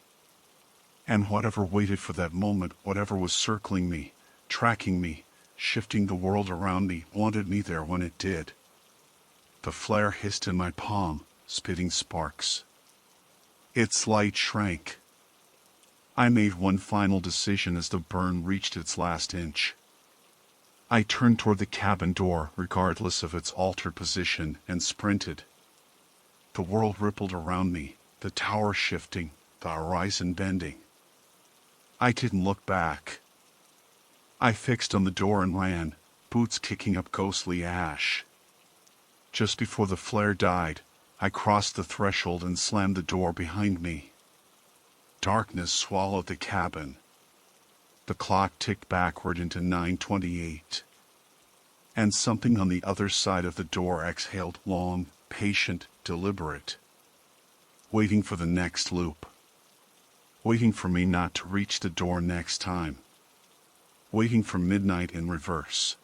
And whatever waited for that moment, whatever was circling me, tracking me, shifting the world around me, wanted me there when it did. The flare hissed in my palm, spitting sparks. Its light shrank. I made one final decision as the burn reached its last inch. I turned toward the cabin door, regardless of its altered position, and sprinted. The world rippled around me, the tower shifting, the horizon bending. I didn't look back. I fixed on the door and ran, boots kicking up ghostly ash. Just before the flare died, I crossed the threshold and slammed the door behind me. Darkness swallowed the cabin. The clock ticked backward into 9:28. And something on the other side of the door exhaled long, patient, deliberate. Waiting for the next loop. Waiting for me not to reach the door next time. Waiting for midnight in reverse.